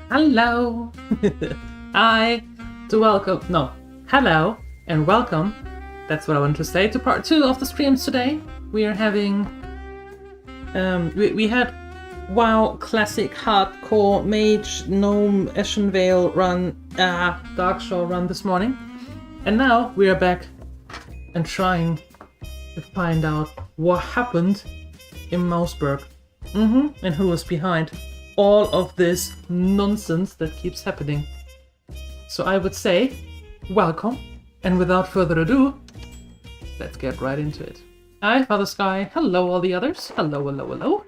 Hello! Hi! To welcome. No. Hello and welcome. That's what I wanted to say to part 2 of the streams today. We are having. We had WoW Classic Hardcore Mage Gnome Ashenvale run. Dark Shore run this morning. And now we are back and trying to find out what happened in Mouseburg. And who was behind all of this nonsense that keeps happening. So I would say, welcome, and without further ado, let's get right into it. Hi, Father Sky. Hello, all the others. Hello, hello, hello.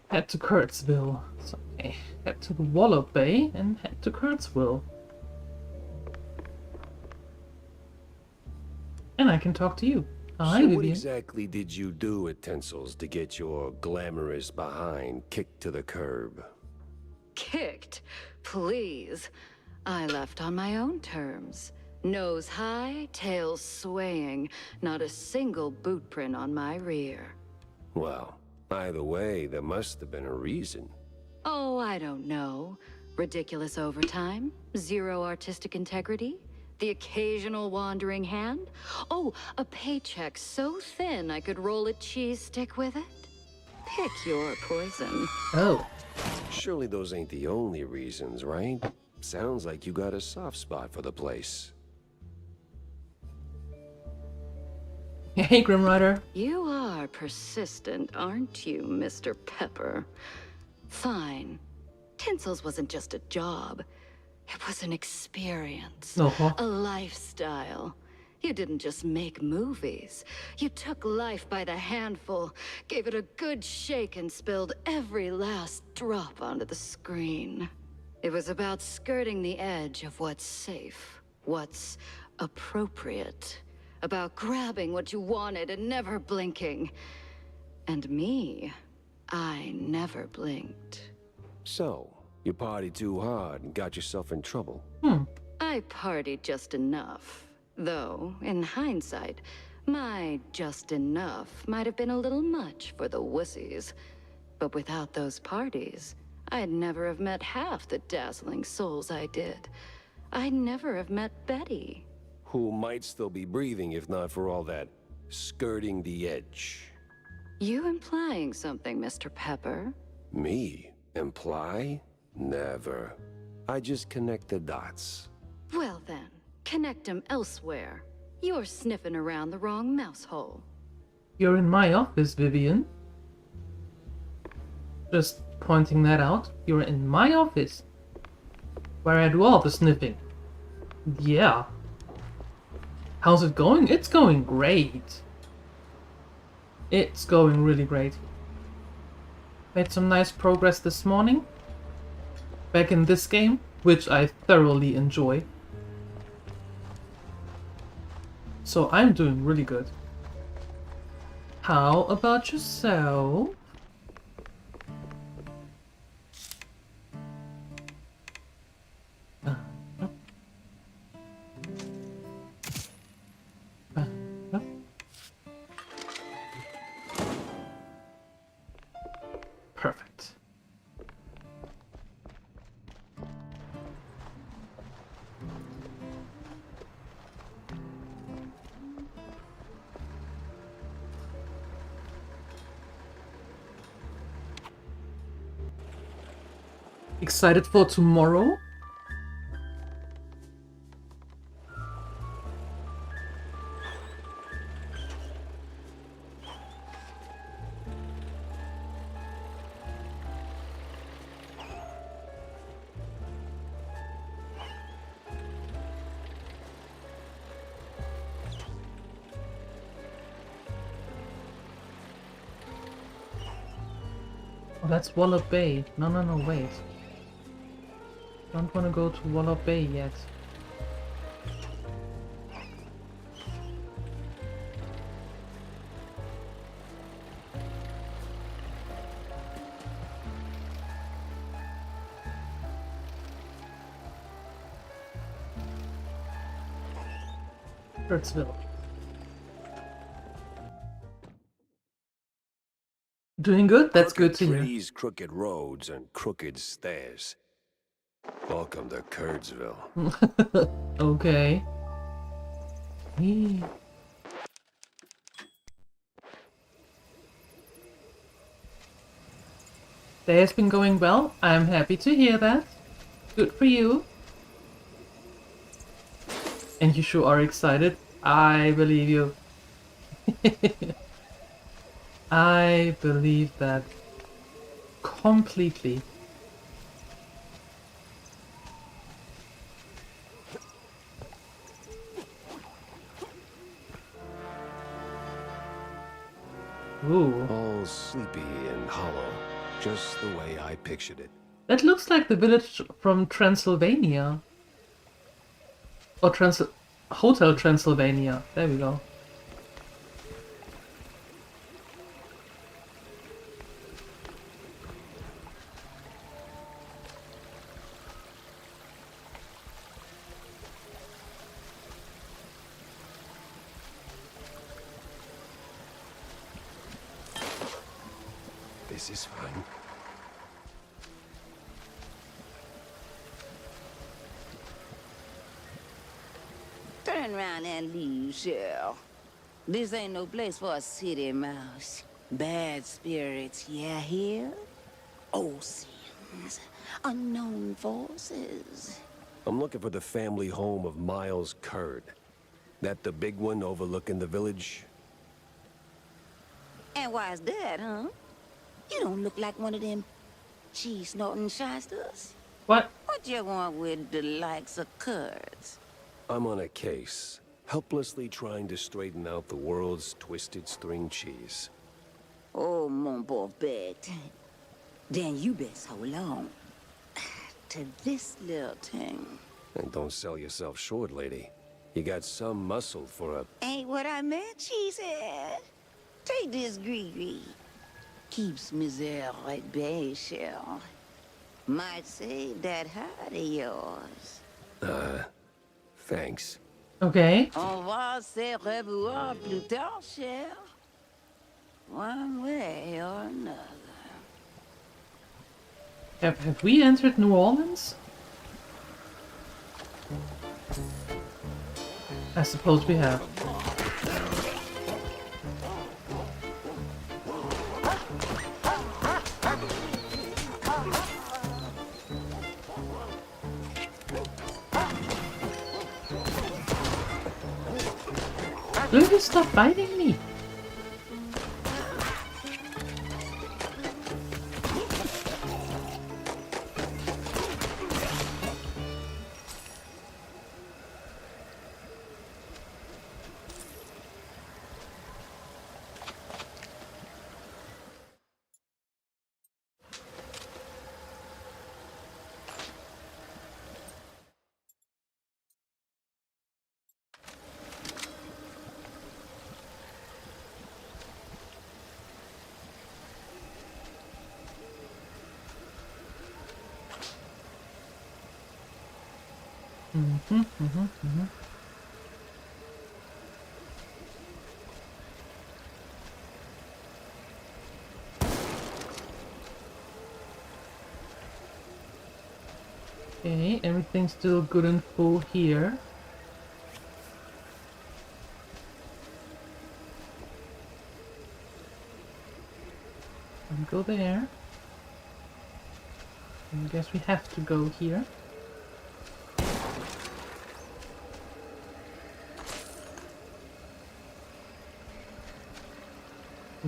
Head to Kurtzville. So, okay. Head to the Wallop Bay and head to Kurtzville. And I can talk to you. Hi, So Vivian. what exactly did you do at Tensel's to get your glamorous behind kicked to the curb? Kicked? Please. I left on my own terms. Nose high, tail swaying, not a single boot print on my rear. Well, either way, there must have been a reason. Oh, I don't know. Ridiculous overtime? Zero artistic integrity? The occasional wandering hand? Oh, a paycheck so thin I could roll a cheese stick with it? Pick your poison. Oh. Surely those ain't the only reasons, right? Sounds like you got a soft spot for the place. Hey, Grim Rider. You are persistent, aren't you, Mr. Pepper? Fine. Tinsel's wasn't just a job. It was an experience. Uh-huh. A lifestyle. You didn't just make movies. You took life by the handful, gave it a good shake, and spilled every last drop onto the screen. It was about skirting the edge of what's safe, what's appropriate. About grabbing what you wanted and never blinking. And me, I never blinked. So, you partied too hard and got yourself in trouble. I partied just enough. Though, in hindsight, my just enough might have been a little much for the wussies. But without those parties, I'd never have met half the dazzling souls I did. I'd never have met Betty. Who might still be breathing if not for all that skirting the edge. You implying something, Mr. Pepper? Me? Imply? Never. I just connect the dots. Well then, connect them elsewhere. You're sniffing around the wrong mouse hole. You're in my office, Vivian. Just pointing that out. You're in my office. Where I do all the sniffing. Yeah. How's it going? It's going great. It's going really great. Made some nice progress this morning. Back in this game, which I thoroughly enjoy. So I'm doing really good. How about yourself? Perfect. Excited for tomorrow? Oh, that's Wallop Bay. No, wait. Don't want to go to Wallop Bay yet. Kurtzville. Doing good? That's good to Crooked hear. trees, crooked roads, and crooked stairs. Welcome to Kurdsville. Okay. Eee. Day has been going well. I'm happy to hear that. Good for you. And you sure are excited. I believe you. I believe that completely. Ooh. All sleepy and hollow, just the way I pictured it. That looks like the village from Transylvania. Or Hotel Transylvania. There we go. This is fine. Turn around and leave, Cheryl. This ain't no place for a city mouse. Bad spirits, yeah, here? Old sins, unknown forces. I'm looking for the family home of Miles Kurd. That the big one overlooking the village? And why's that, huh? You don't look like one of them cheese-snorting shysters. What? What you want with the likes of Kurds? I'm on a case, helplessly trying to straighten out the world's twisted string cheese. Oh, mon pauvre bête. Then you best hold on to this little thing. And don't sell yourself short, lady. You got some muscle for a... Ain't what I meant, she said. Take this Gree. Keeps misère at bay, Cheryl. Might save that heart of yours. Thanks. Okay. On va se revoir plus tard, Cheryl. One way or another. Have we entered New Orleans? I suppose we have. Please stop biting me! Okay, everything's still good and full here. And go there. I guess we have to go here.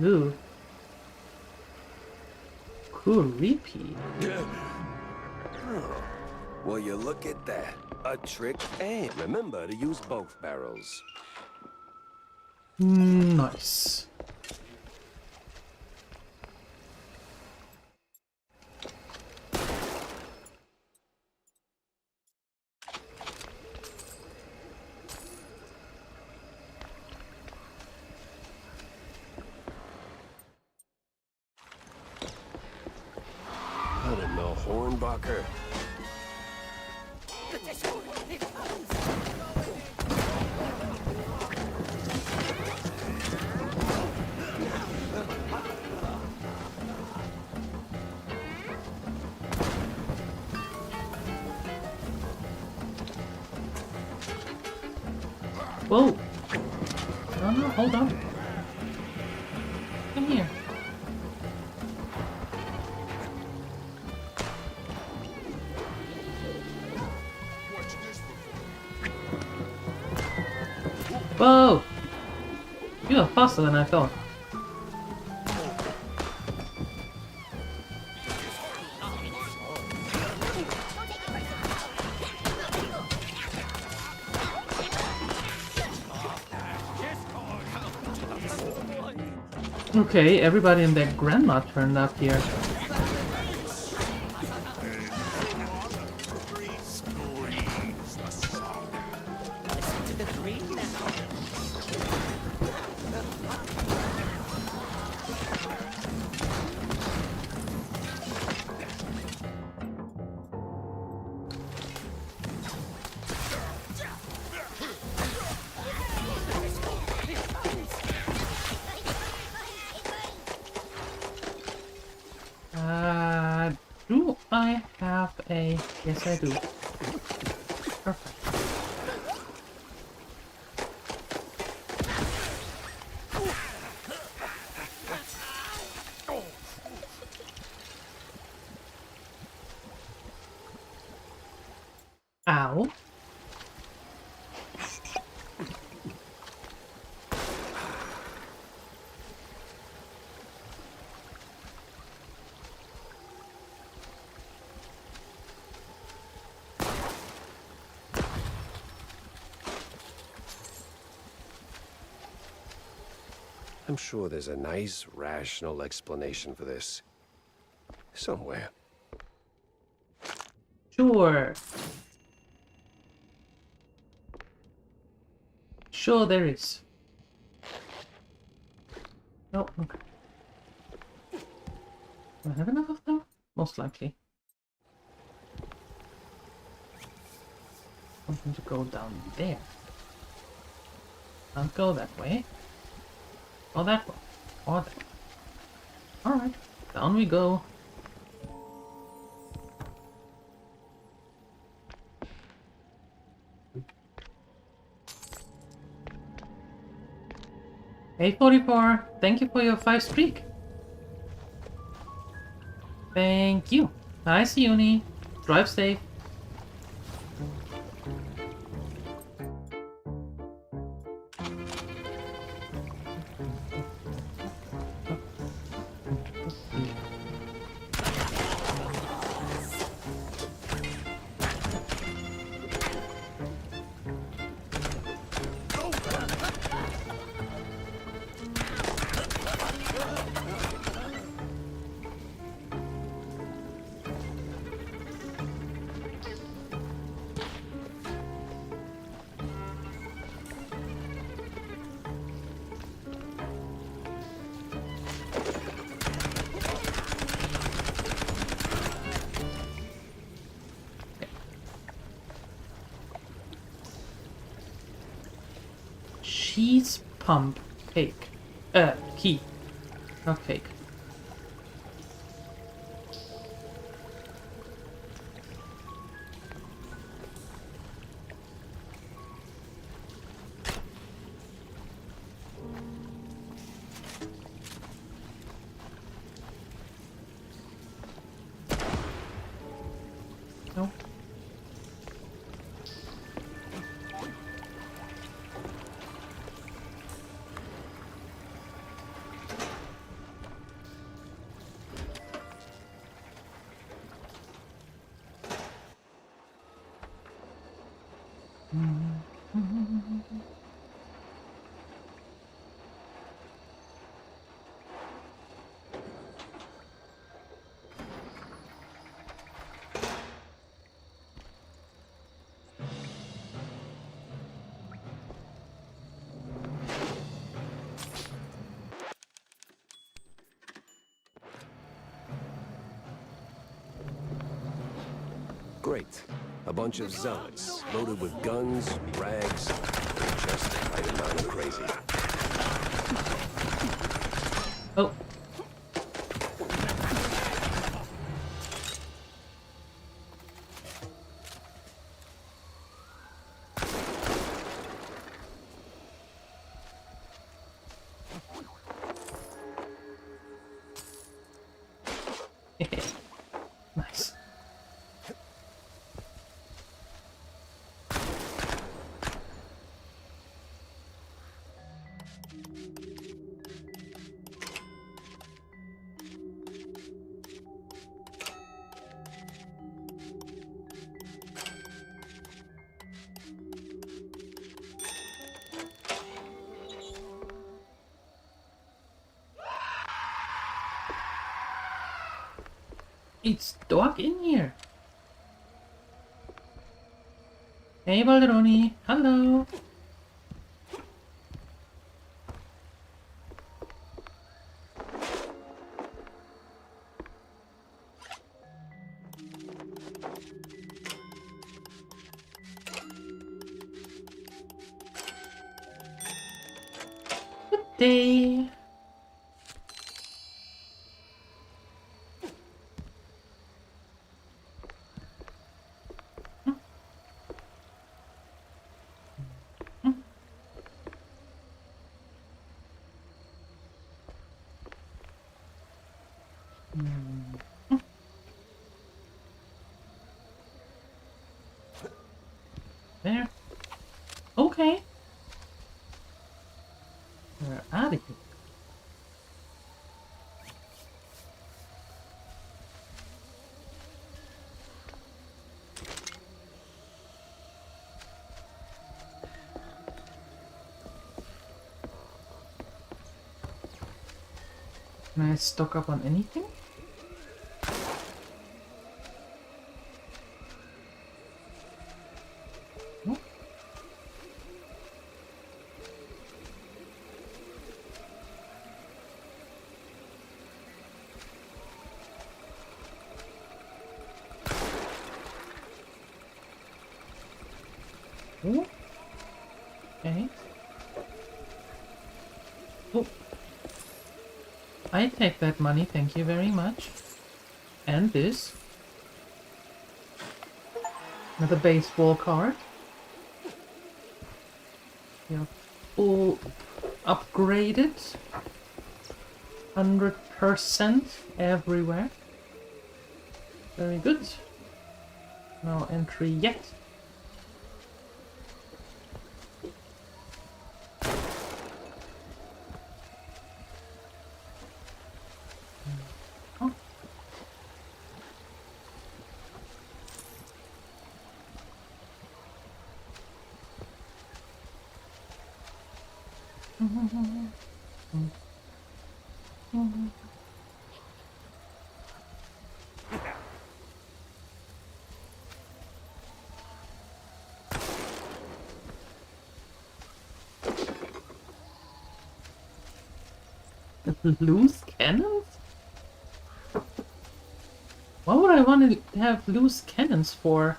Ooh. Creepy. Well, you look at that. A trick, and remember to use both barrels. Nice. I don't know, Hornbacher. Whoa! No, no, hold on. Come here. Whoa! You are faster than I thought. Okay, everybody and their grandma turned up here. Do I have a... Yes, I do. Perfect. Ow. I'm sure there's a nice, rational explanation for this. Somewhere. Sure. Sure there is. Oh, okay. Do I have enough of them? Most likely. Something to go down there. I'll go that way. Or that way. Or that way. Alright, down we go. Hey 44, thank you for your 5 streak. Thank you. Nice uni. Drive safe. Cheese pump cake. Key. Not cake. No. Great. A bunch of zealots, loaded with guns, rags, just the right amount of crazy. Oh. Okay. Nice. It's dark in here. Hey, Balderoni. Hello. Good day. There. Okay. We're out of here. Can I stock up on anything? No? Oh. Okay. Oh. I take that money, thank you very much. And this. Another baseball card. Yeah. All upgraded. 100% everywhere. Very good. No entry yet. Loose cannons? What would I want to have loose cannons for?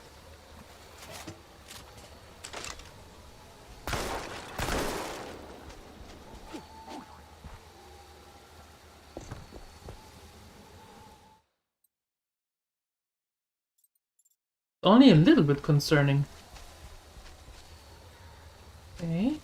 Only a little bit concerning. Okay.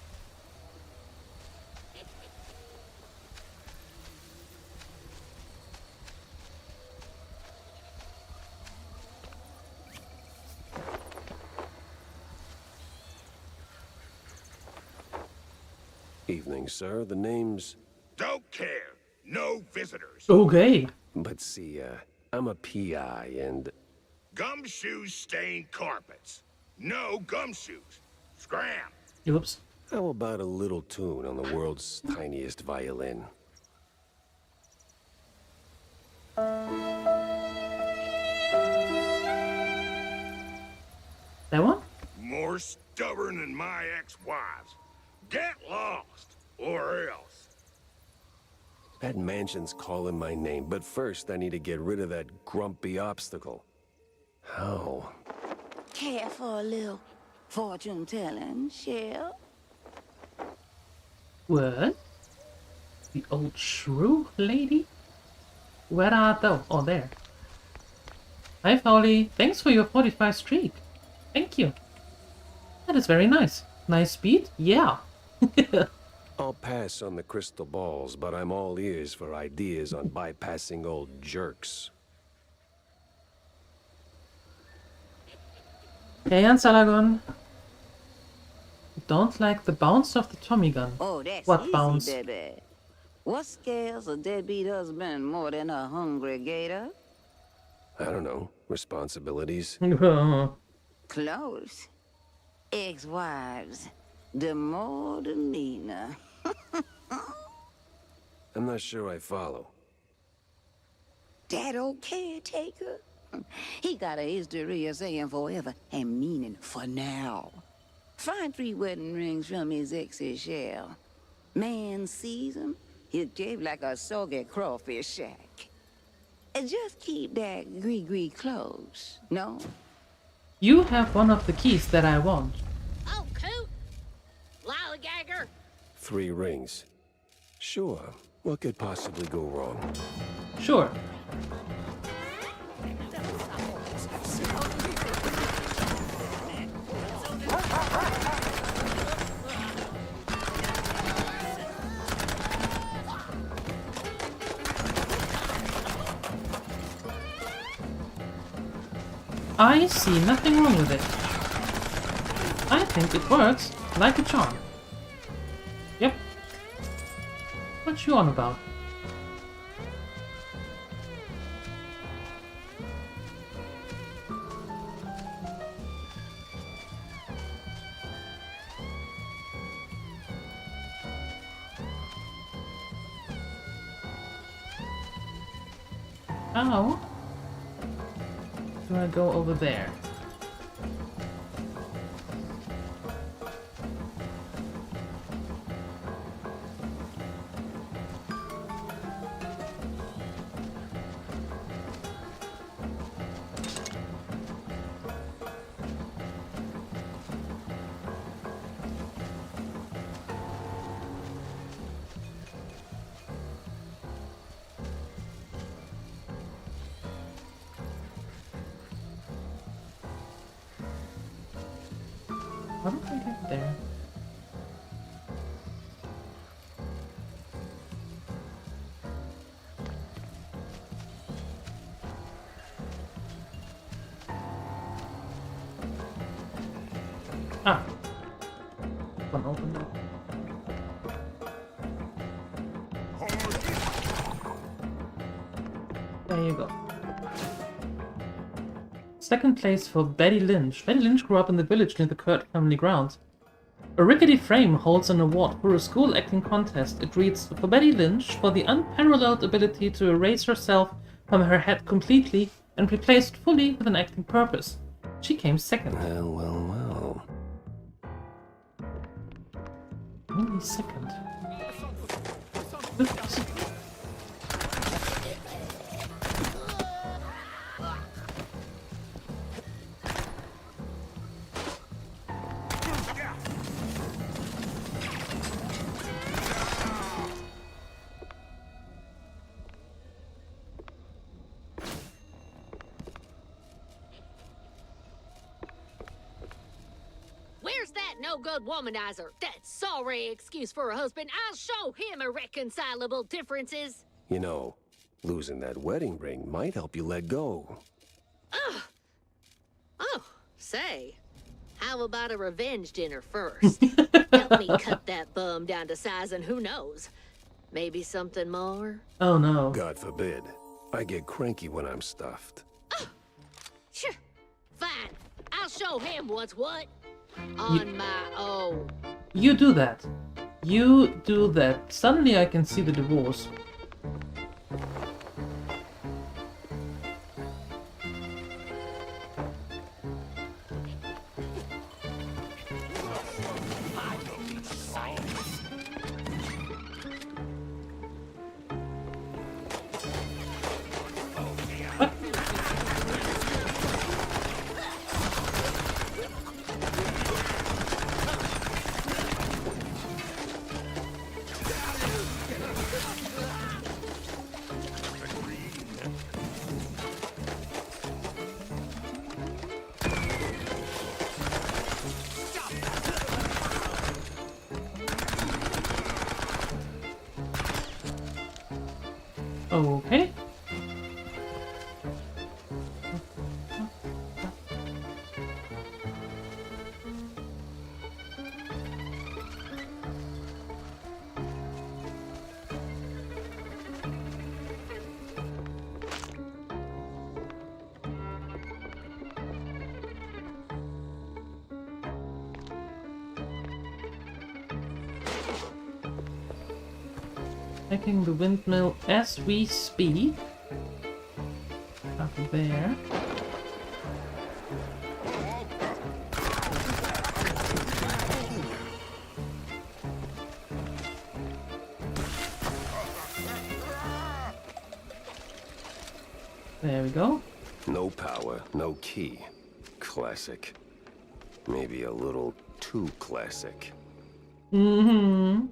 Evening, sir. The name's... Don't care. No visitors. Okay. But see, I'm a PI, and... Gumshoes stain carpets. No gumshoes. Scram. Oops. How about a little tune on the world's tiniest violin? That one? More stubborn than my ex-wives. Get lost, or else. That mansion's calling my name, but first I need to get rid of that grumpy obstacle. How? Care for a little fortune-telling, Shell? What? The old shrew lady? Where art thou? Oh, there. Hi, Fowly. Thanks for your 45 streak. Thank you. That is very nice. Nice speed? Yeah. I'll pass on the crystal balls, but I'm all ears for ideas on bypassing old jerks. Hey, Ansalagon. Don't like the bounce of the Tommy gun. Oh, that's What easy, bounce? baby. What scares a deadbeat husband more than a hungry gator? I don't know. Responsibilities? Close. Ex-wives. The more the meaner. I'm not sure I follow. That old caretaker? He got a history of saying forever and meaning for now. Find 3 wedding rings from his ex's shell. Man sees him, he'd cave like a soggy crawfish shack. And just keep that gree-gree close, no? You have one of the keys that I want. Oh, coot! Lollygagger! 3 rings. Sure. What could possibly go wrong? Sure. I see nothing wrong with it. I think it works like a charm. Yep. What you on about? How do I go over there? How do I get there? Ah! One opened up. There you go. Second place for Betty Lynch. Betty Lynch grew up in the village near the Kurt family grounds. A rickety frame holds an award for a school acting contest. It reads, for Betty Lynch, for the unparalleled ability to erase herself from her head completely and replace it fully with an acting purpose. She came second. Well, well, well. Only second. Oops. Where's that no-good womanizer? That sorry excuse for a husband. I'll show him irreconcilable differences. You know, losing that wedding ring might help you let go. Ugh. Oh, say, how about a revenge dinner first? Help me cut that bum down to size and who knows, maybe something more? Oh no. God forbid. I get cranky when I'm stuffed. Sure, fine. I'll show him what's what. On my own. You do that. You do that. Suddenly I can see the divorce. Okay. Hacking the windmill as we speak. Up there. There we go. No power, no key. Classic. Maybe a little too classic. Mm-hmm.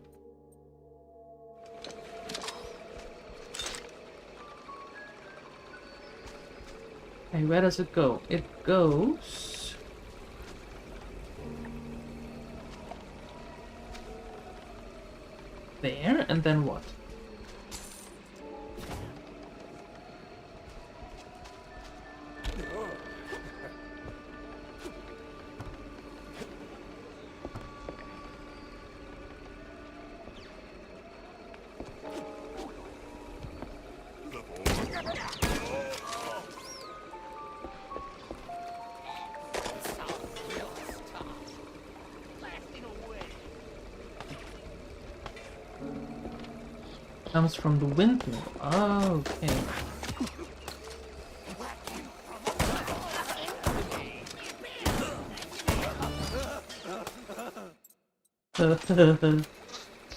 Okay, where does it go? It goes... there, and then what? Comes from the windmill. Oh, okay.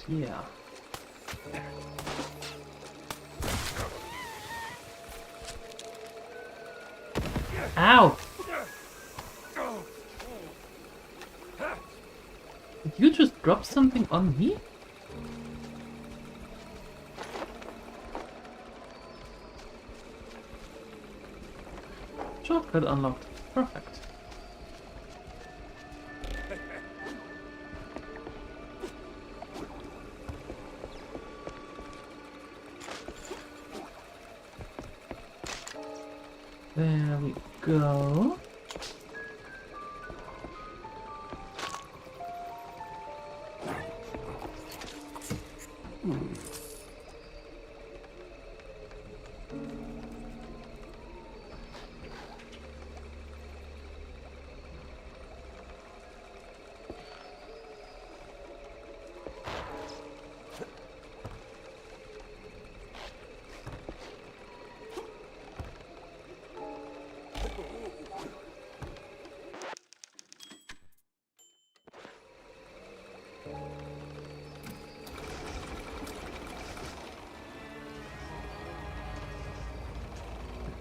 Yeah. Ow! Did you just drop something on me? Shortcut unlocked. Perfect. There we go.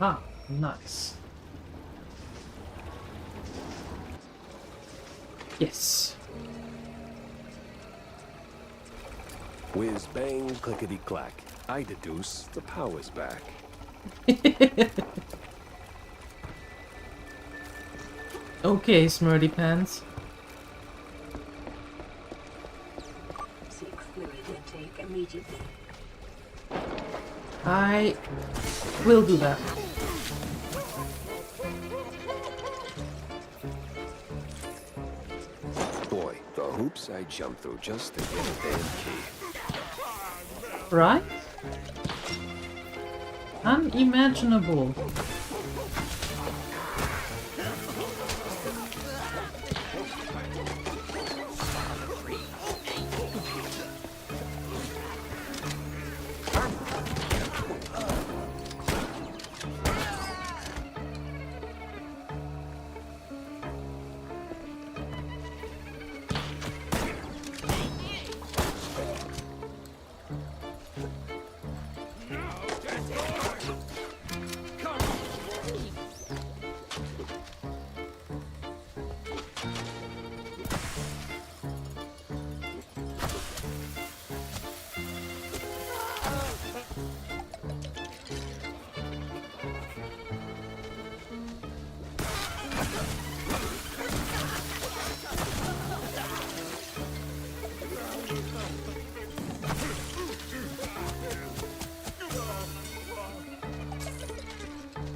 Ah, nice. Yes. Whiz bang, clickety clack. I deduce the power's back. Okay, Smurdy Pants. Seek fluid intake immediately. I will do that. Boy, the hoops I jumped through just to get a damn key. Right? Unimaginable.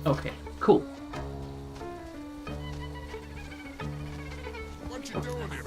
Okay, cool. What you doing here?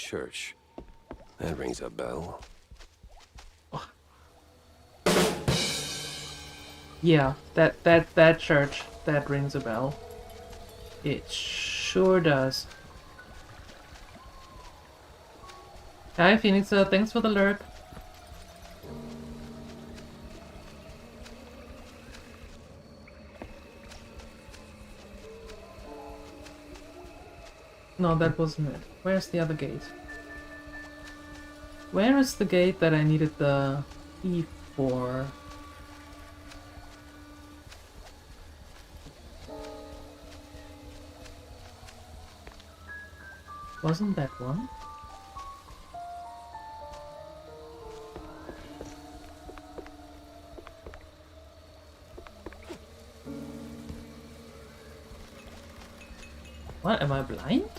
church. That rings a bell. Yeah, that church, that rings a bell. It sure does. Hi Phoenix, thanks for the lurk. No, that wasn't it. Where's the other gate? Where is the gate that I needed the key for? Wasn't that one? What? Am I blind?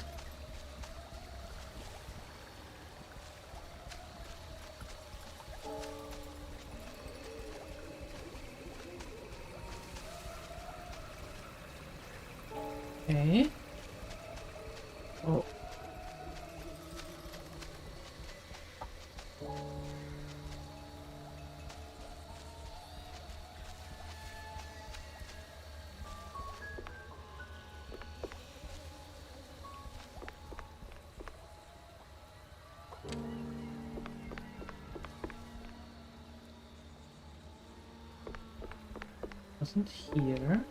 Okay. Oh. Wasn't here.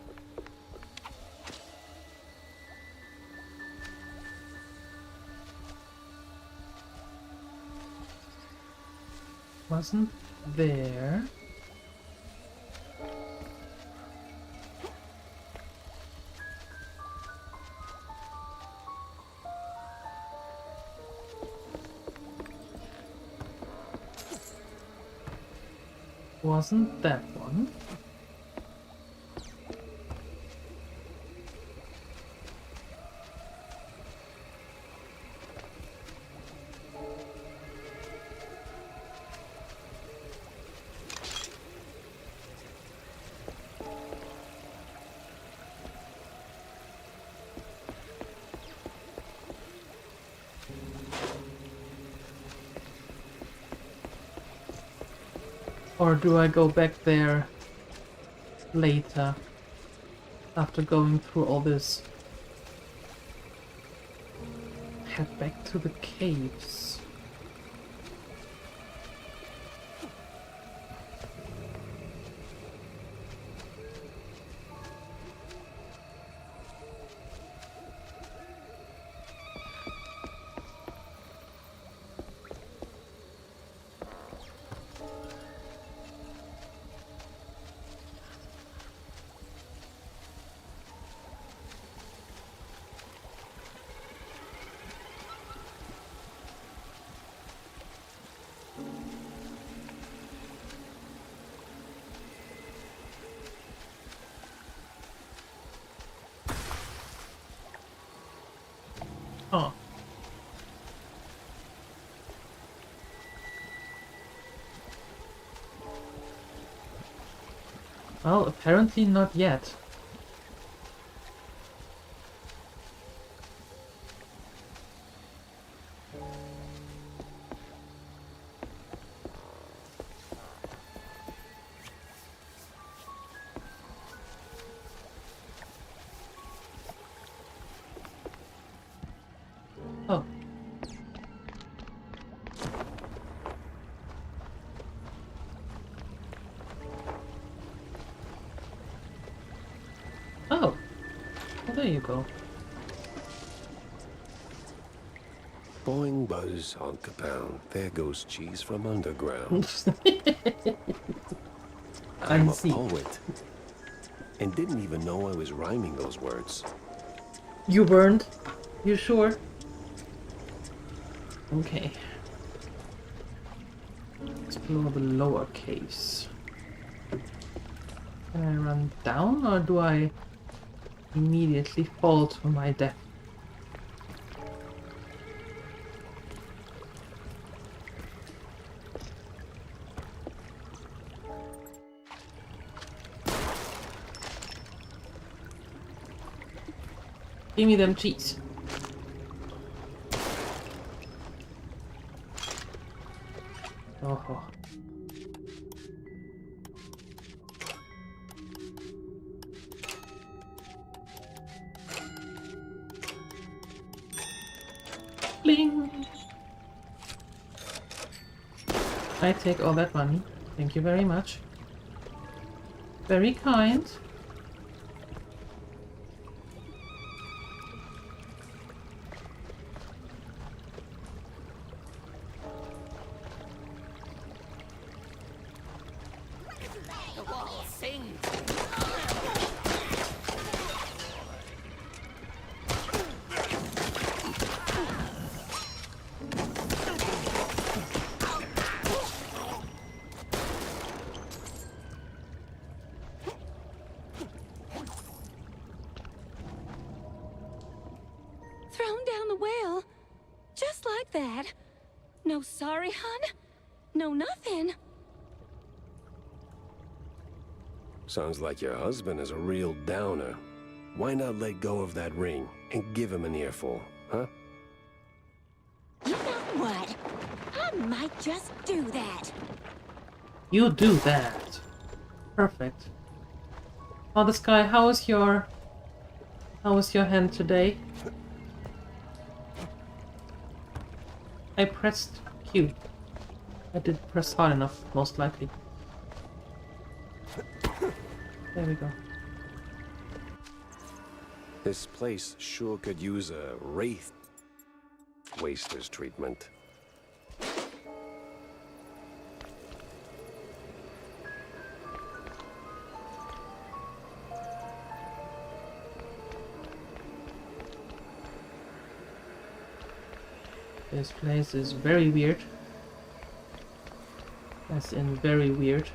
Wasn't there. Wasn't that one? Or do I go back there later, after going through all this? Head back to the caves. Oh. Well, apparently not yet. Oh. Oh. Well, there you go. Boing, buzz, honk kapound. There goes cheese from underground. I'm a see. poet. And didn't even know I was rhyming those words. You weren't? You sure? Okay. Explore the lower caves. Can I run down or do I immediately fall to my death? Give me them cheese. Oh. Bling! I take all that money. Thank you very much. Very kind. Thrown down the well. Just like that. No sorry, hun? No nothing. Sounds like your husband is a real downer. Why not let go of that ring and give him an earful, huh? You know what? I might just do that. You do that. Perfect. Oh, this guy, how was your hand today? I pressed Q. I did press hard enough, most likely. There we go. This place sure could use a wraith waster's treatment. This place is very weird. As in very weird.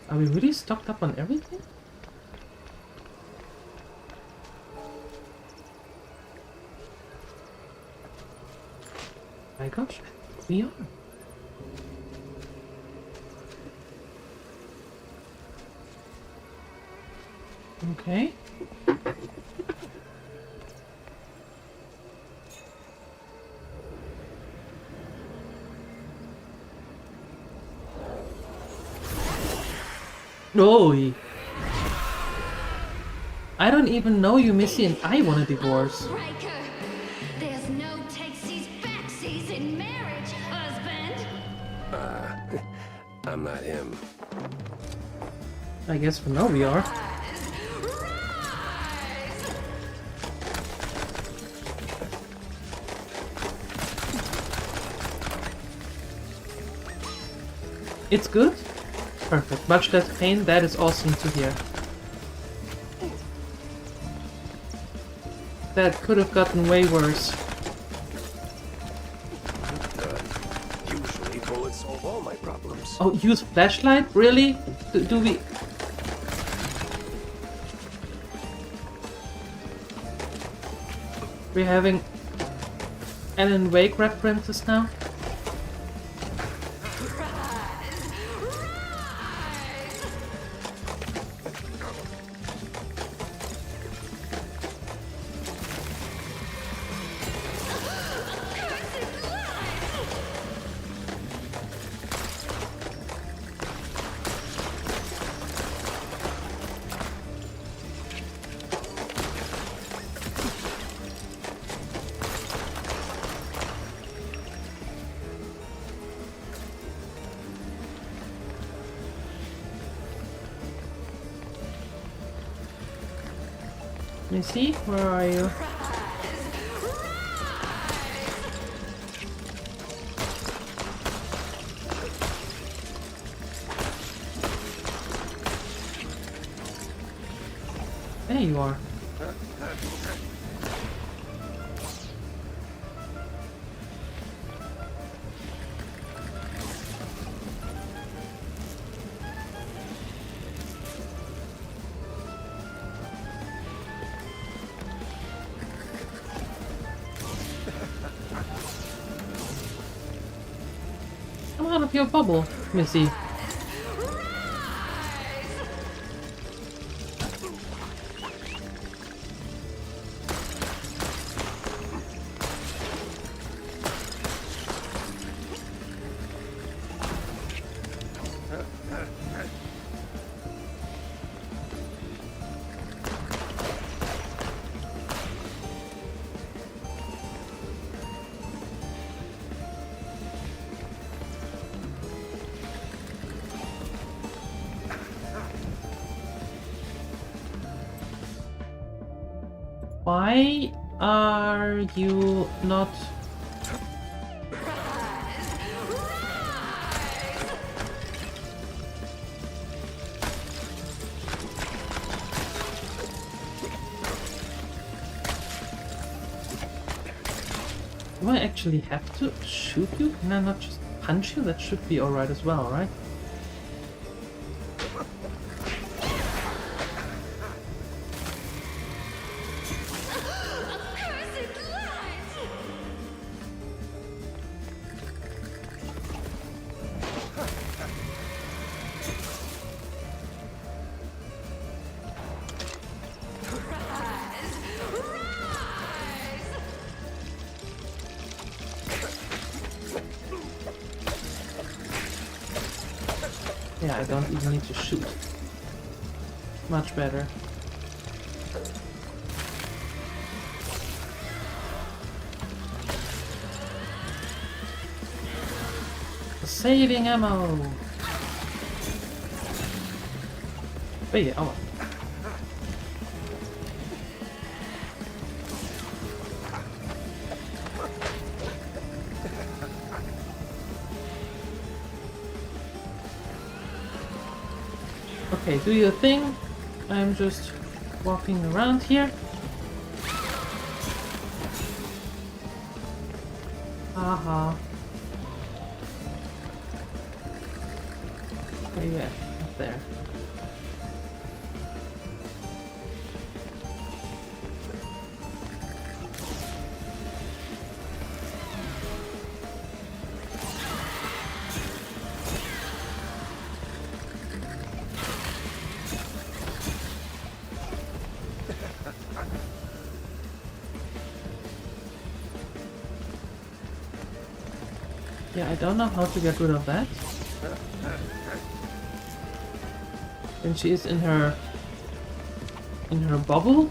Are we really stocked up on everything? My gosh, we are. Okay. Oh, I don't even know you, Missy, and I want a divorce. Riker, there's no takesies backsies in marriage, husband. I'm not him. I guess for now we are. It's good? Perfect. Much less pain, that is awesome to hear. That could have gotten way worse. Usually bullets solve all my problems. Oh, use flashlight? Really? Do we... We're having Alan Wake references now? Missy, where are you? There you are. Come out of your bubble, Missy. Why are you not... Do I actually have to shoot you? Can I not just punch you? That should be alright as well, right? Yeah, I don't even need to shoot. Much better. Saving ammo! Wait, oh. Okay, do your thing. I'm just walking around here. Haha. Where you at? Up there. Yeah, I don't know how to get rid of that. And she is in her bubble.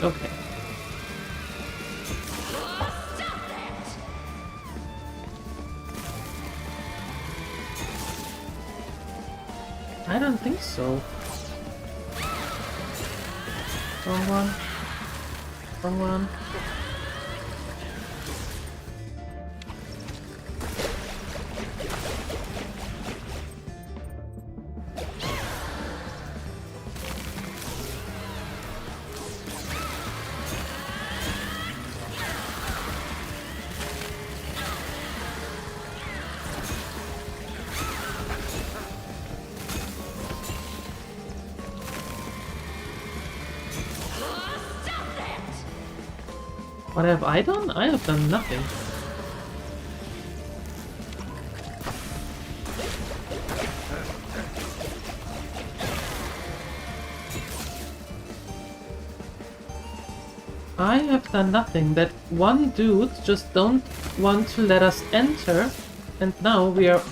Okay. I don't think so. Wrong one. Wrong one. What have I done? I have done nothing. I have done nothing. That one dude just don't want to let us enter, and now we are...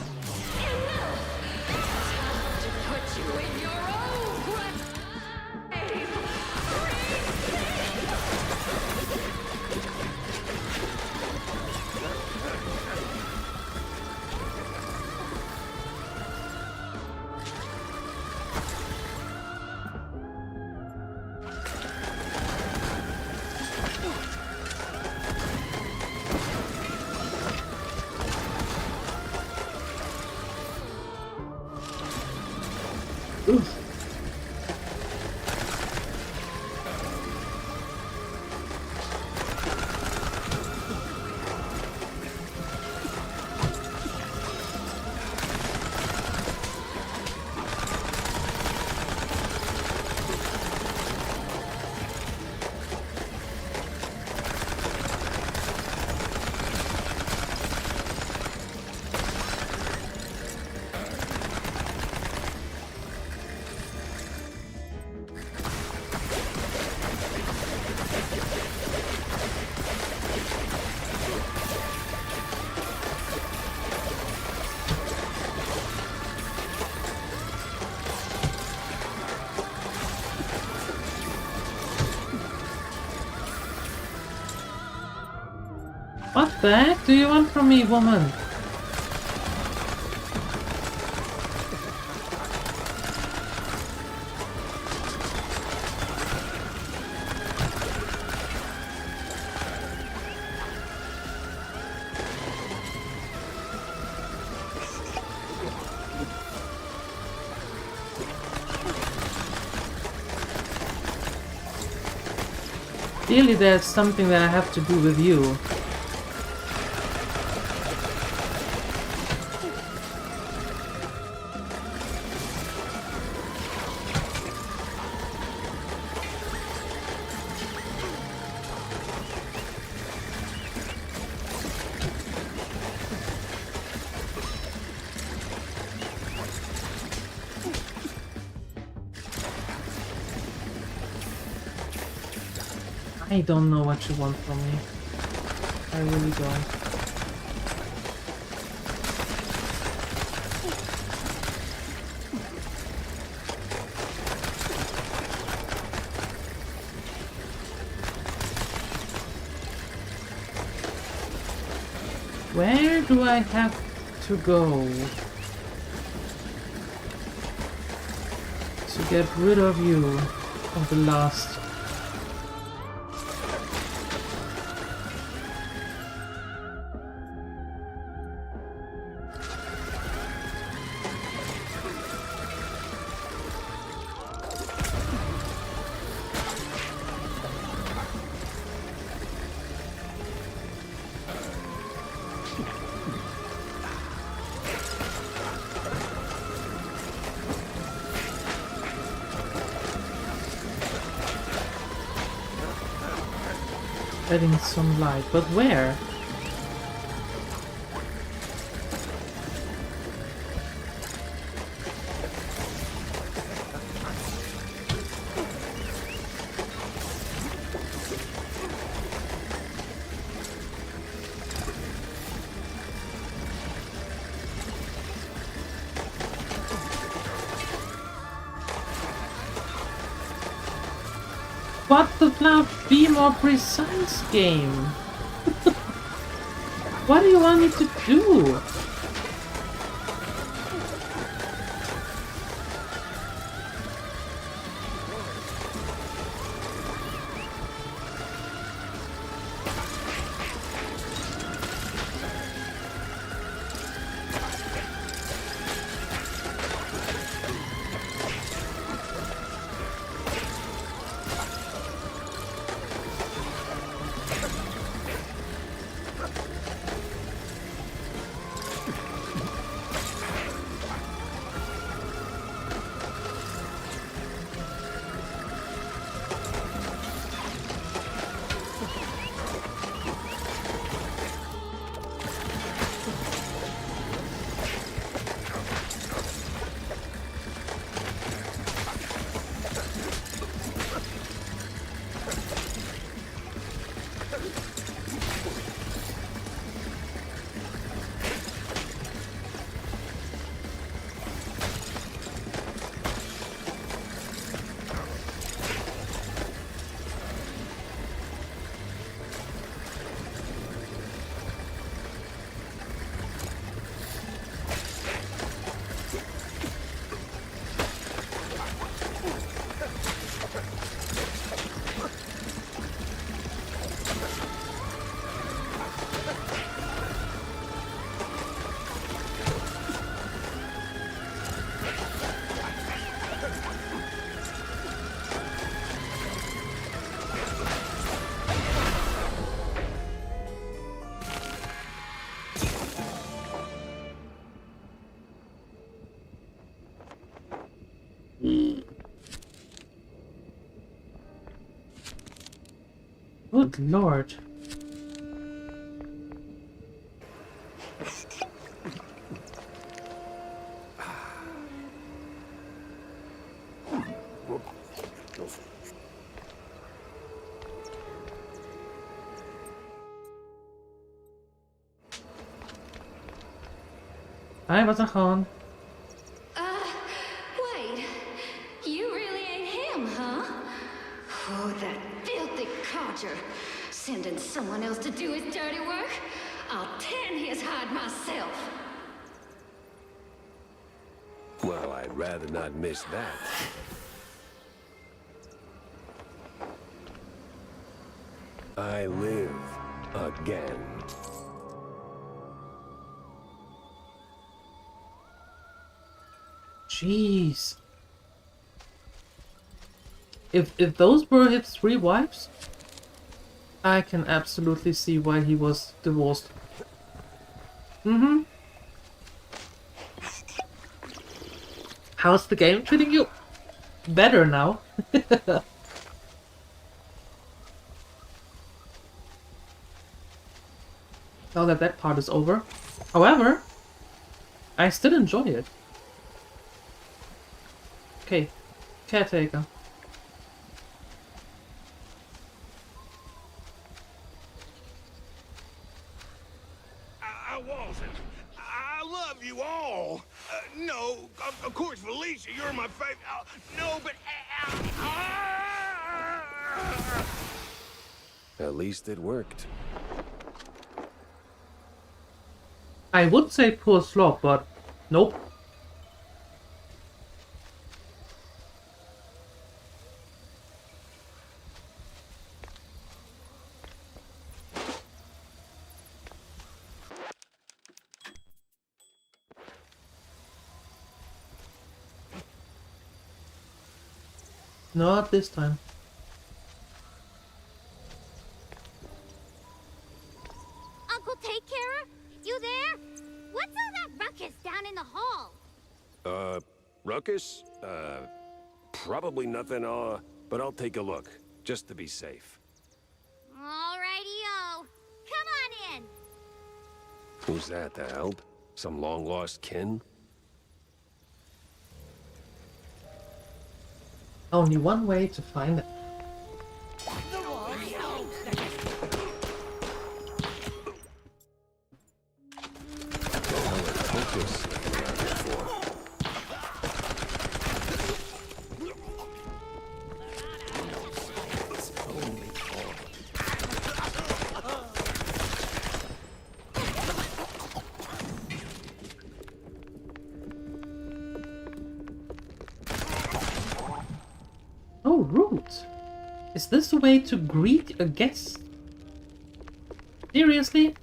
What the heck do you want from me, woman? Clearly there's something that I have to do with you. I don't know what you want from me. I really don't. Where do I have to go to get rid of you, of the last? Adding some light, but where? What the flout? Be more precise, game. What do you want me to do? Good lord. Hi, wat een gewoon. Wait. You really ain't him, huh? Oh, that filthy codger. Sending someone else to do his dirty work? I'll tan his hide myself. Well, I'd rather not miss that. I live again. Jeez. If those were his 3 wives, I can absolutely see why he was divorced. Mm-hmm. How's the game treating you? Better now. Now that that part is over. However, I still enjoy it. Okay, caretaker. I wasn't. I love you all. No, of course, Felicia, you're my favorite. No, but... At least it worked. I would say poor slop, but nope. Not this time. Uncle Take Carer? You there? What's all that ruckus down in the hall? Ruckus? Probably nothing, but I'll take a look, just to be safe. Alrighty-o. Come on in. Who's that, the help? Some long-lost kin? Only one way to find it. Oh, rude. Is this the way to greet a guest? Seriously?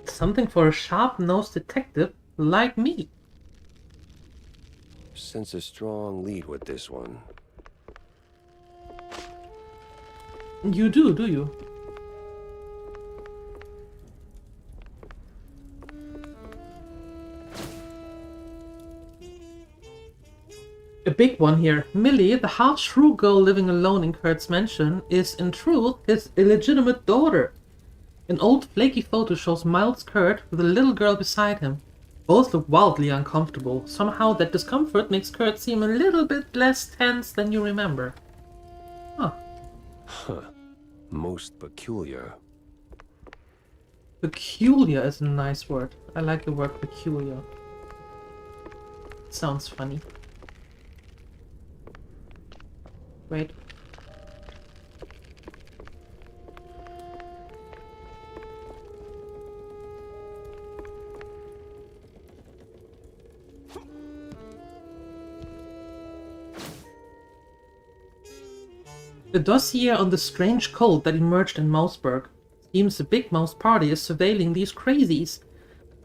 Something for a sharp-nosed detective like me. Sense a strong lead with this one. You do you? A big one here. Millie, the half-shrew girl living alone in Kurt's mansion, is in truth his illegitimate daughter. An old flaky photo shows Miles Kurt with a little girl beside him. Both look wildly uncomfortable. Somehow that discomfort makes Kurt seem a little bit less tense than you remember. Huh. Huh. Most peculiar. Peculiar is a nice word. I like the word peculiar. It sounds funny. Wait. The dossier on the strange cult that emerged in Mouseburg. Seems the Big Mouse Party is surveilling these crazies.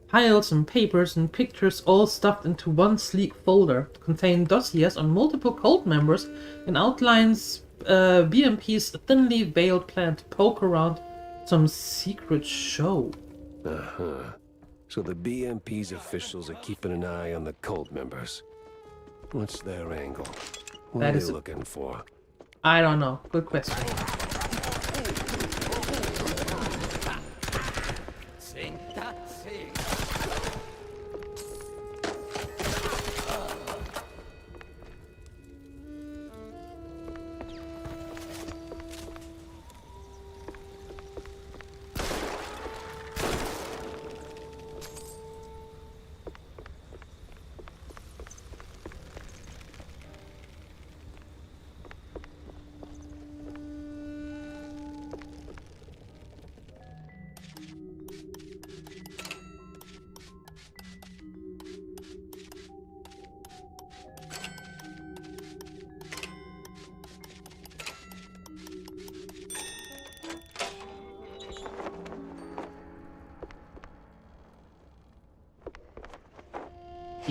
Piles and papers and pictures all stuffed into one sleek folder contain dossiers on multiple cult members and outlines BMP's thinly veiled plan to poke around some secret show. Uh-huh. So the BMP's officials are keeping an eye on the cult members. What's their angle? What That are is they looking for? I don't know. Good question.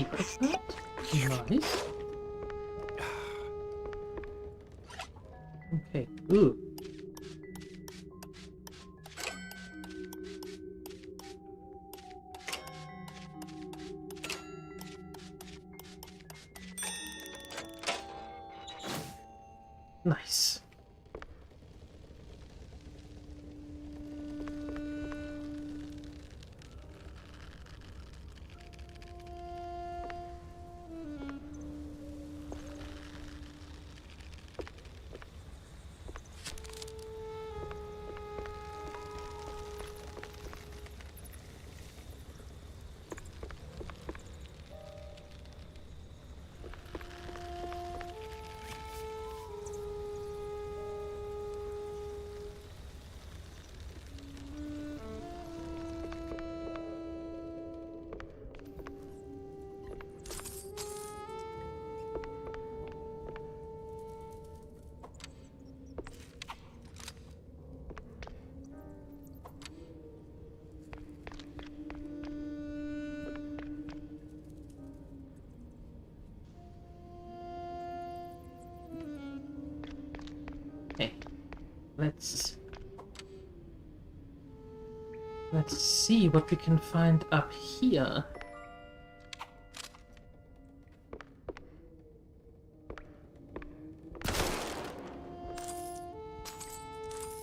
secret part. Nice. Okay. Ooh. Nice. Okay. Let's see what we can find up here.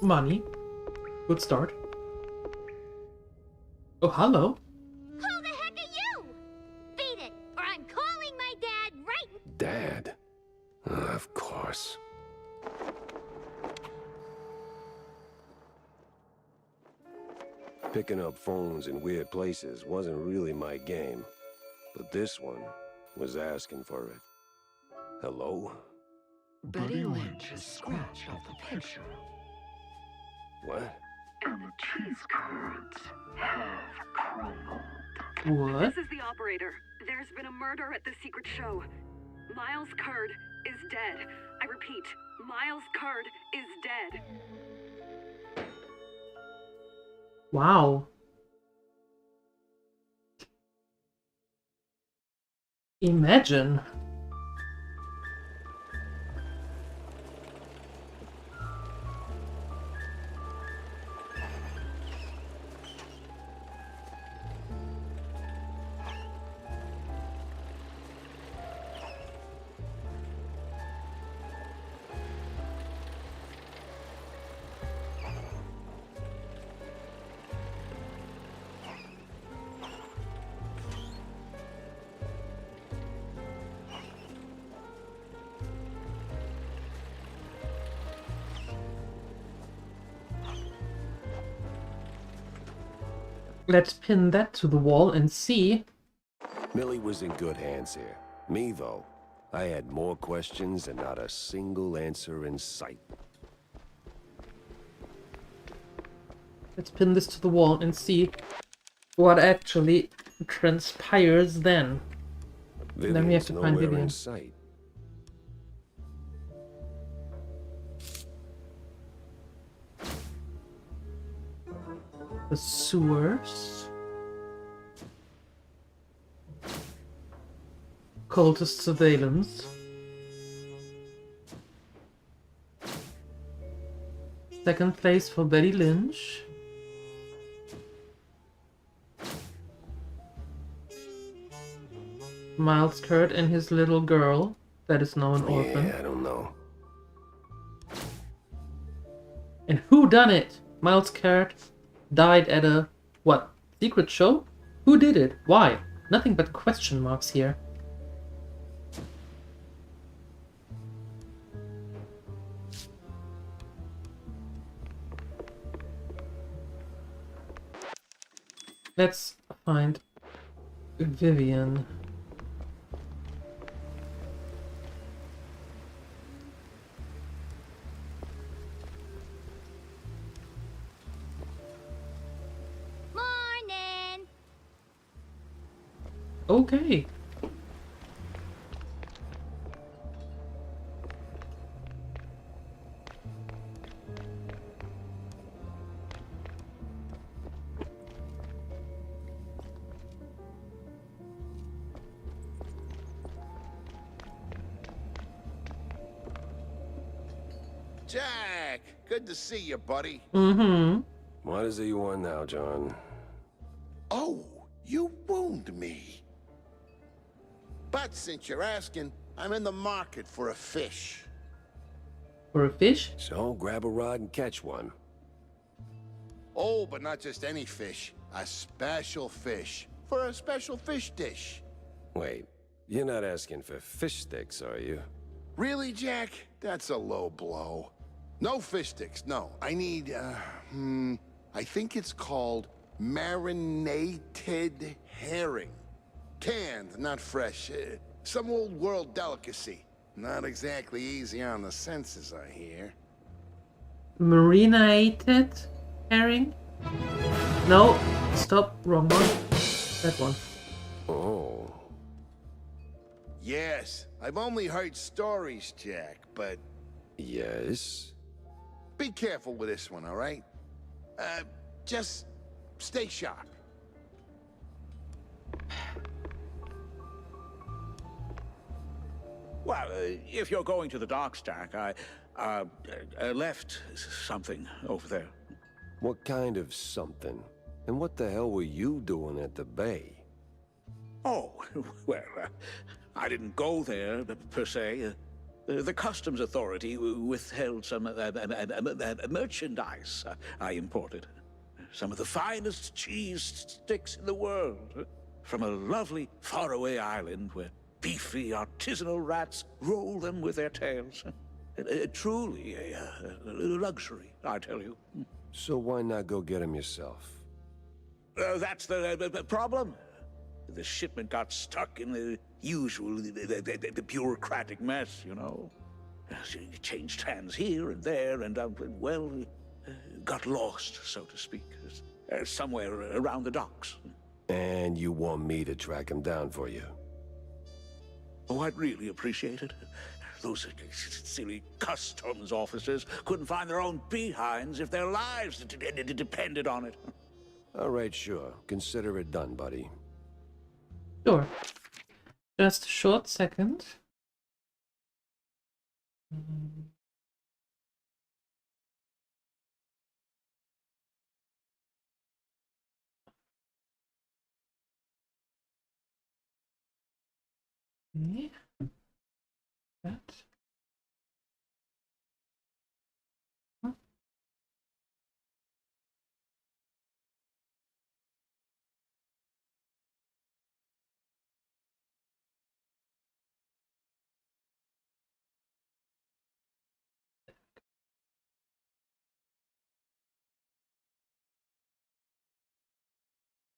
Money. Good start. Oh, hello. Who the heck are you? Beat it, or I'm calling my dad right. Dad? Of course. Picking up phones in weird places wasn't really my game, but this one was asking for it. Hello? Betty Lynch has scratched off the picture, What? and the cheese curds have crumbled. What? This is the operator. There's been a murder at the secret show. Miles Curd is dead. I repeat, Miles Curd is dead. Wow. Imagine. Let's pin that to the wall and see. Millie was in good hands here. Me, though, I had more questions and not a single answer in sight. Let's pin this to the wall and see what actually transpires then. Vivian's Then we have to find nowhere Vivian. in sight. The sewers. Cultist surveillance. Second place for Betty Lynch. Miles Curd and his little girl. That is now an orphan. Yeah, I don't know. And who done it? Miles Curd died at a, what, secret show? Who did it? Why? Nothing but question marks here. Let's find Vivian. Morning. Okay. Jack, good to see you, buddy. Mm-hmm. What is it you want now, John? Oh, you wound me. But since you're asking, I'm in the market for a fish. For a fish? So grab a rod and catch one. Oh, but not just any fish. A special fish. For a special fish dish. Wait, you're not asking for fish sticks, are you? Really, Jack? That's a low blow. No fish sticks, no. I need, I think it's called marinated herring. Canned, not fresh. Some old world delicacy. Not exactly easy on the senses, I hear. Marinated herring? No, stop, wrong one. That one. Oh. Yes, I've only heard stories, Jack, but Yes? be careful with this one, all right? Just stay sharp. Well, if you're going to the docks, Jack, I left something over there. What kind of something? And what the hell were you doing at the bay? Oh, well, I didn't go there, per se. The customs authority withheld some merchandise I imported. Some of the finest cheese sticks in the world. From a lovely faraway island where beefy artisanal rats roll them with their tails. Truly a luxury, I tell you. So why not go get him yourself? That's the problem. The shipment got stuck in the usual the bureaucratic mess, you know. It changed hands here and there, and well, got lost, so to speak, somewhere around the docks. And you want me to track him down for you? Oh, I'd really appreciate it. Those silly customs officers couldn't find their own behinds if their lives depended on it. All right, sure. Consider it done, buddy. Sure. Just a short second. Okay. That. Huh?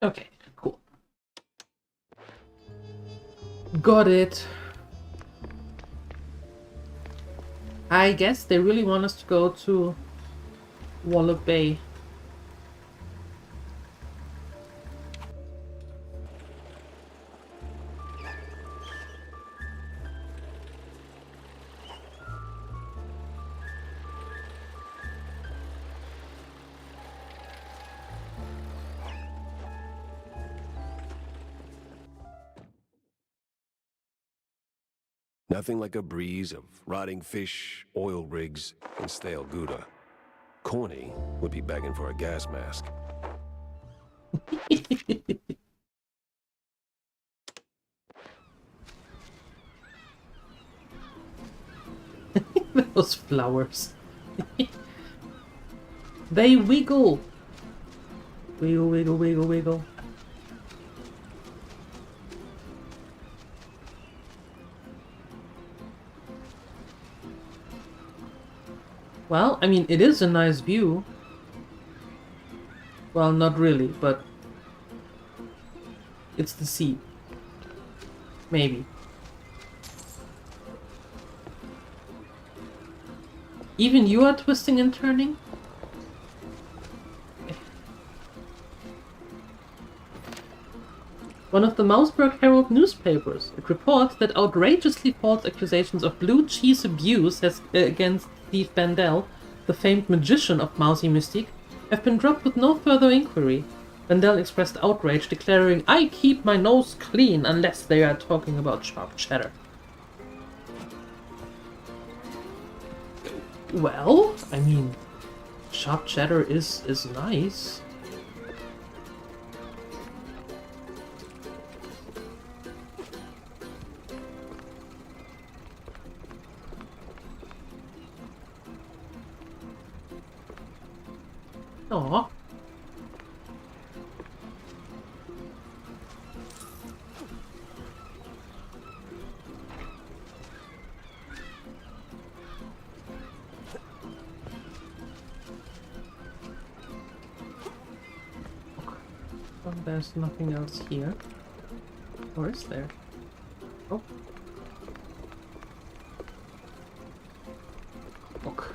Okay, cool. Got it. I guess they really want us to go to Wallop Bay. Nothing like a breeze of rotting fish, oil rigs, and stale Gouda. Corny would be begging for a gas mask. Those flowers. They wiggle. Wiggle, wiggle, wiggle, wiggle. Well, I mean, it is a nice view. Well, not really, but it's the sea. Maybe. Even you are twisting and turning? One of the Mouseburg Herald newspapers. It reports that outrageously false accusations of blue cheese abuse against Steve Bandel, the famed magician of Mousy Mystique, have been dropped with no further inquiry. Bandel expressed outrage, declaring, "I keep my nose clean unless they are talking about sharp cheddar." Well, I mean, sharp cheddar is nice. Aw. Well, there's nothing else here. Or is there? Oh. Okay.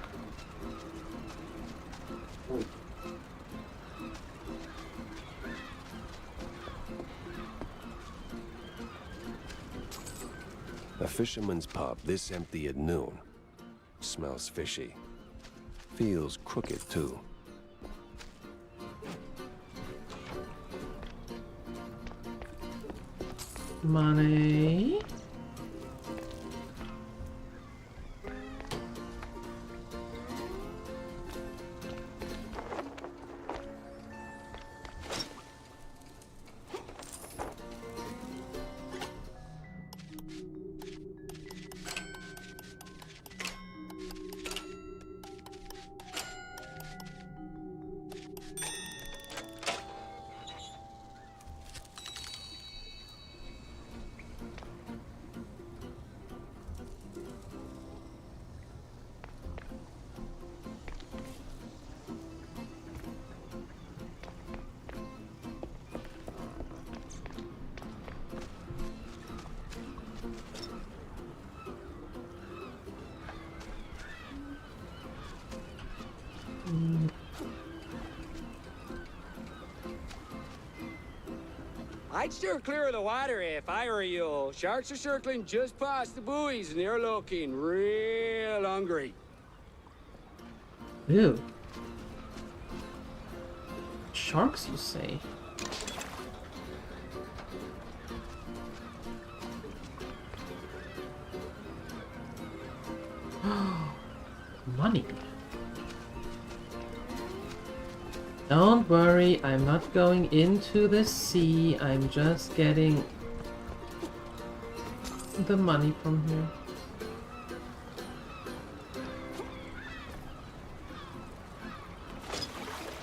A fisherman's pub this empty at noon. Smells fishy. Feels crooked, too. Money. I'd steer clear of the water if I were you. Sharks are circling just past the buoys and they're looking real hungry. Ew. Sharks, you say? Money. Don't worry, I'm not going into the sea. I'm just getting the money from here.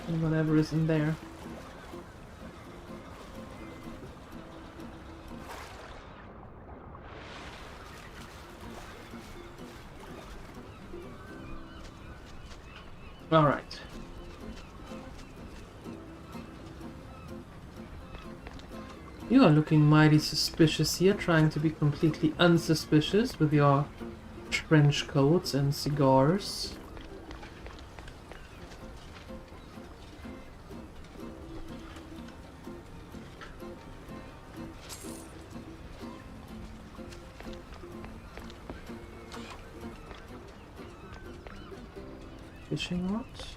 And whatever is in there. All right. You are looking mighty suspicious here, trying to be completely unsuspicious with your trench coats and cigars. Fishing rods?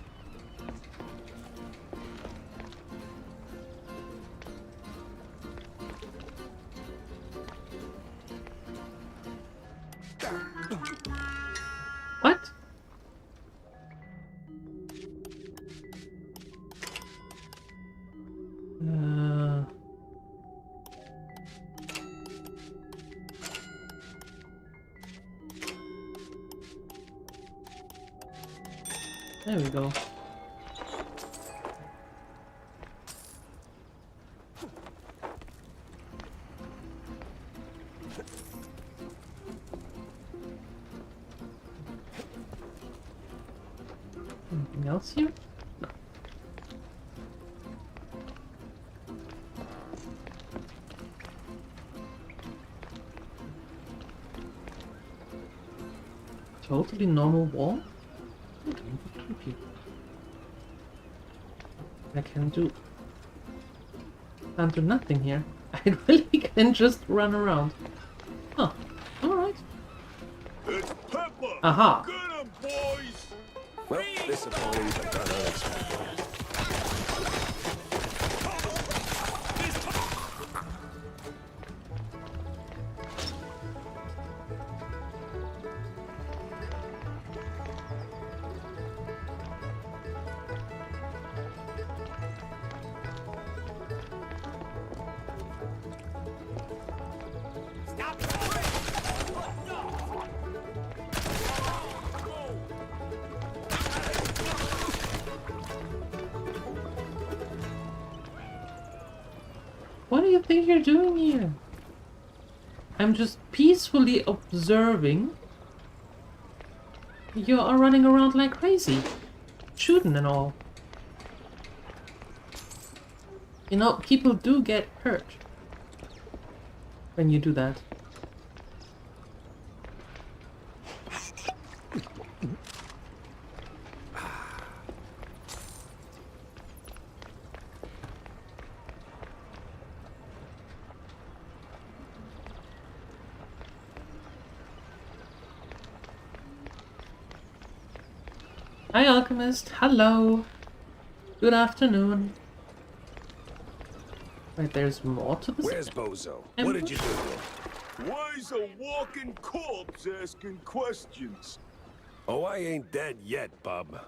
What? There we go. Anything else here? No. Totally normal wall? Okay, thank you. I can't do nothing here. I really can just run around. Oh, alright. It's Peppa! Aha! Get 'em, boys! Well, disappointing, but not unexpected. What do you think you're doing here? I'm just peacefully observing. You are running around like crazy. Shooting and all. You know, people do get hurt when you do that. Hi, Alchemist. Hello. Good afternoon. Wait, there's more to this? Where's Bozo? What did you do to him? Why's a walking corpse asking questions? Oh, I ain't dead yet, bub.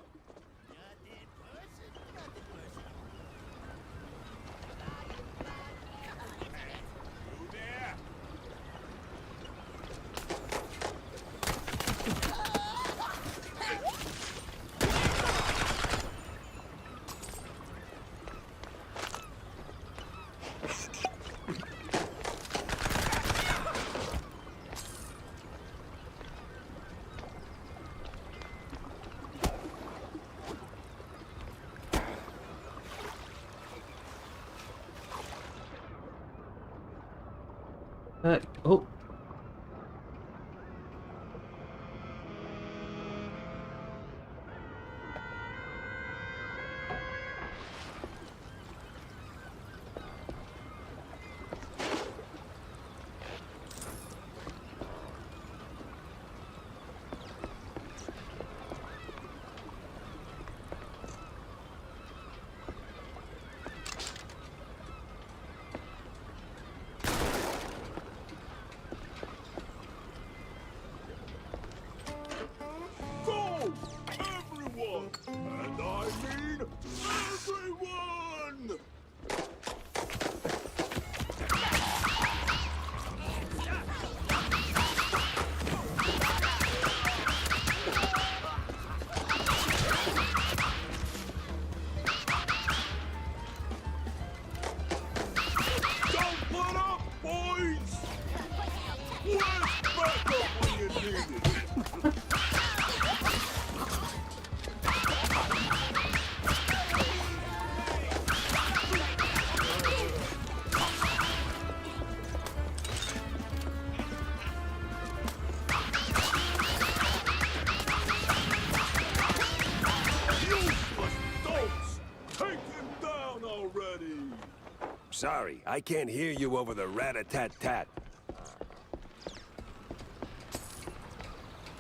Oh. Everyone! And I mean everyone! Don't put up, boys! Where's backup when you need it? Sorry, I can't hear you over the rat-a-tat-tat.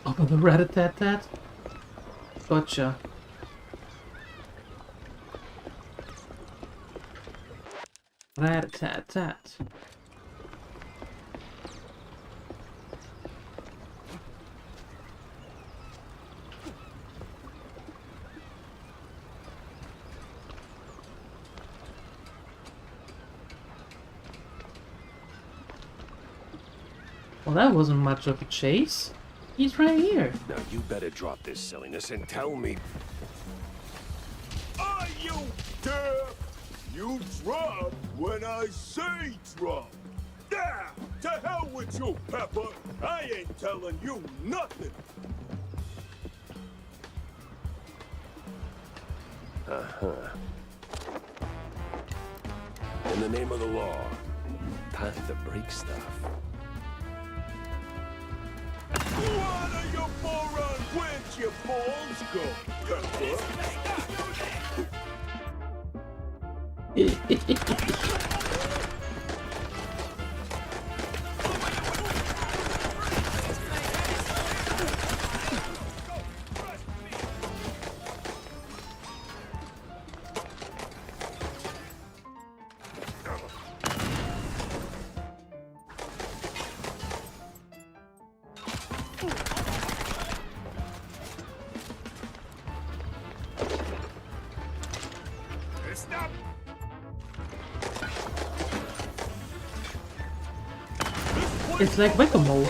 Over the rat-a-tat-tat? Gotcha. Rat-a-tat-tat. Well, that wasn't much of a chase. He's right here. Now you better drop this silliness and tell me. Are you deaf? You drop when I say drop. Yeah, to hell with you, Pepper. I ain't telling you nothing. Uh-huh. In the name of the law, time to break stuff. What are you morons? Where'd your balls go, Pepper? It's like whack-a-mole.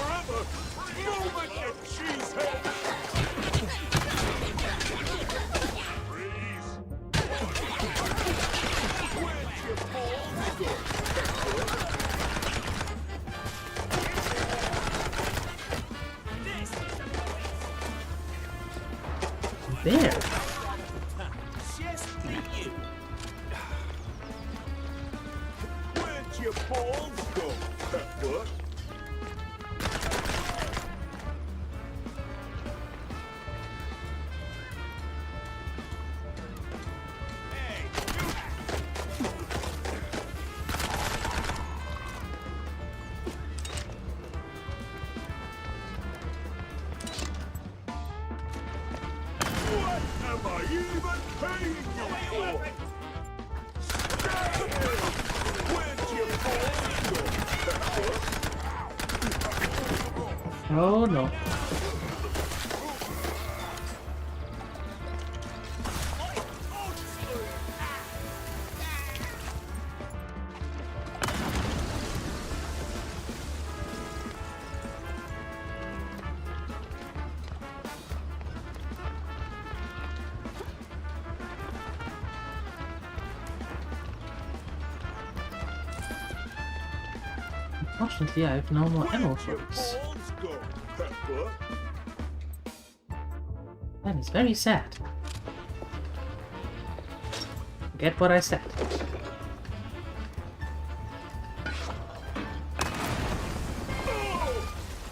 there? Just for you. Where'd your balls go, Pepper? What am I even paying you for? Where'd your balls go, Pepper? Oh no. Unfortunately, I have no more ammo for this. Balls go, Pepper. That is very sad. Forget what I said.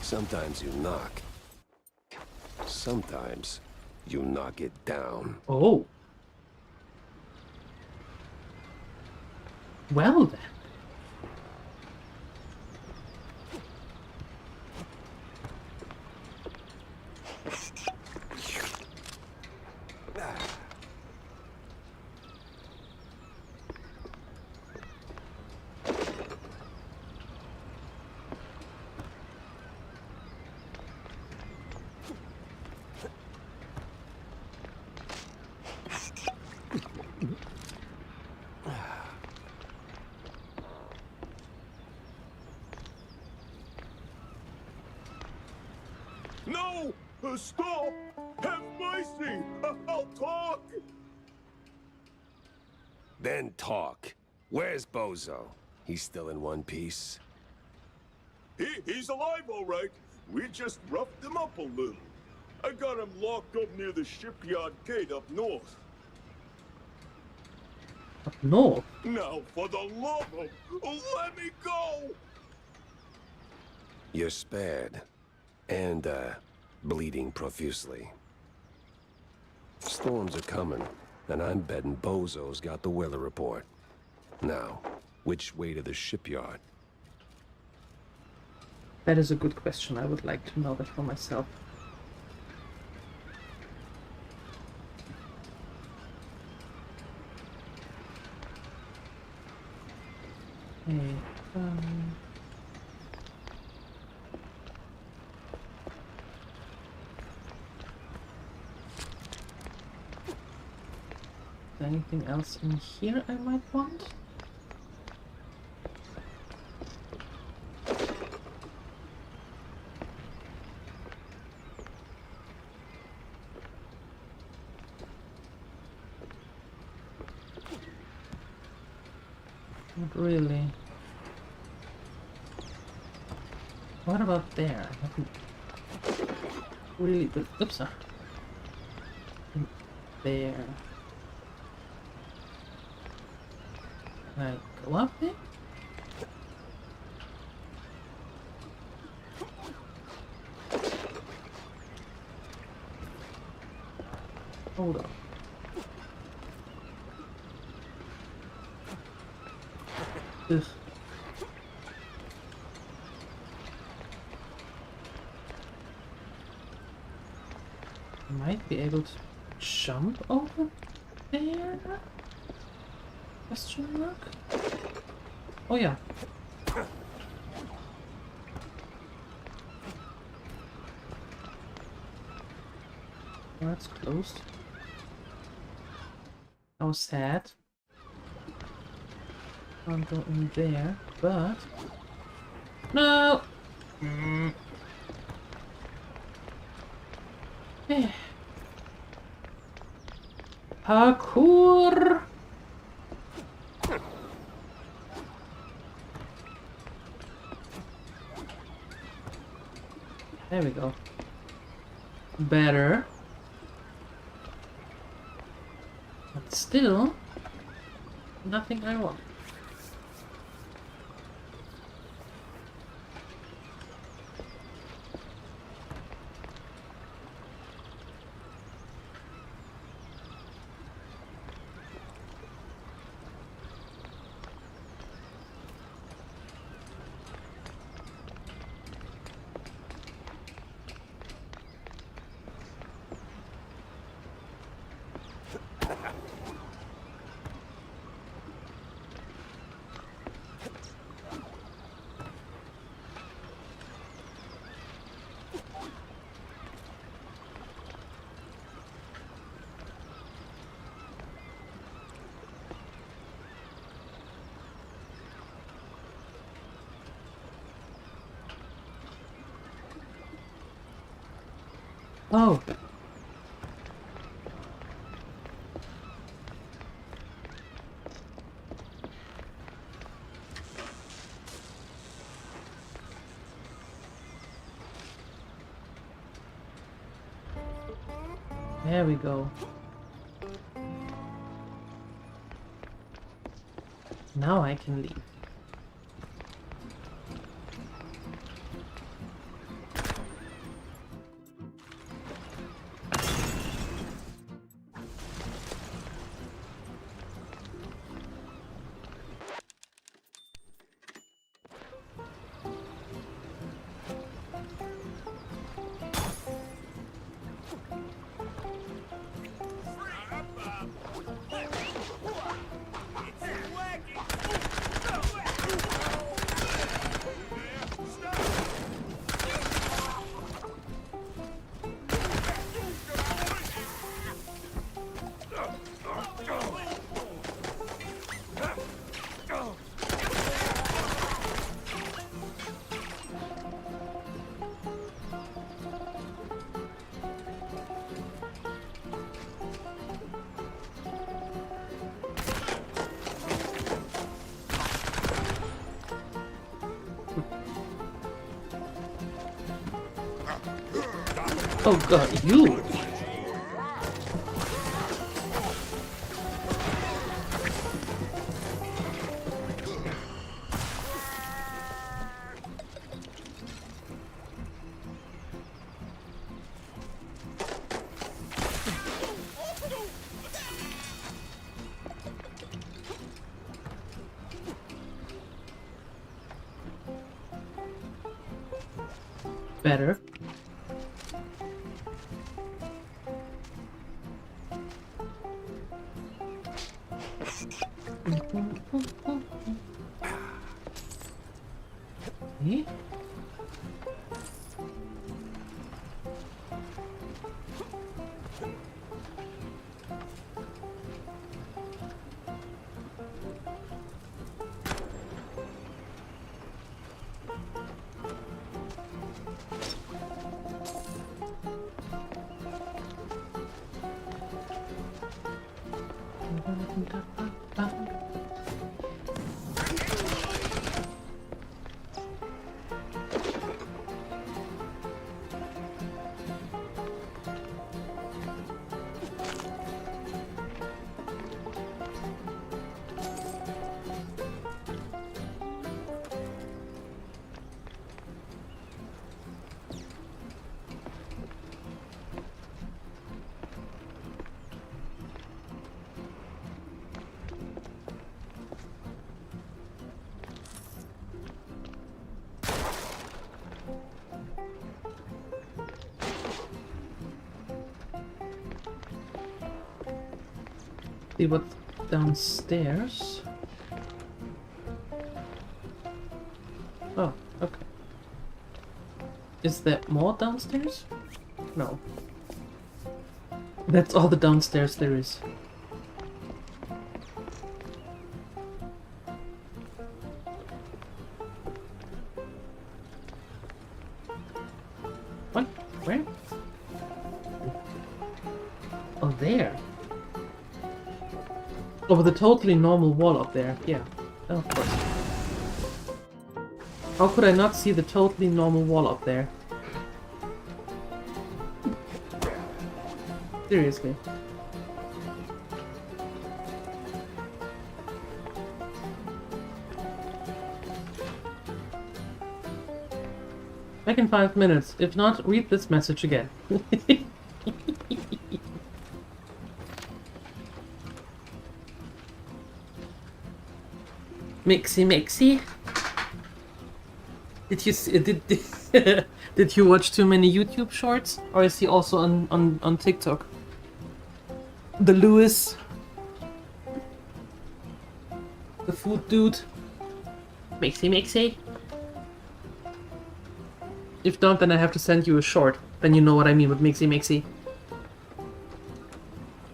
Sometimes you knock. Sometimes you knock it down. Oh. Well then. No! Stop! Have mercy! I'll talk! Then talk. Where's Bozo? He's still in one piece. He's alive, all right. We just roughed him up a little. I got him locked up near the shipyard gate up north. Up north? Now, for the love of... let me go! You're spared. And, bleeding profusely. Storms are coming, and I'm betting Bozo's got the weather report. Now, which way to the shipyard? That is a good question. I would like to know that for myself. Hey, anything else in here I might want? Not really. What about there? I haven't really... Oops. There. Can I go up there? Hold on. Ugh. I might be able to jump over there? Question mark? Oh yeah. Oh, that's closed. How sad. Can't go in there, but... No! Eh. Parkour! There we go. Better. Still, nothing I want. Oh. There we go. Now I can leave. Oh god, you! Better. Okay. See what's downstairs. Oh, okay. Is there more downstairs? No. That's all the downstairs there is. What? Where? Oh, there. Oh, with a totally normal wall up there. Yeah, of course. How could I not see the totally normal wall up there? Seriously. Back in 5 minutes. If not, read this message again. Mixy. Did you did you watch too many YouTube shorts, or is he also on TikTok? The Lewis, the food dude. Mixy. If not, then I have to send you a short. Then you know what I mean with mixy.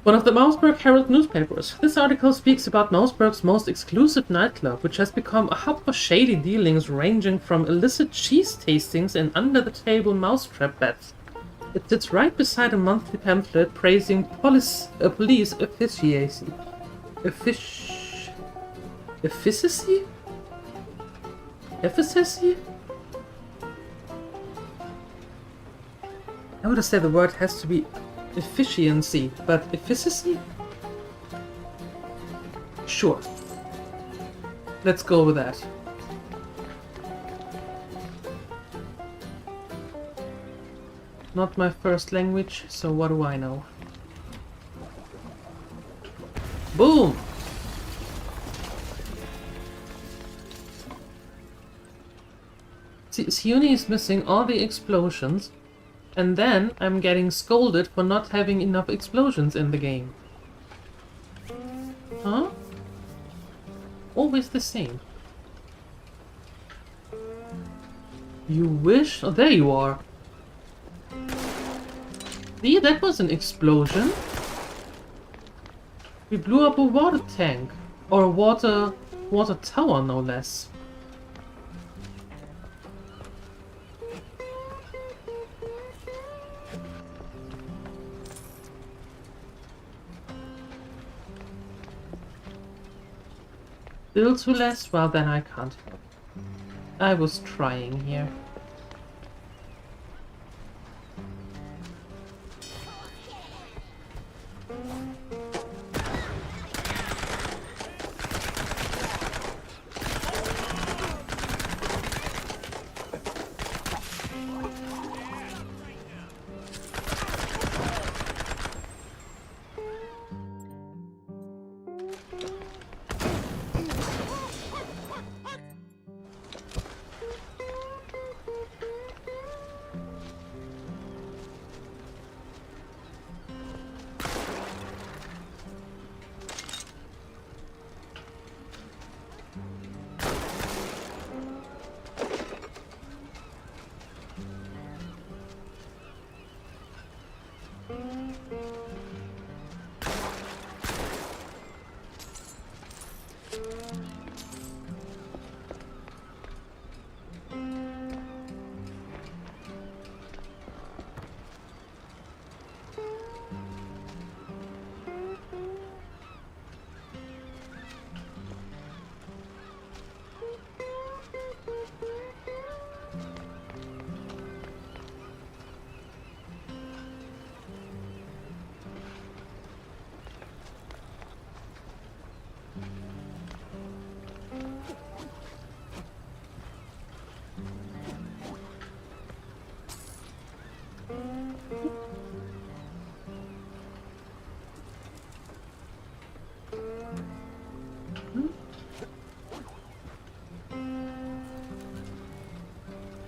One of the Mouseburg Herald newspapers. This article speaks about Mouseburg's most exclusive nightclub, which has become a hub for shady dealings ranging from illicit cheese tastings and under-the-table mousetrap bets. It sits right beside a monthly pamphlet praising police efficiency. Efficacy? I would have said the word has to be efficiency, but efficacy? Sure. Let's go with that. Not my first language, so what do I know? Boom! See, Siuni is missing all the explosions, and then I'm getting scolded for not having enough explosions in the game. Huh? Always the same. You wish? Oh, there you are. See, that was an explosion. We blew up a water tank. Or a water tower, no less. Still too less? Well, then I can't help. I was trying here.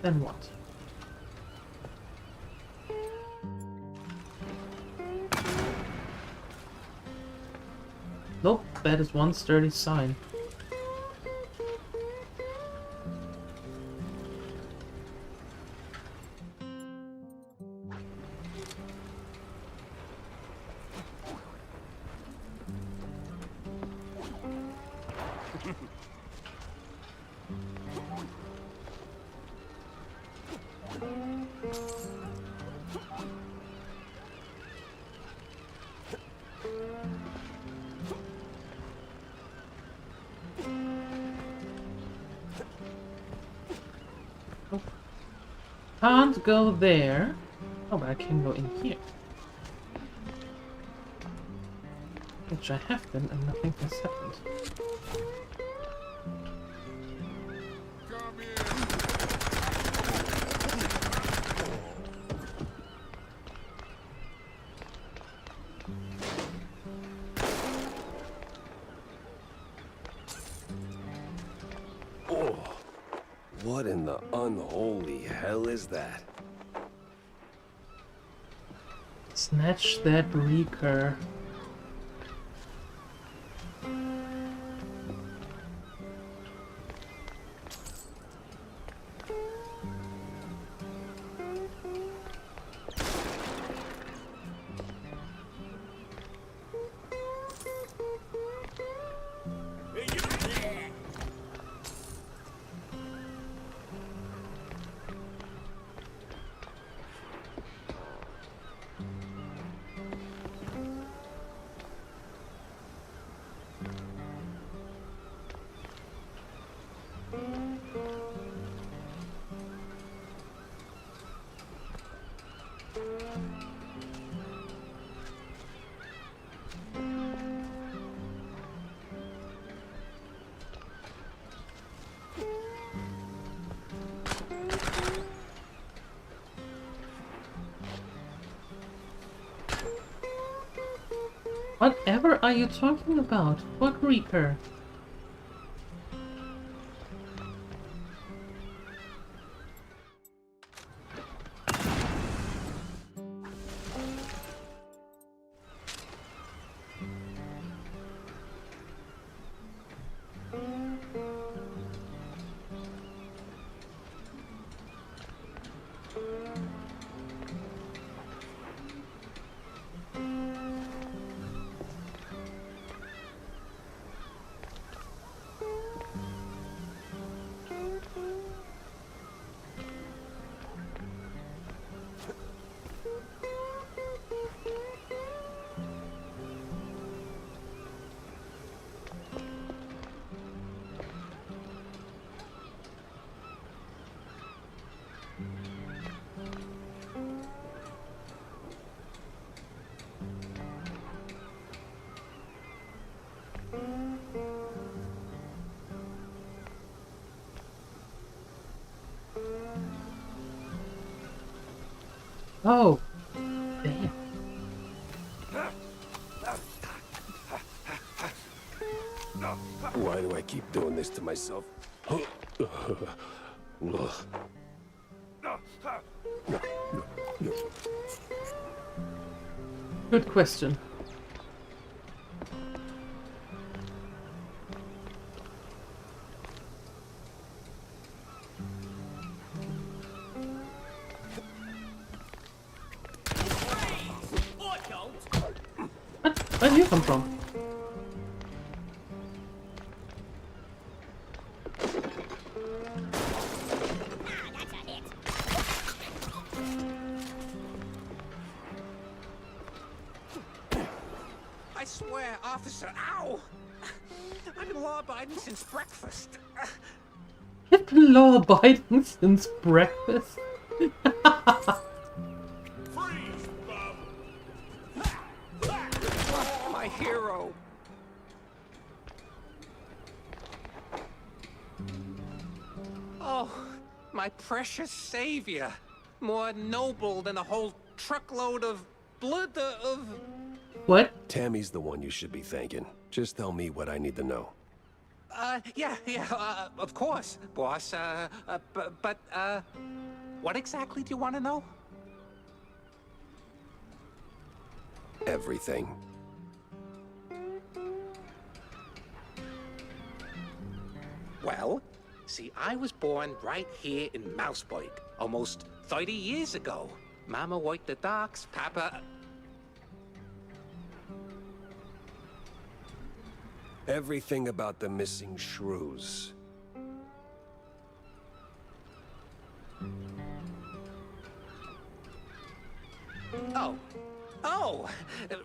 Then what? Nope, that is one sturdy sign. Can't go there. Oh, but I can go in here. Which I have been, and nothing has happened. What in the unholy hell is that? Snatch that Reeker. Whatever are you talking about? What Reaper? Oh, damn. Why do I keep doing this to myself? Good question. Where do you come from? I swear, officer, ow! I've been law-abiding since breakfast. You've been law-abiding since breakfast? My hero. Oh, my precious savior. More noble than a whole truckload of blood of... What? Tammy's the one you should be thanking. Just tell me what I need to know. Yeah, of course, boss. But what exactly do you want to know? Everything. Well, see, I was born right here in Mouseburg, almost 30 years ago. Mama worked the docks, Papa... Everything about the missing shrews. Oh,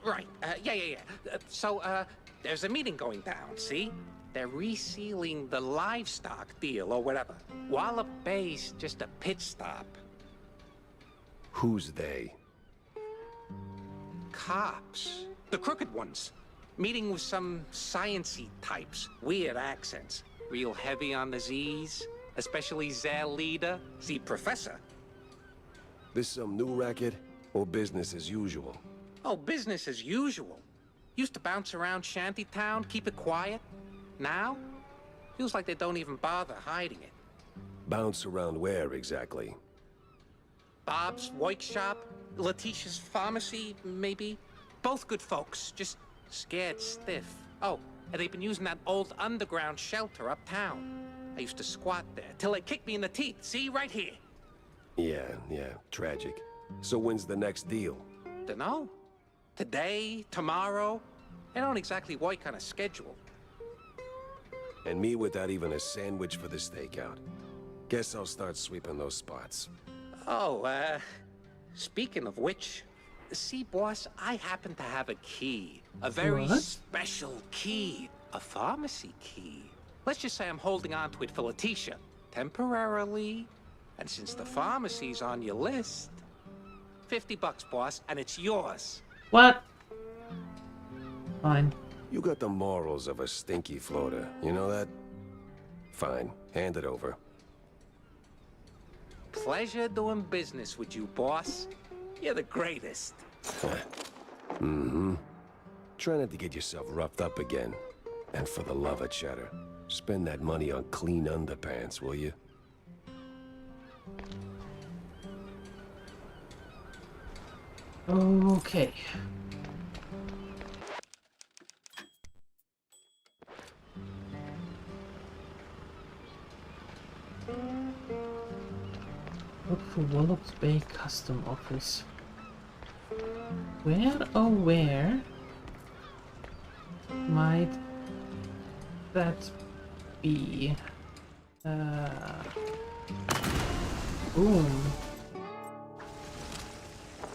right, yeah. So, there's a meeting going down, see? They're resealing the livestock deal or whatever. Wallop Bay's just a pit stop. Who's they? Cops. The crooked ones. Meeting with some science-y types. Weird accents. Real heavy on the Z's. Especially their leader, the professor. This some new racket or business as usual? Oh, business as usual. Used to bounce around shantytown, keep it quiet. Now, feels like they don't even bother hiding it. Bounce around where exactly? Bob's workshop, Letitia's pharmacy, maybe. Both good folks, just scared stiff. Oh, and they've been using that old underground shelter uptown. I used to squat there till they kicked me in the teeth. See, right here. Yeah, tragic. So when's the next deal? Dunno. Today, tomorrow. They don't exactly work on a schedule. And me without even a sandwich for the stakeout. Guess I'll start sweeping those spots. Oh, speaking of which, see, boss, I happen to have a key. A very special key. A pharmacy key. Let's just say I'm holding on to it for Letitia. Temporarily. And since the pharmacy's on your list, $50, boss, and it's yours. What? Fine. You got the morals of a stinky floater, you know that? Fine, hand it over. Pleasure doing business with you, boss. You're the greatest. Mm-hmm. Try not to get yourself roughed up again. And for the love of cheddar, spend that money on clean underpants, will you? Okay. Look for Wallops Bay Custom Office. Where, oh where might that be? Boom.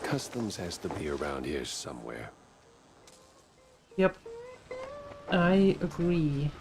Customs has to be around here somewhere. Yep. I agree.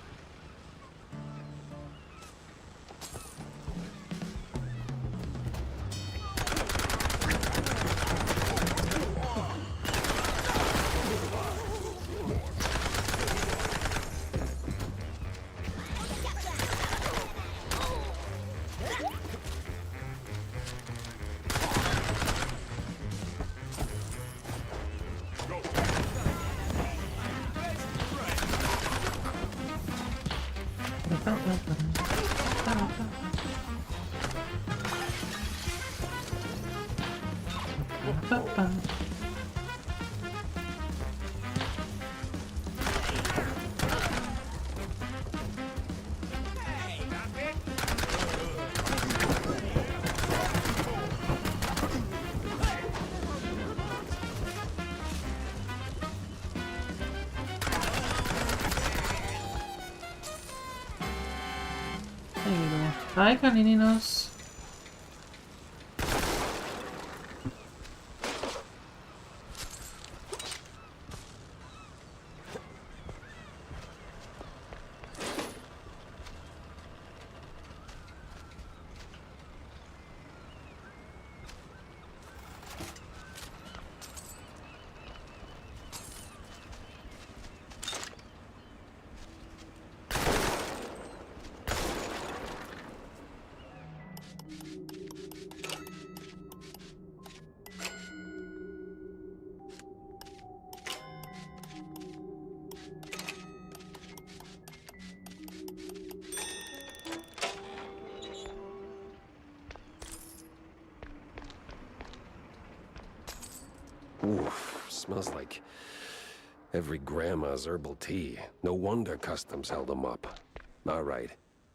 There you go. Hi, Canininos. Oof, smells like every grandma's herbal tea. No wonder customs held them up. All right,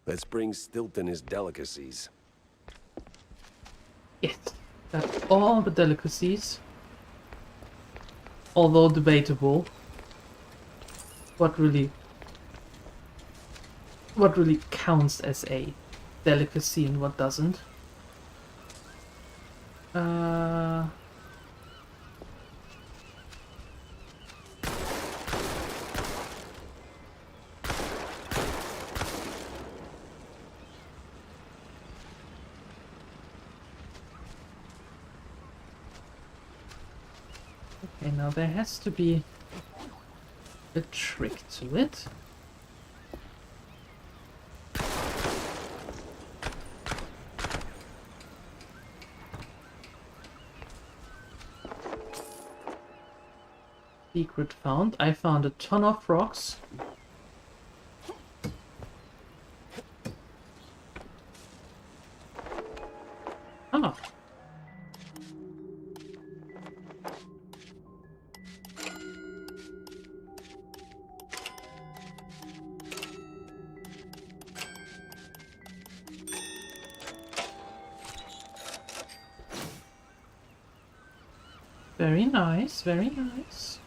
let's bring Stilton his delicacies. Yes, that's all the delicacies. Although debatable, what really counts as a delicacy and what doesn't. Okay, now there has to be a trick to it. Secret found. I found a ton of rocks. Very nice, very nice.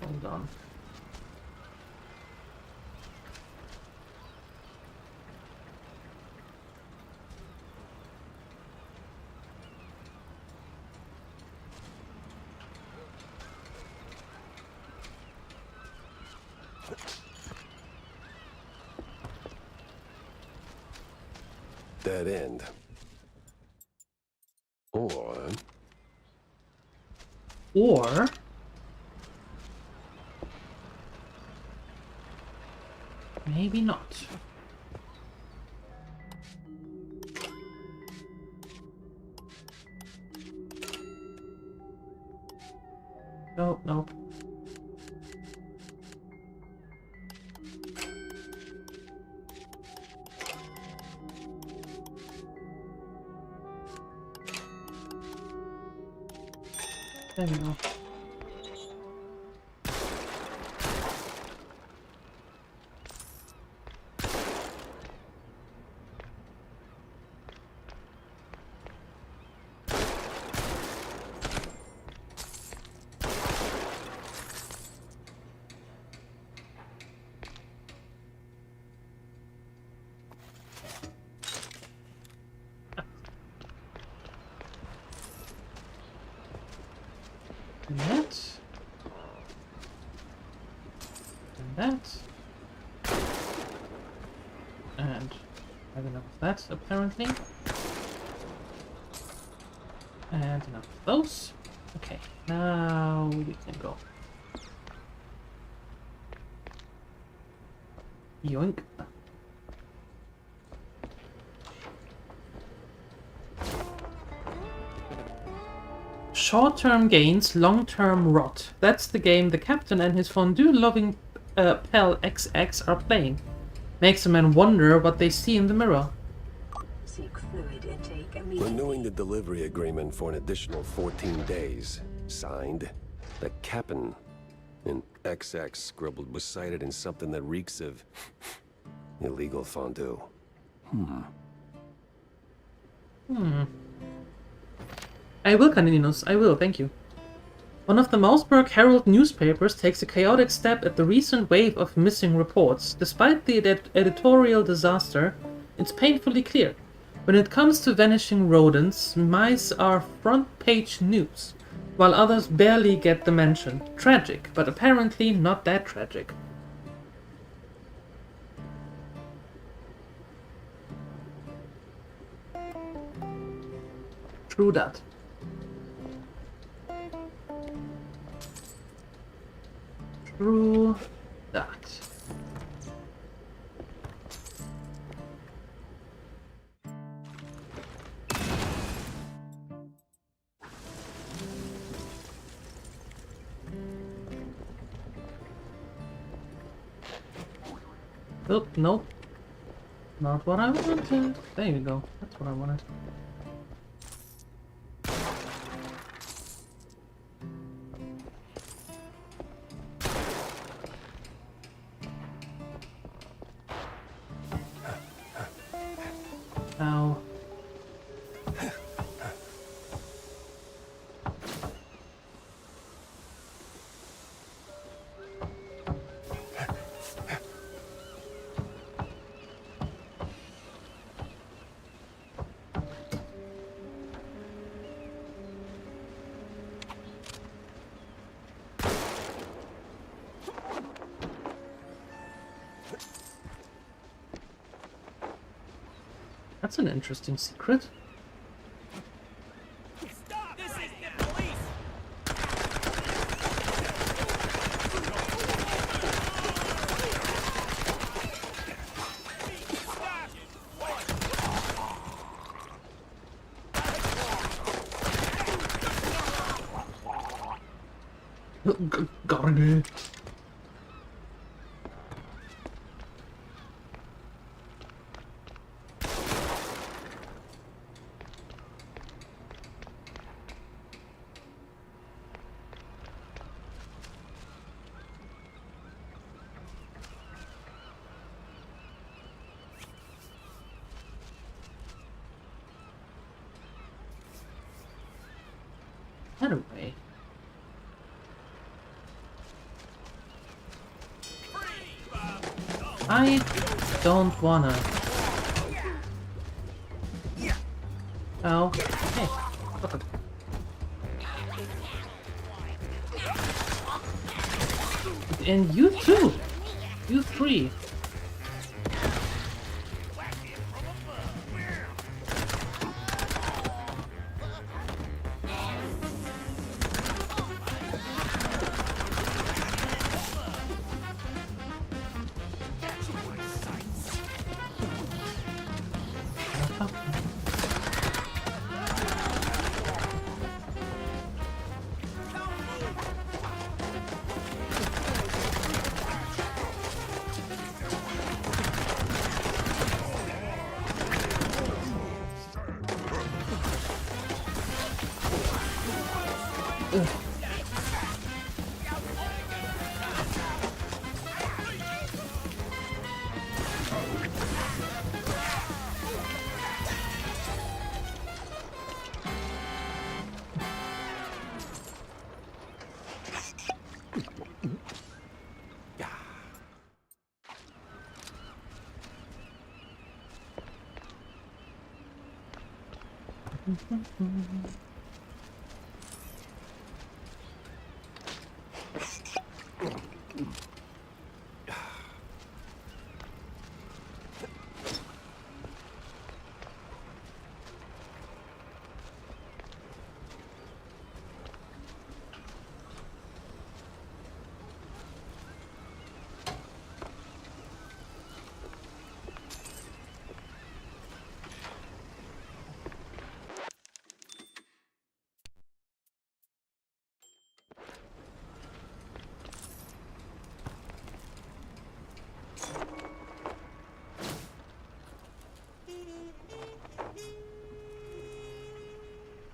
Hold on. Dead end. Or maybe not. No, no. There we go. And that. And that. And I have enough of that, apparently. And enough of those. Okay, now we can go. Yoink. Short-term gains, long-term rot. That's the game the captain and his fondue-loving pal XX are playing. Makes a man wonder what they see in the mirror. Seek fluid intake immediately. Renewing the delivery agreement for an additional 14 days. Signed, the captain. And XX scribbled beside it in something that reeks of illegal fondue. I will, Caninos. I will, thank you. One of the Mouseburg Herald newspapers takes a chaotic step at the recent wave of missing reports. Despite the editorial disaster, it's painfully clear. When it comes to vanishing rodents, mice are front-page news, while others barely get the mention. Tragic, but apparently not that tragic. True that. True that. Oh, nope. Not what I wanted. There you go. That's what I wanted. Ow. That's an interesting secret. Stop! This is the police! Got it. That away. I don't wanna. Oh, okay. Fuck it. And you too! You three!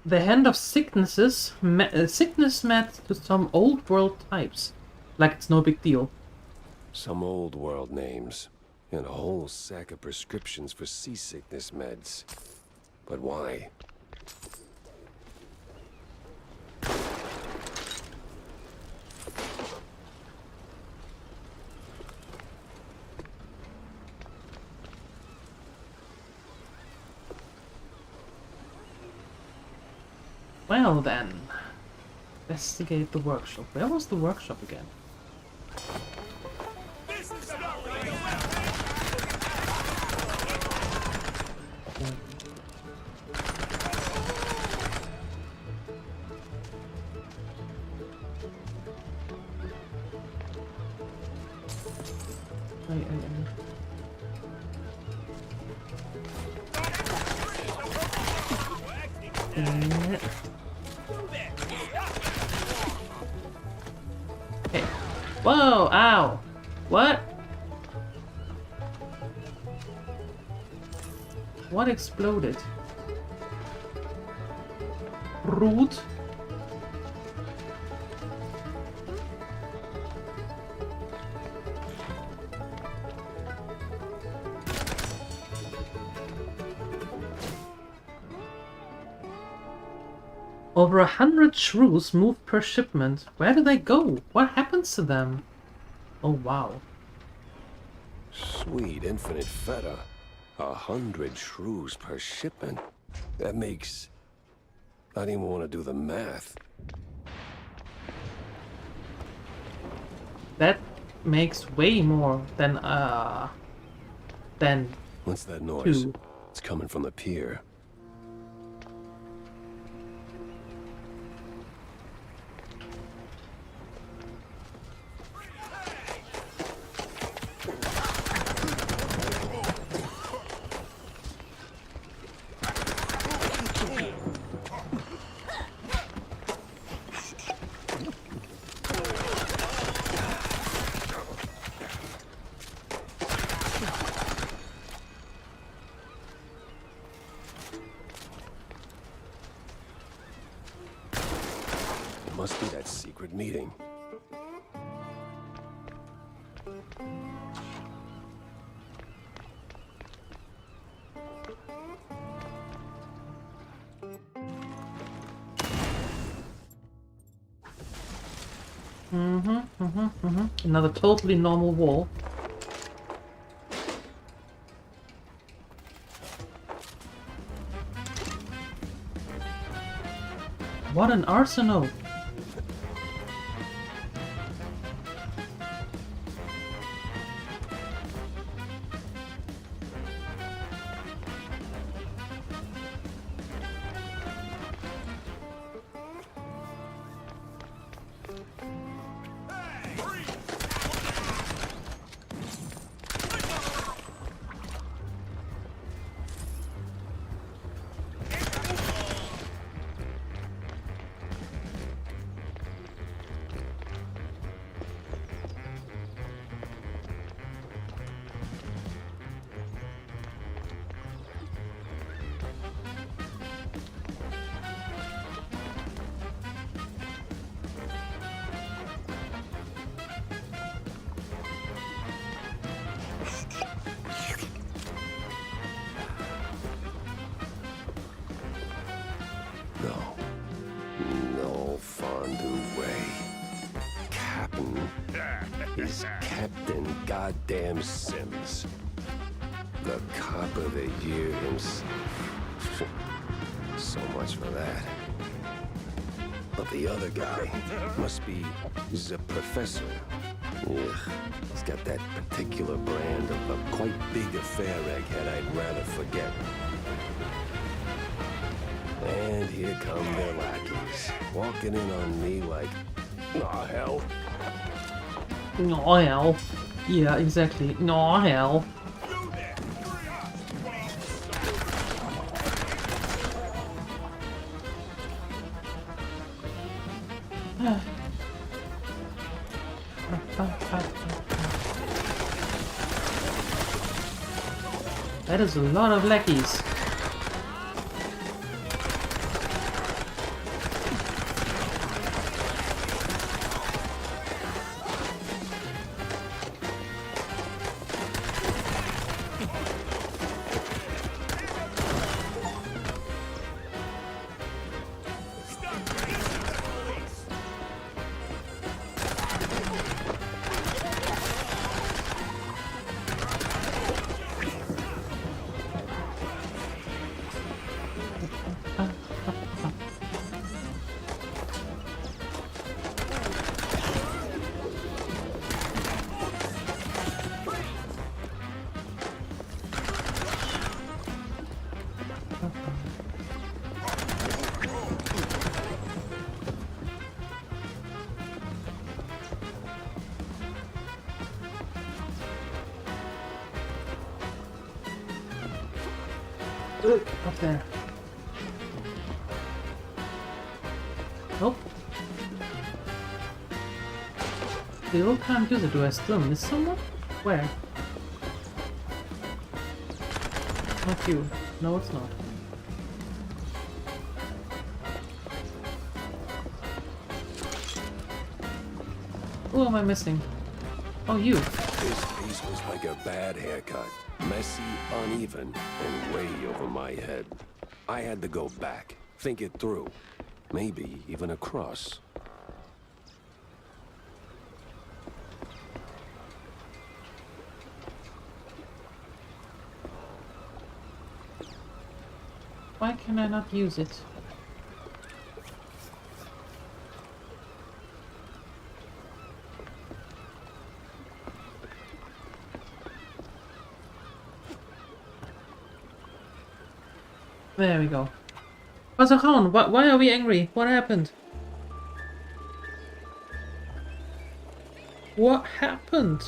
The Hand of Sicknesses, sickness met to some old world types. Like it's no big deal. Some old world names, and a whole sack of prescriptions for seasickness meds. But why? Well then, investigate the workshop. Where was the workshop again? Whoa, ow. What? What exploded? Root? Over 100 shrews moved per shipment. Where do they go? What happens to them? Oh wow. Sweet infinite feta. 100 shrews per shipment. That makes... I don't even want to do the math. That makes way more than What's that noise? 2. It's coming from the pier. Must be that secret meeting. Another totally normal wall. What an arsenal! No fondue way. Captain is Captain Goddamn Sims. The cop of the year himself. So much for that. But the other guy must be the professor. Ugh, he's got that particular brand of a quite big affair egghead I'd rather forget. And here come their lackeys, walking in on me like, aw, hell. Aw, hell. Yeah, exactly. Aw, hell. That is a lot of lackeys. Up there. Nope. Still can't use it. Do I still miss someone? Where? Not you. No, it's not. Who am I missing? Oh, you. His face was like a bad haircut. Messy, uneven, and way over my head. I had to go back, think it through. Maybe even across. Why can I not use it? There we go. Pasachon, why are we angry? What happened? What happened?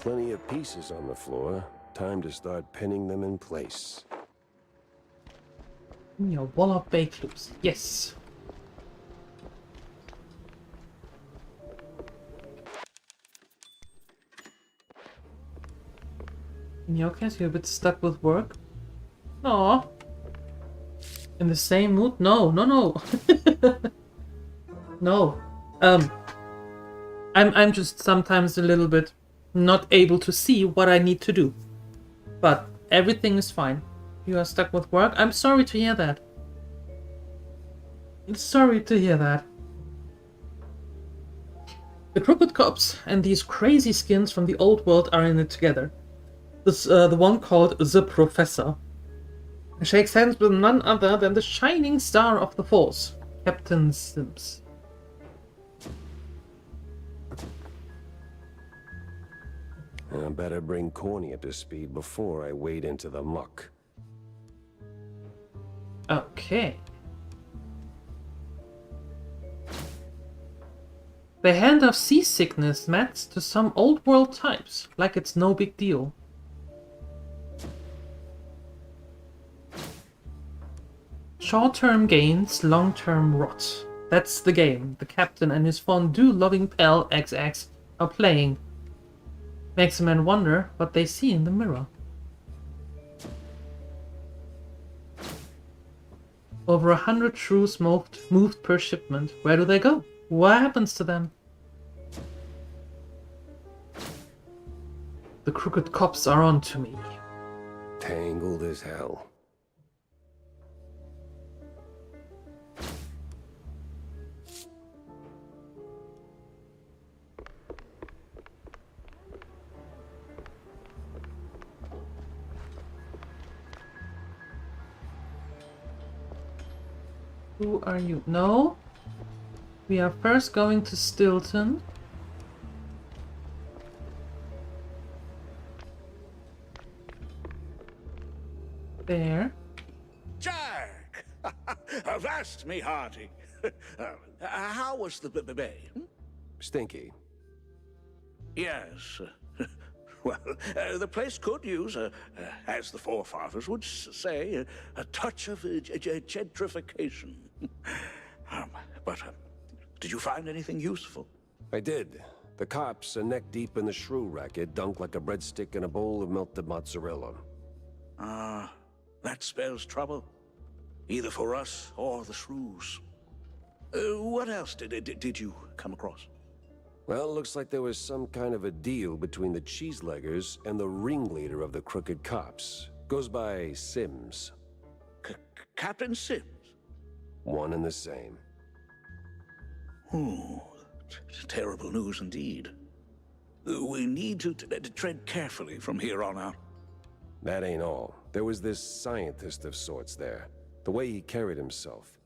Plenty of pieces on the floor. Time to start pinning them in place. Your wall of bake loops. Yes. In your case, you're a bit stuck with work. No. In the same mood? No, no, no. No. I'm just sometimes a little bit not able to see what I need to do. But everything is fine. You are stuck with work. I'm sorry to hear that. I'm sorry to hear that. The crooked cops and these crazy skins from the old world are in it together. This, the one called the Professor. Shakes hands with none other than the shining star of the Force, Captain Sims. I better bring Corny up to speed before I wade into the muck. Okay. They hand off seasickness meds to some old world types, like it's no big deal. Short-term gains, long-term rot. That's the game the captain and his fondue-loving pal XX are playing. Makes a man wonder what they see in the mirror. Over 100 shrews moved per shipment. Where do they go? What happens to them? The crooked cops are on to me. Tangled as hell. Who are you? No. We are first going to Stilton. There. Jack! Avast me, hearty. How was the bay? Stinky. Yes. Well, the place could use, as the forefathers would say, a touch of gentrification. But did you find anything useful? I did. The cops are neck deep in the shrew racket, dunked like a breadstick in a bowl of melted mozzarella. That spells trouble. Either for us or the shrews. What else did you come across? Well, looks like there was some kind of a deal between the cheeseleggers and the ringleader of the crooked cops. Goes by Sims. Captain Sims? One and the same. Terrible news indeed. We need to tread carefully from here on out. That ain't all. There was this scientist of sorts there. The way he carried himself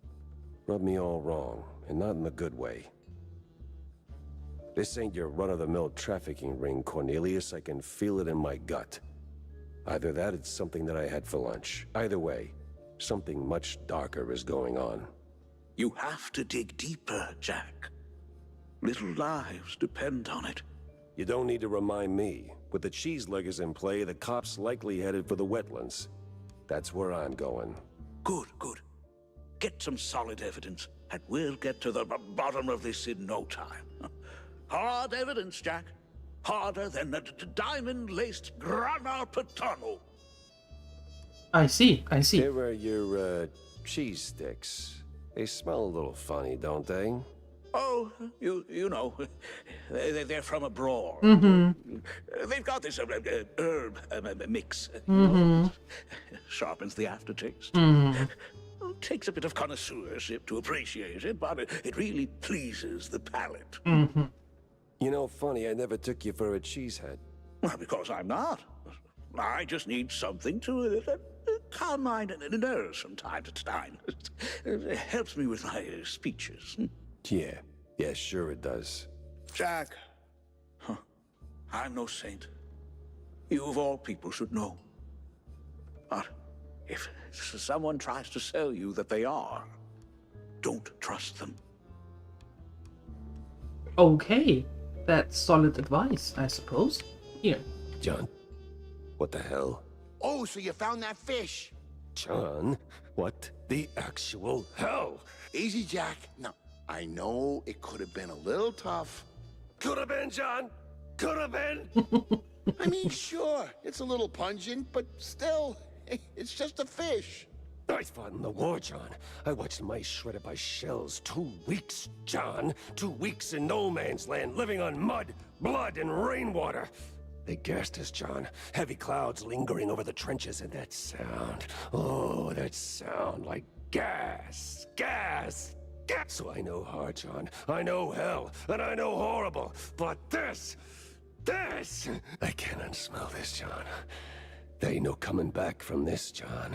rubbed me all wrong, and not in the good way. This ain't your run-of-the-mill trafficking ring, Cornelius. I can feel it in my gut. Either that, it's something that I had for lunch. Either way, something much darker is going on. You have to dig deeper, Jack. Little lives depend on it. You don't need to remind me. With the cheese leggers in play, the cops likely headed for the wetlands. That's where I'm going. Good, good. Get some solid evidence, and we'll get to the bottom of this in no time. Hard evidence, Jack. Harder than a diamond-laced grana padano. I see, I see. Here are your, cheese sticks. They smell a little funny, don't they? Oh, you know, they're from abroad. Mm-hmm. They've got this herb mix. Mm-hmm. Sharpens the aftertaste. Mm-hmm. Takes a bit of connoisseurship to appreciate it, but it really pleases the palate. Mm-hmm. You know, funny, I never took you for a cheesehead. Well, because I'm not. I just need something to calm my nerves from time to time. It helps me with my speeches. Yeah, sure it does. Jack, I'm no saint. You of all people should know. But if someone tries to sell you that they are, don't trust them. Okay, that's solid advice, I suppose. Here. John, what the hell? Oh, so you found that fish? John, what the actual hell? Easy, Jack. No, I know it could have been a little tough. Could have been, John. Could have been. I mean, sure, it's a little pungent, but still, it's just a fish. I fought in the war, John. I watched mice shredded by shells. 2 weeks, John. 2 weeks in no man's land, living on mud, blood, and rainwater. They gassed us, John. Heavy clouds lingering over the trenches, and that sound. Oh, that sound like gas. Gas. Gas. So I know hard, John. I know hell, and I know horrible. But this. I cannot smell this, John. There ain't no coming back from this, John.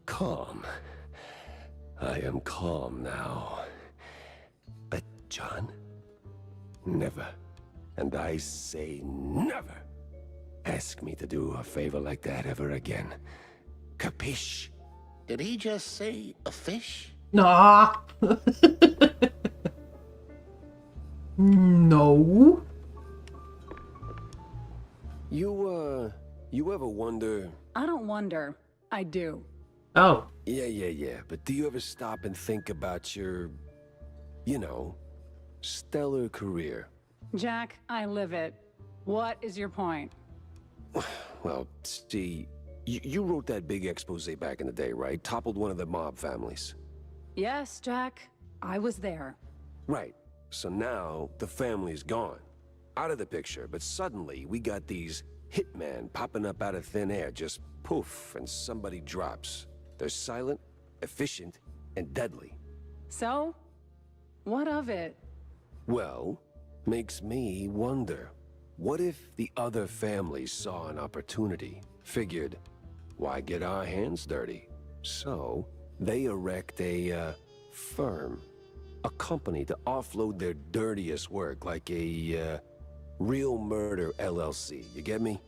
Calm. I am calm now. But, John, never, and I say never, ask me to do a favor like that ever again. Capiche? Did he just say a fish? Nah. No. You ever wonder... I don't wonder. I do. Oh. Yeah. But do you ever stop and think about your, stellar career? Jack, I live it. What is your point? Well, see, you wrote that big expose back in the day, right? Toppled one of the mob families. Yes, Jack. I was there. Right. So now, the family's gone. Out of the picture, but suddenly we got these hitmen popping up out of thin air, just poof, and somebody drops. They're silent, efficient, and deadly. So? What of it? Well, makes me wonder. What if the other families saw an opportunity, figured, why get our hands dirty? So, they erect a, firm. A company to offload their dirtiest work, like a, Real Murder LLC. You get me?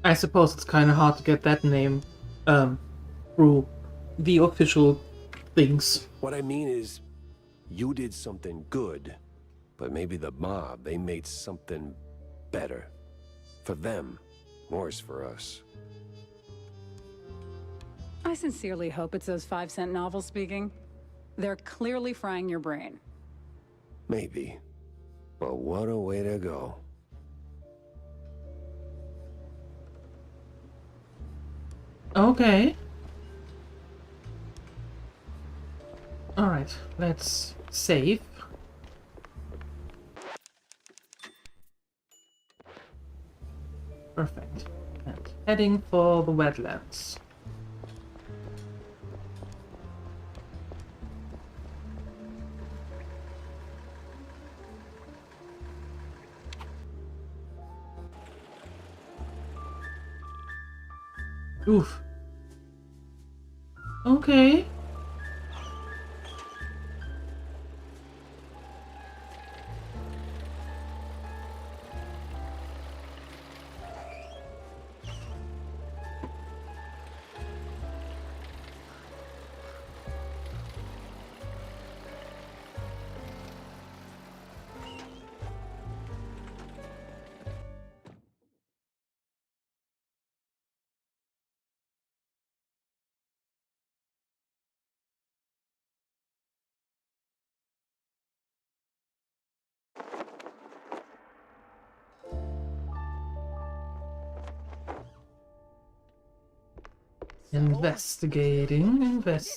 I suppose it's kind of hard to get that name, through the official things. What I mean is, you did something good, but maybe the mob, they made something better. For them, worse for us. I sincerely hope it's those 5-cent novels speaking. They're clearly frying your brain. Maybe. But what a way to go. Okay. Alright, let's save. Perfect. And heading for the wetlands. Oof. Okay. Investigating. Boss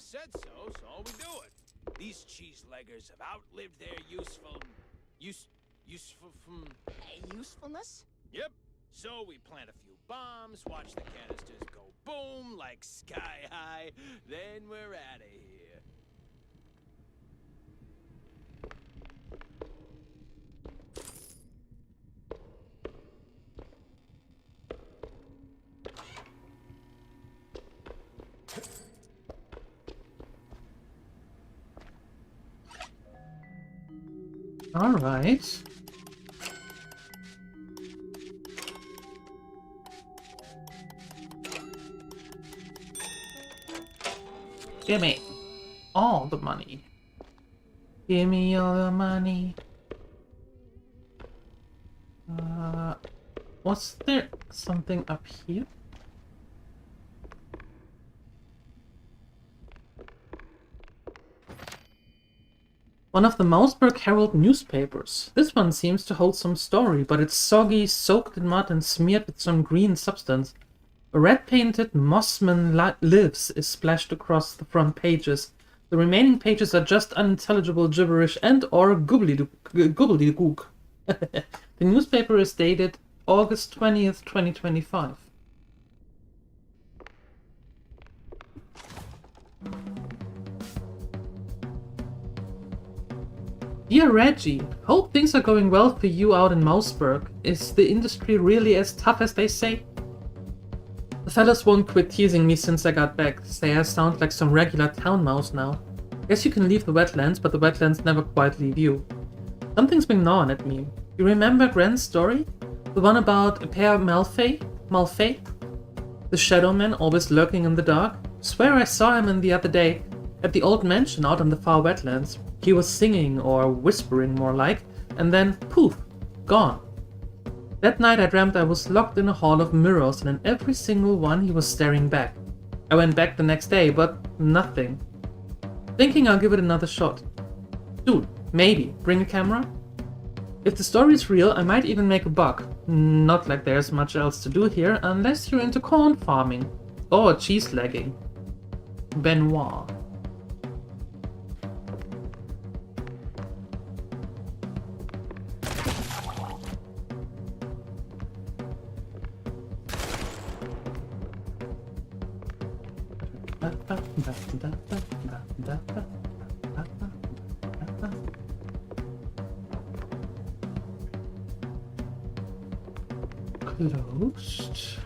said so we do it. These cheese-leggers have outlived their usefulness? Yep. So we plant a few bombs, watch the canisters go boom like sky high, then we're out of here. All right. Give me all the money. Give me all the money. Was there something up here? One of the Mouseburg Herald newspapers. This one seems to hold some story, but it's soggy, soaked in mud and smeared with some green substance. A red-painted Mossman Lives is splashed across the front pages. The remaining pages are just unintelligible gibberish and or gobbledygook. The newspaper is dated August 20th, 2025. Dear Reggie, hope things are going well for you out in Mouseburg. Is the industry really as tough as they say? The fellas won't quit teasing me since I got back. Say I sound like some regular town mouse now. Guess you can leave the wetlands, but the wetlands never quite leave you. Something's been gnawing at me. You remember Gren's story? The one about a pair Malfay? The shadow man always lurking in the dark? Swear I saw him in the other day at the old mansion out in the far wetlands. He was singing, or whispering more like, and then poof, gone. That night I dreamt I was locked in a hall of mirrors, and in every single one he was staring back. I went back the next day, but nothing. Thinking I'll give it another shot. Dude, maybe, bring a camera? If the story is real, I might even make a buck. Not like there's much else to do here, unless you're into corn farming. Or cheese legging. Benoit. Closed.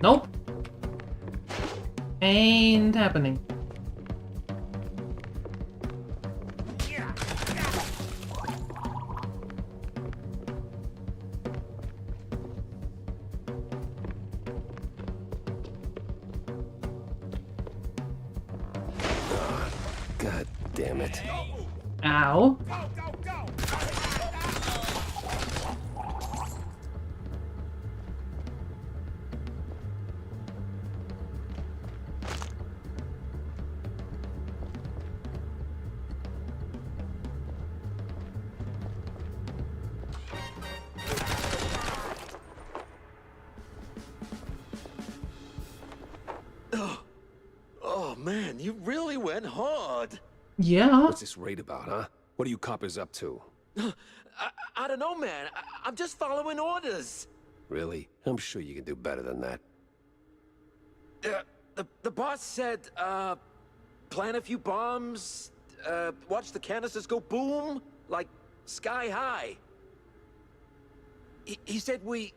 Nope. Ain't happening. God damn it. Ow. Oh man, you really went hard. Yeah. What's this raid about, huh? What are you coppers up to? I don't know, man. I'm just following orders. Really? I'm sure you can do better than that. The boss said, plant a few bombs, watch the canisters go boom, like sky high. He said we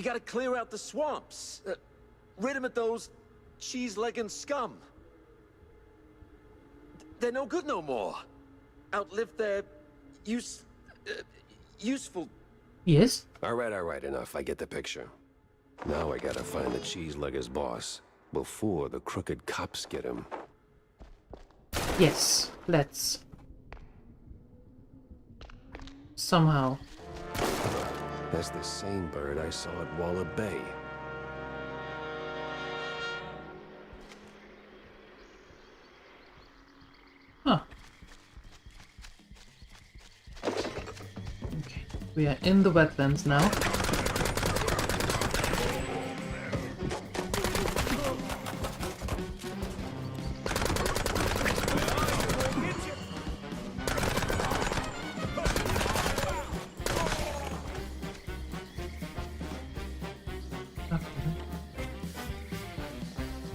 gotta clear out the swamps, rid him of those cheese-legging scum. They're no good no more. Outlived their useful. Yes? Alright, enough. I get the picture. Now I gotta find the cheese-legger's boss before the crooked cops get him. Yes, let's. Somehow. That's the same bird I saw at Waller Bay. Huh. Okay, we are in the wetlands now.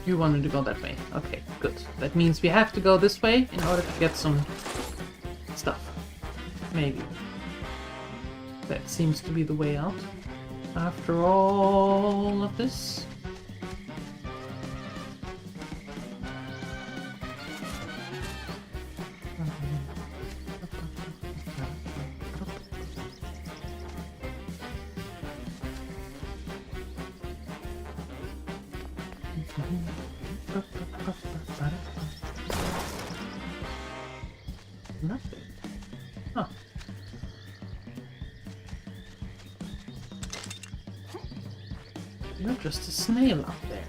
You wanted to go that way. Okay, good. That means we have to go this way in order to get some stuff. Maybe. That seems to be the way out. After all of this. Nothing. Huh. You're just a snail up there.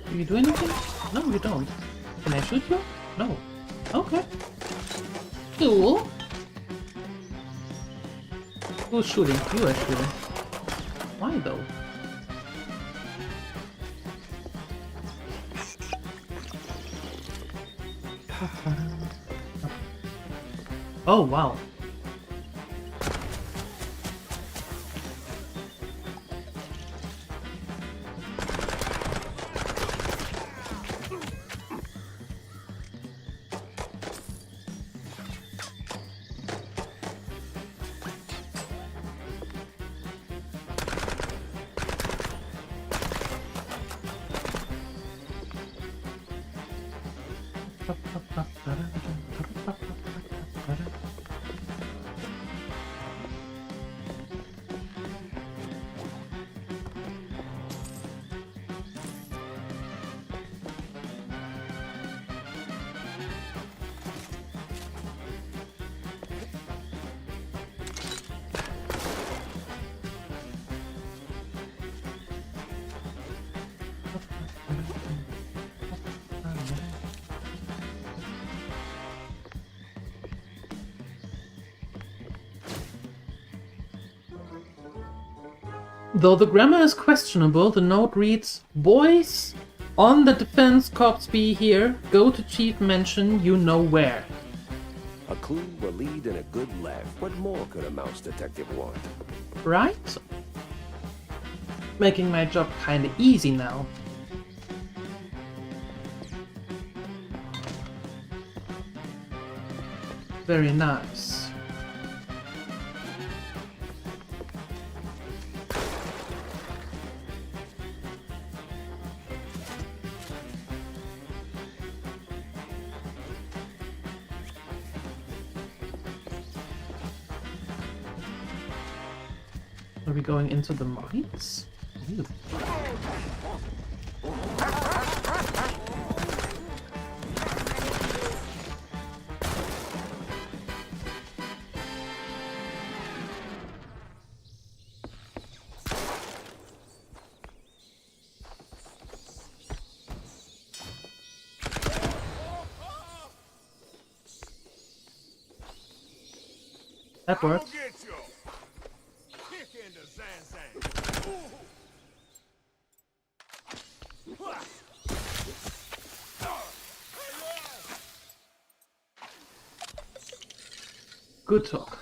Do you do anything? No, you don't. Can I shoot you? No. Okay. Cool. Who's shooting? You are shooting. Why though? Oh wow. Though the grammar is questionable, the note reads, "Boys, on the defense corps be here. Go to chief mention you know where." A clue, a lead, and a good laugh. What more could a mouse detective want? Right? Making my job kinda easy now. Very nice. Are we going into the mines? Ew. That worked. Good talk.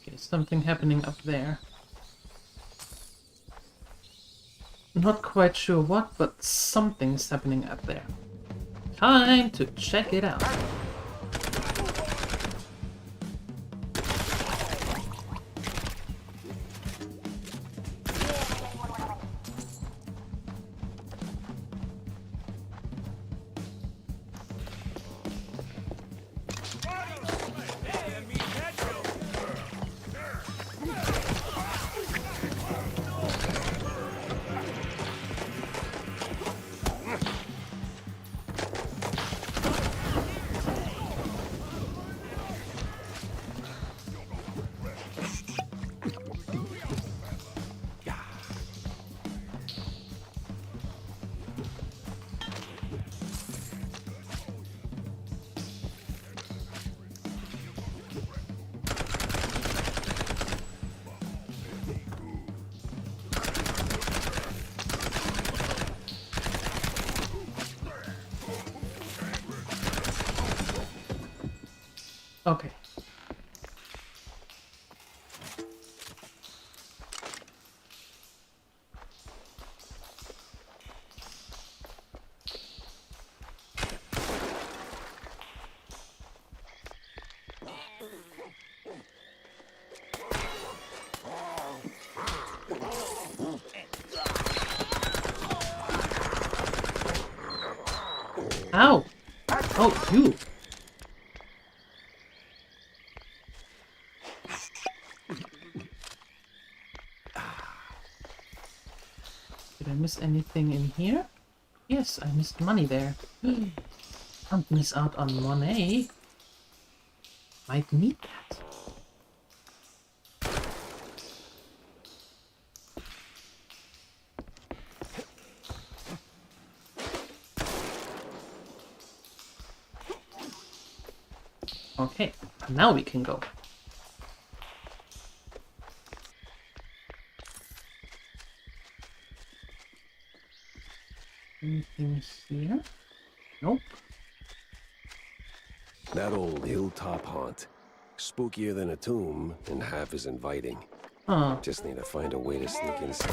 Okay, something happening up there. Not quite sure what, but something's happening up there. Time to check it out. Okay. Ow! Oh, you! Did I miss anything in here? Yes, I missed money there. Can't miss out on money. Might need that. Okay, now we can go. Anything here? Nope. That old hilltop haunt. Spookier than a tomb, and half as inviting. Huh. Just need to find a way to sneak inside.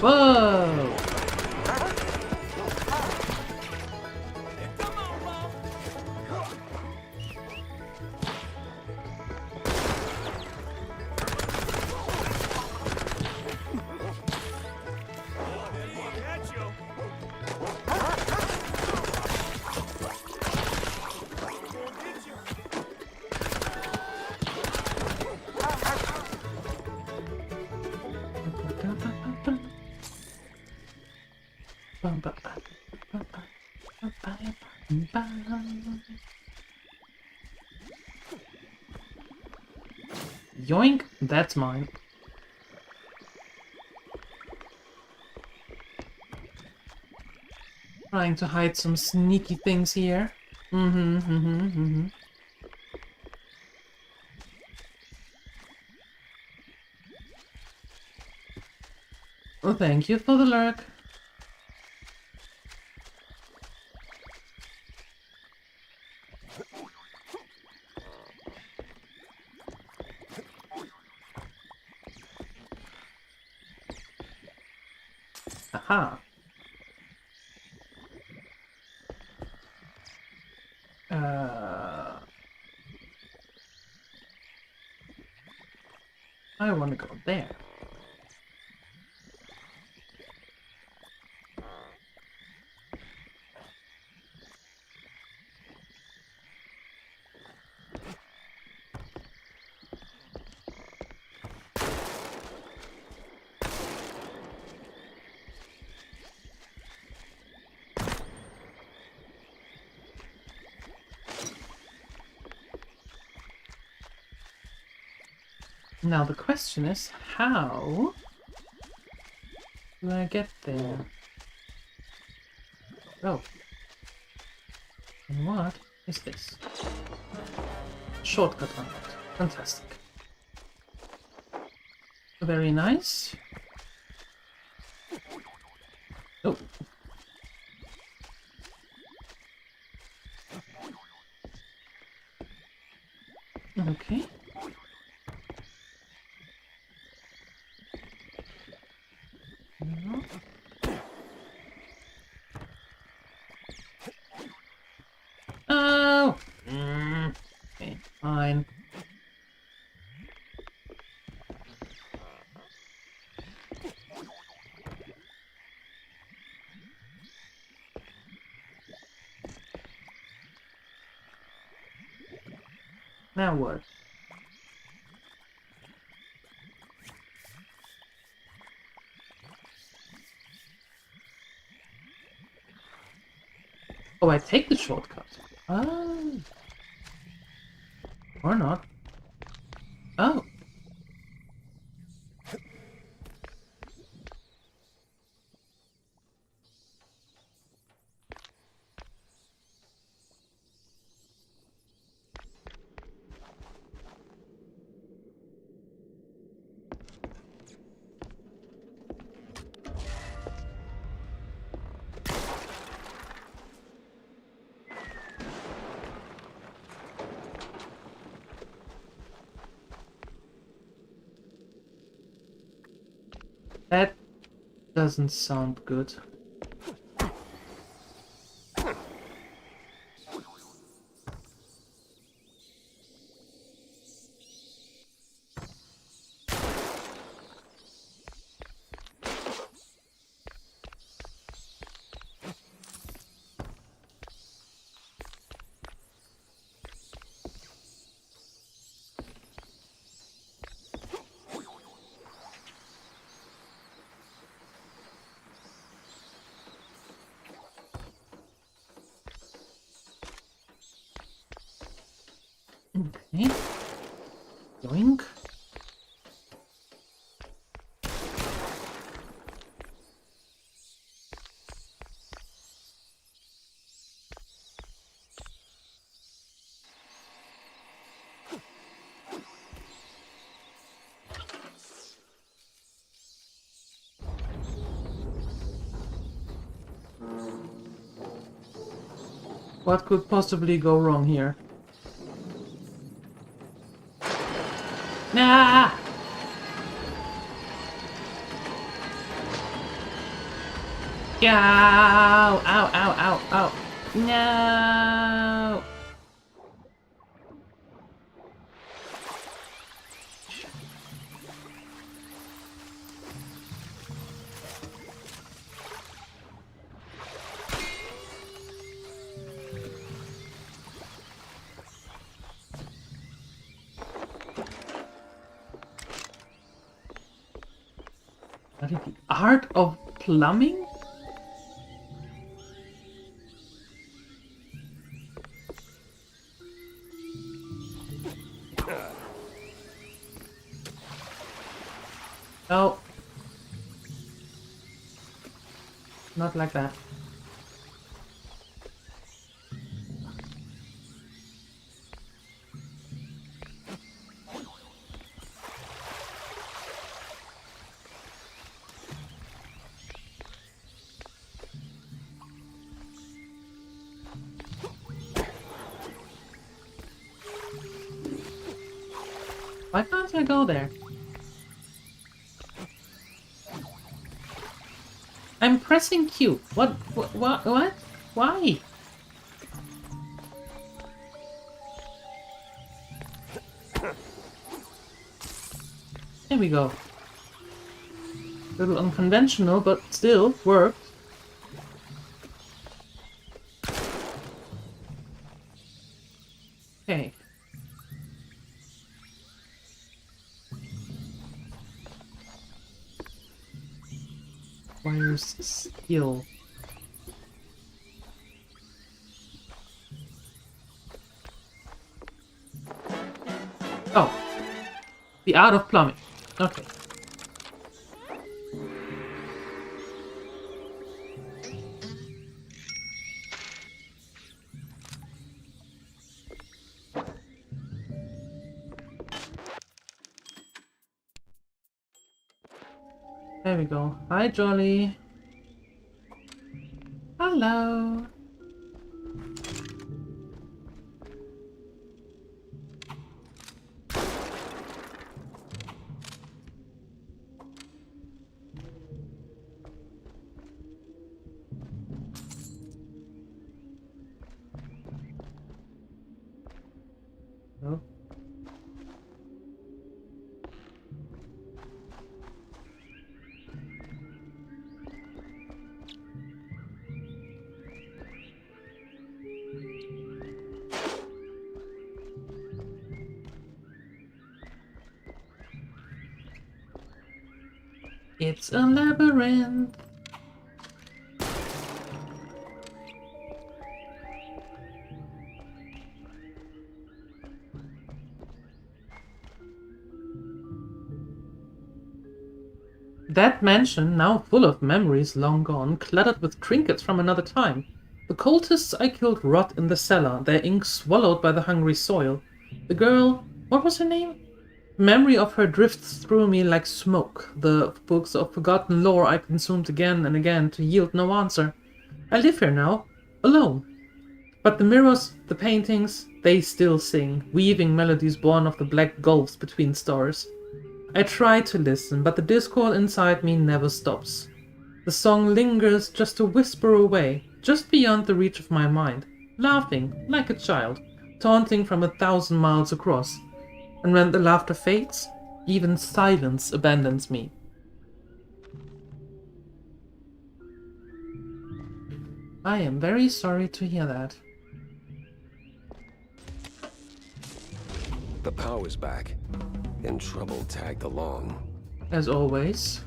Whoa! Yoink, that's mine. Trying to hide some sneaky things here. Well, thank you for the lurk. Aha. I want to go there. Now the question is, how do I get there? Oh. And what is this? Shortcut unlocked. Fantastic. Very nice. Oh. Okay. Oh! Okay, fine. Now what? Oh, I take the shortcut. Oh. Or not. Oh. That doesn't sound good. Okay. Yoink. What could possibly go wrong here? Nah! Ow! Ow, ow, ow, ow. No! What is the art of plumbing? No. Not like that. Why can't I go there? I'm pressing Q. What? Why? There we go. A little unconventional, but still worked. Okay. Requires skill. Oh. The art of plumbing. Okay. There we go. Hi, Jolly. Hello. No. It's a labyrinth. That mansion, now full of memories long gone, cluttered with trinkets from another time. The cultists I killed rot in the cellar, their ink swallowed by the hungry soil. The girl, what was her name? Memory of her drifts through me like smoke. The books of forgotten lore I consumed again and again to yield no answer. I live here now, alone. But the mirrors, the paintings, they still sing, weaving melodies born of the black gulfs between stars. I try to listen, but the discord inside me never stops. The song lingers just a whisper away, just beyond the reach of my mind, laughing like a child, taunting from 1,000 miles across. And when the laughter fades, even silence abandons me. I am very sorry to hear that. The power's back, and trouble tagged along. As always.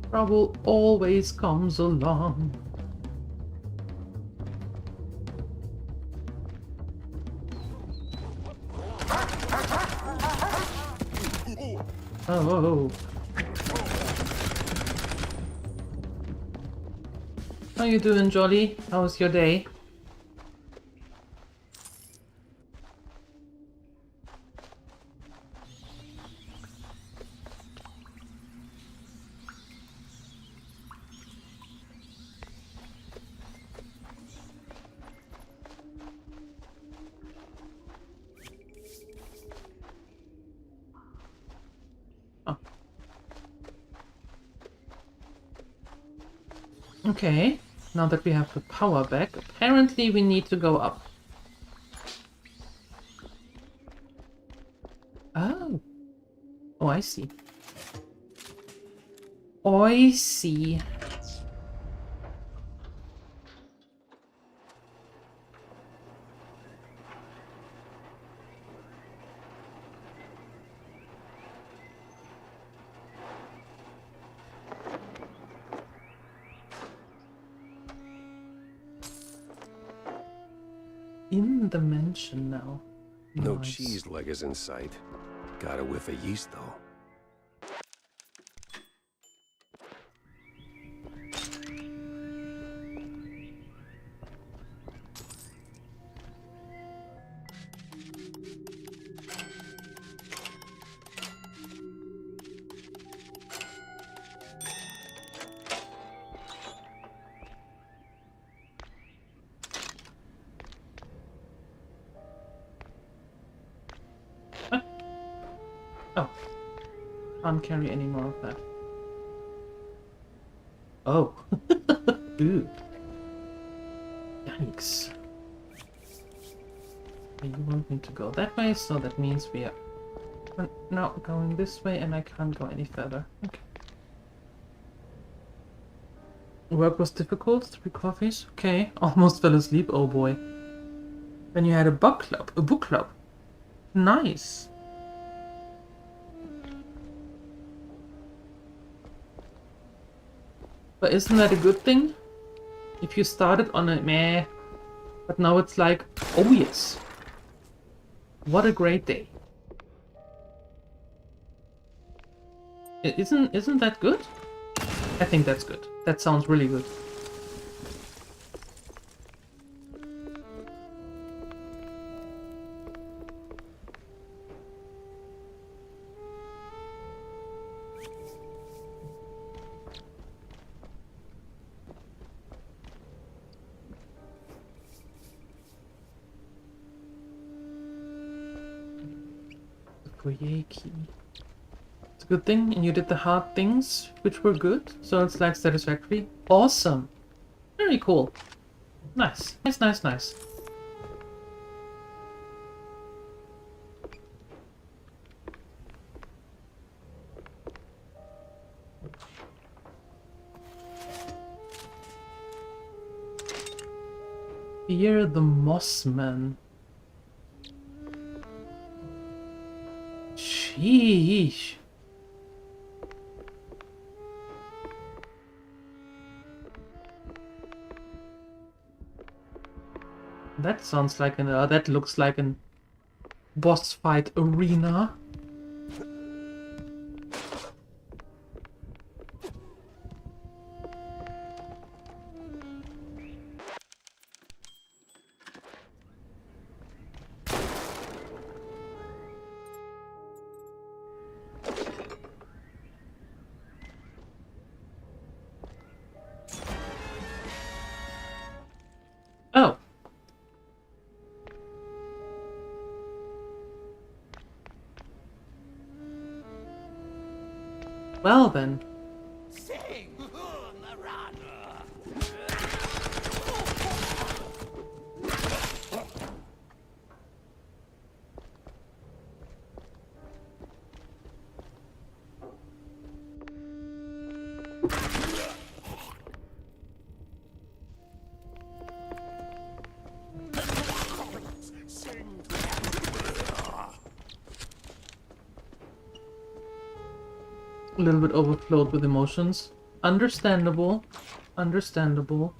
Trouble always comes along. Oh. How you doing, Jolly? How was your day? Okay, now that we have the power back, apparently we need to go up. Oh. Oh, I see. I see. In the mansion now. No Nice. cheese leggers in sight. Got a whiff of yeast, though. Oh. Can't carry any more of that. Oh. Ooh. Yikes. You want me to go that way, so that means we are now going this way and I can't go any further. Okay. Work was difficult, 3 coffees. Okay, almost fell asleep, oh boy. Then you had a book club. Nice. But isn't that a good thing? If you started on a meh, but now it's like, oh yes. What a great day. Isn't that good? I think that's good. That sounds really good. Foyer key. It's a good thing, and you did the hard things, which were good, so it's like satisfactory. Awesome. Very cool. Nice. Nice. Fear the Mossman. Sheesh. That sounds like an that looks like an boss fight arena. Oh. Well then. A little bit overflowed with emotions. Understandable. Understandable.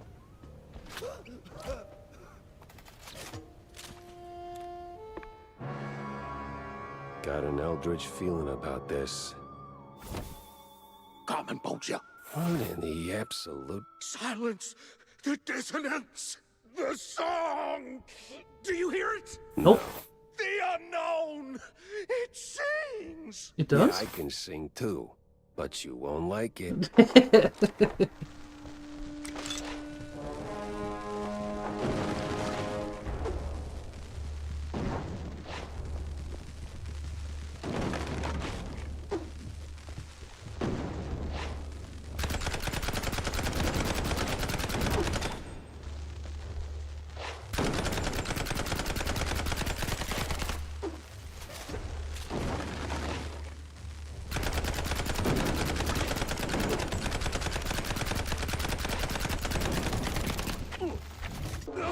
Got an eldritch feeling about this. Common bullshit. What in the absolute... Silence the dissonance. The song. Do you hear it? Nope. The unknown. It sings. It does? Yeah, I can sing too, but you won't like it.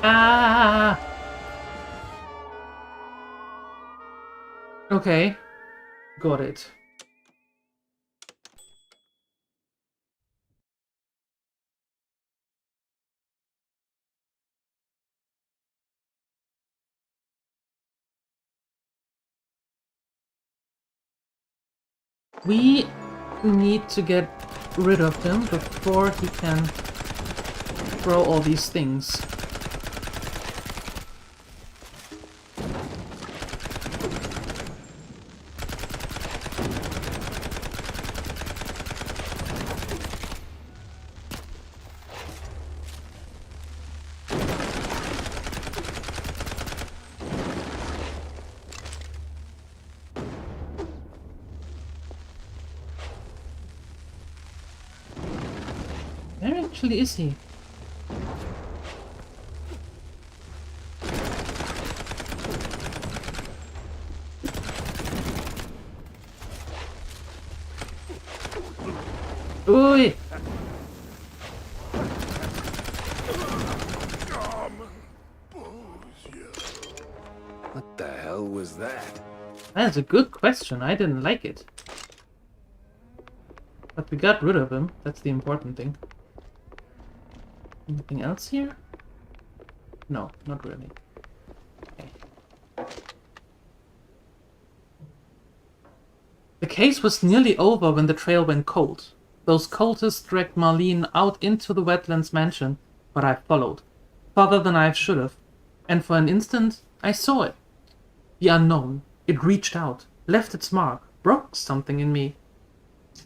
Ah. Okay. Got it. We need to get rid of him before he can throw all these things. Where actually is he? Oi! What the hell was that? That's a good question. I didn't like it. But we got rid of him. That's the important thing. Anything else here? No, not really. Okay. The case was nearly over when the trail went cold. Those cultists dragged Marlene out into the wetlands mansion, but I followed. Farther than I should have. And for an instant, I saw it. The unknown. It reached out, left its mark, broke something in me.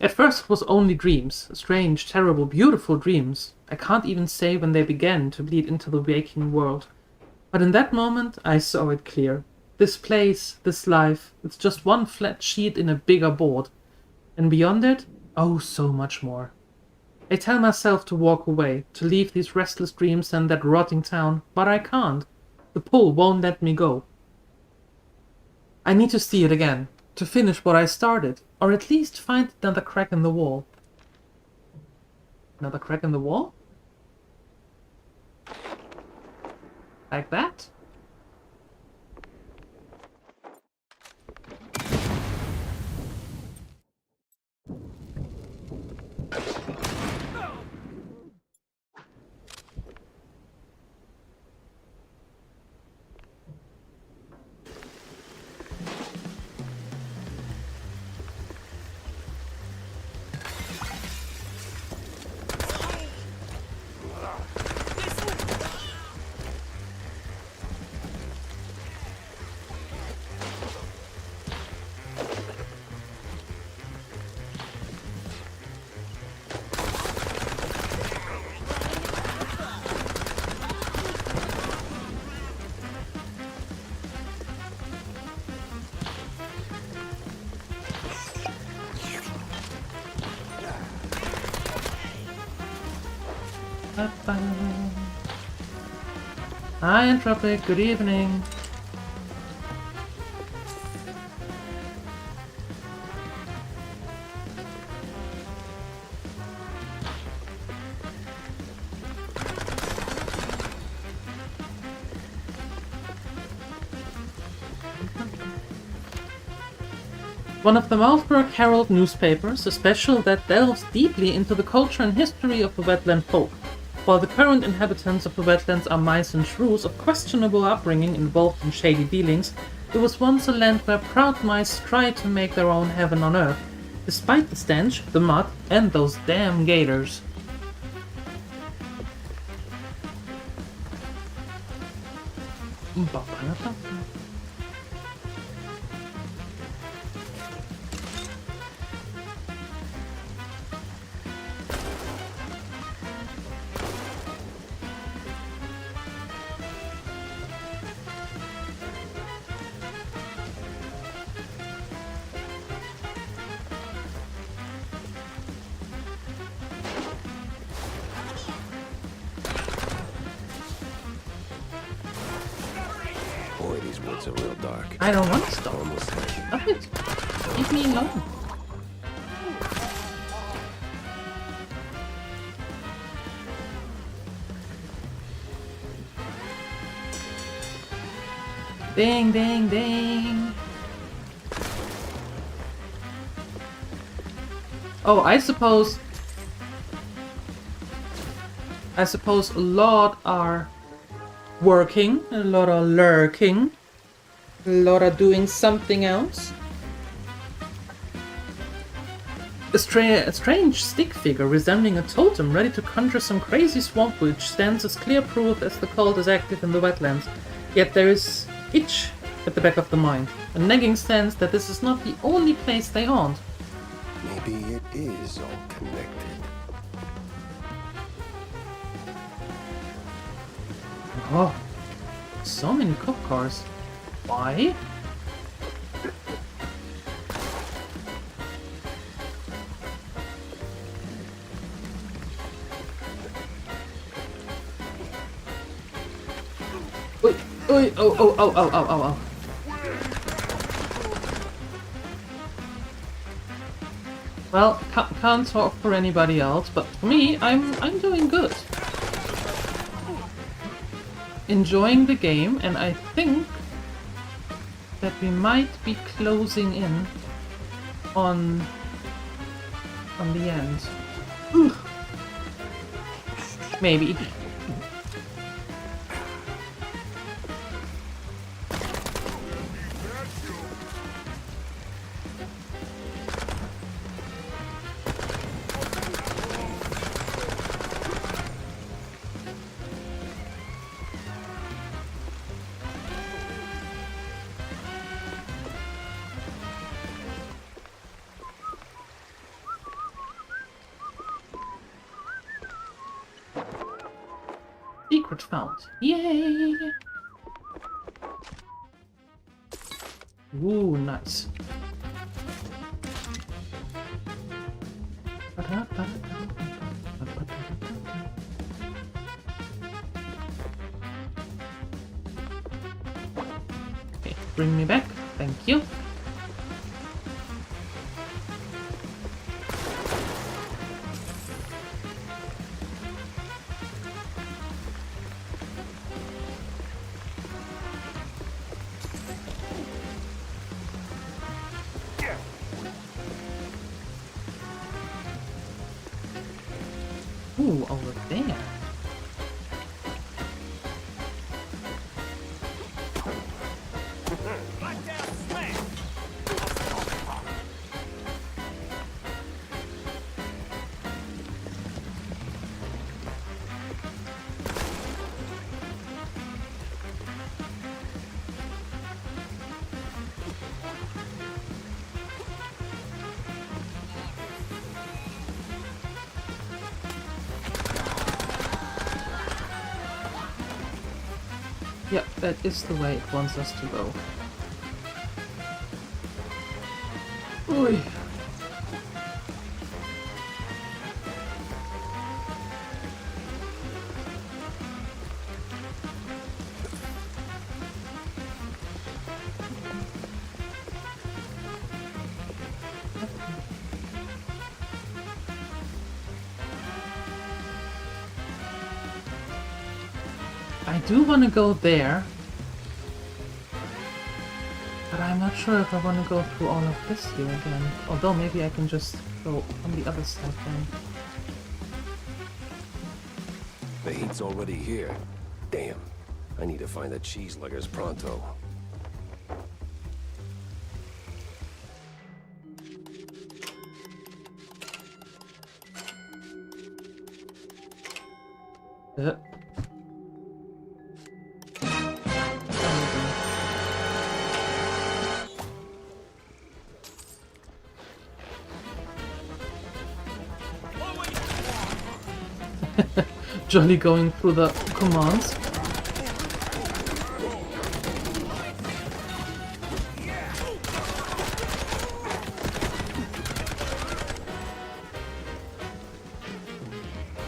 At first it was only dreams, strange, terrible, beautiful dreams. I can't even say when they began to bleed into the waking world. But in that moment, I saw it clear. This place, this life, it's just one flat sheet in a bigger board. And beyond it, oh, so much more. I tell myself to walk away, to leave these restless dreams and that rotting town, but I can't. The pull won't let me go. I need to see it again, to finish what I started, or at least find another crack in the wall. Another crack in the wall? Like that. Hi, Entropic. Good evening. One of the Maltburg Herald newspapers, a special that delves deeply into the culture and history of the wetland folk. While the current inhabitants of the wetlands are mice and shrews of questionable upbringing involved in shady dealings, it was once a land where proud mice tried to make their own heaven on earth, despite the stench, the mud, and those damn gators. Boy, these woods are real dark. I don't want to stop. Stop it. Leave me alone. Ding, ding, ding. Oh, I suppose a lot are working, a lot are lurking, a lot are doing something else. A strange stick figure resembling a totem ready to conjure some crazy swamp witch stands as clear proof as the cult is active in the wetlands. Yet there is itch at the back of the mind, a nagging sense that this is not the only place they haunt. Maybe it is all connected. Oh, so many cop cars. Why? Oi, oi, oh, oh, oh, oh, oh, oh, oh. Well, can't talk for anybody else, but for me, I'm doing good. Enjoying the game, and I think that we might be closing in on the end. Ugh. Maybe. Secret found. Yay! Ooh, nice. Okay, bring me back. Thank you. Oh, over there. Yep, that is the way it wants us to go. Oy. I do want to go there, but I'm not sure if I want to go through all of this here again. Although maybe I can just go on the other side then. The heat's already here. Damn. I need to find the cheese luggers pronto. Jolly going through the commands.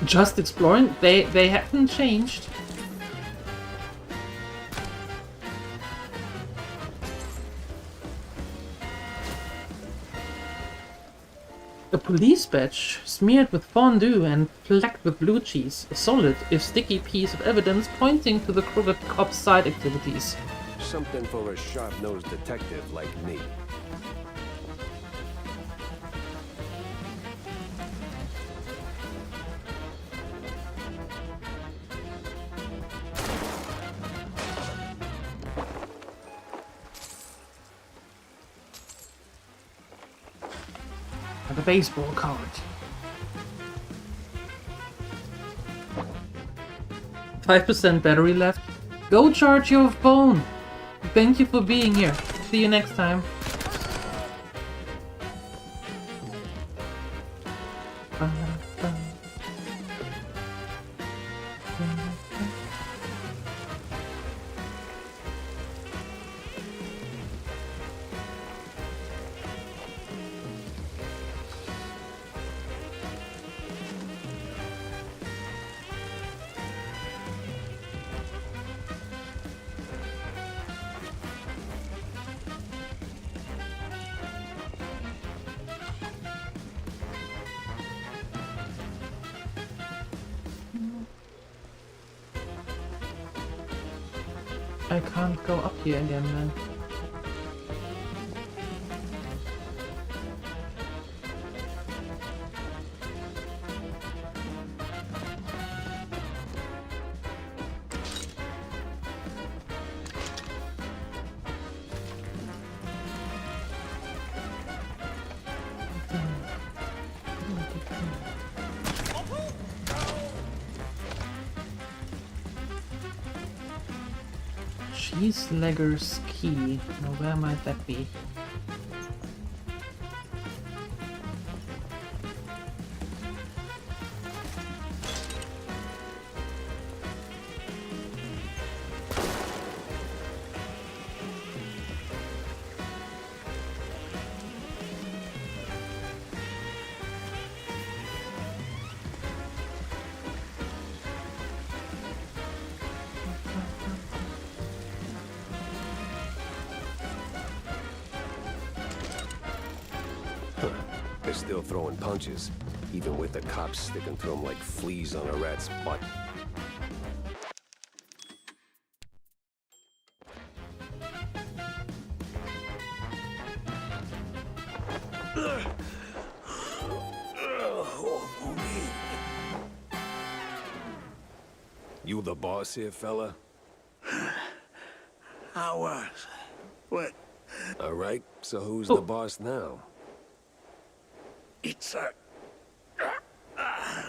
Just exploring, they haven't changed. A police badge smeared with fondue and flecked with blue cheese. A solid, if sticky piece of evidence pointing to the crooked cop's side activities. Something for a sharp-nosed detective like me. And a baseball card. "5% battery left. Go charge your phone. Thank you for being here. See you next time." I can't go up here again then. Cheeselegger's key. Now where might that be? They're still throwing punches, even with the cops sticking through them like fleas on a rat's butt. You the boss here, fella? I was. What? All right, so who's the boss now? It's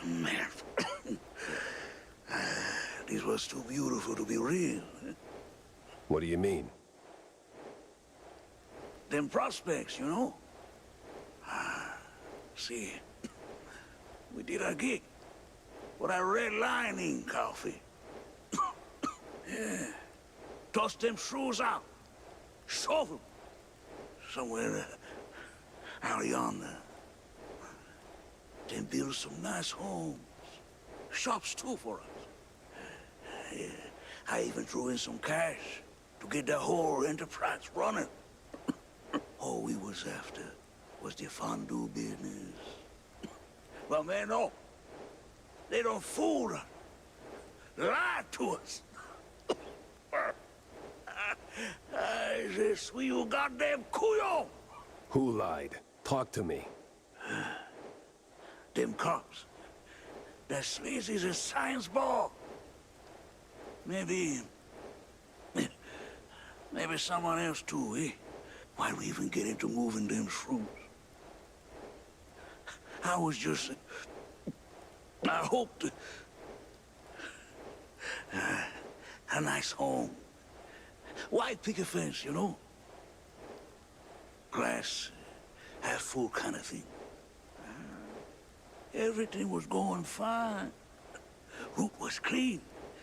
man. This was too beautiful to be real. What do you mean? Them prospects, you know? See, we did our gig. With our red lining coffee. Yeah. Toss them shrews out. Shove them. Somewhere out yonder. Then build some nice homes. Shops too for us. Yeah. I even threw in some cash to get the whole enterprise running. All we was after was the fondue business. But man, no. They don't fool us. Lie to us. Je suis you goddamn couillon. Who lied? Talk to me. Them cops. That sleazy's a science ball. Maybe someone else too, eh? Why'd we even get into moving them shrews? I was just... I hoped... a nice home. White picket fence, you know? Glass, half full kind of thing. Everything was going fine. Route was clean.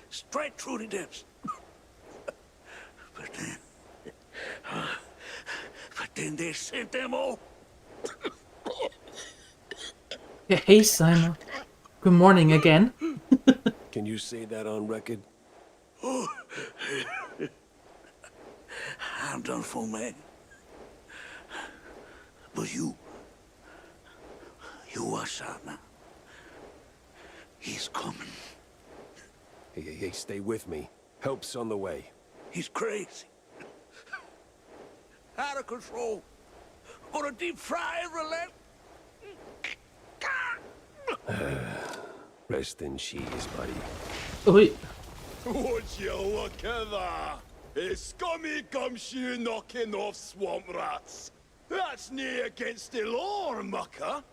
Straight through the depths. But then they sent them all. Yeah, hey Simon. Good morning again. Can you say that on record? I'm done for, man. But you watch out now. He's coming. Hey, stay with me. Help's on the way. He's crazy. Out of control. Gonna deep fry every leg. Rest in cheese, buddy. Oi. Would you look at that? A scummy gumshoe knocking off swamp rats. That's nae against the law, mucker.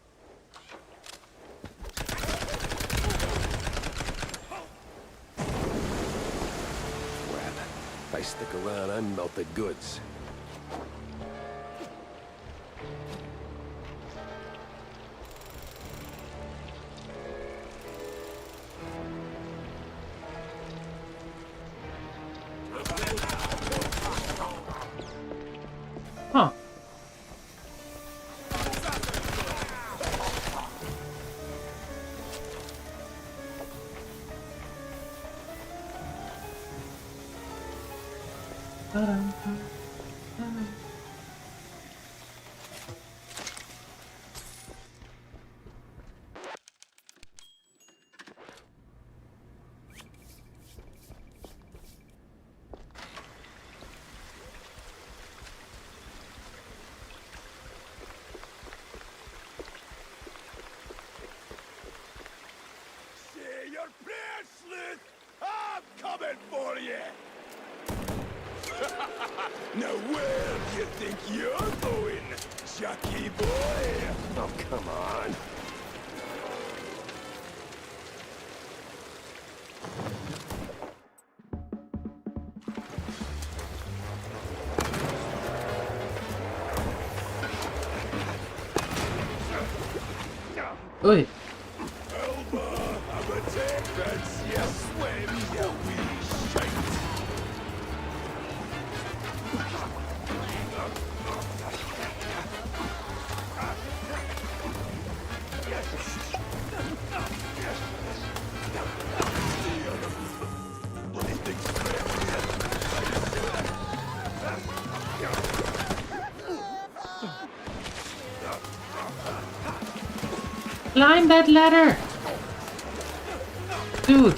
If I stick around, I'm melted goods. Huh. Say your prayers, Sleuth. I'm coming for you. Now where do you think you're going, Jackie boy? Oh, come on. Oi. Elba, I'm a take that's you swim, you wee shite. Climb that ladder! Dude!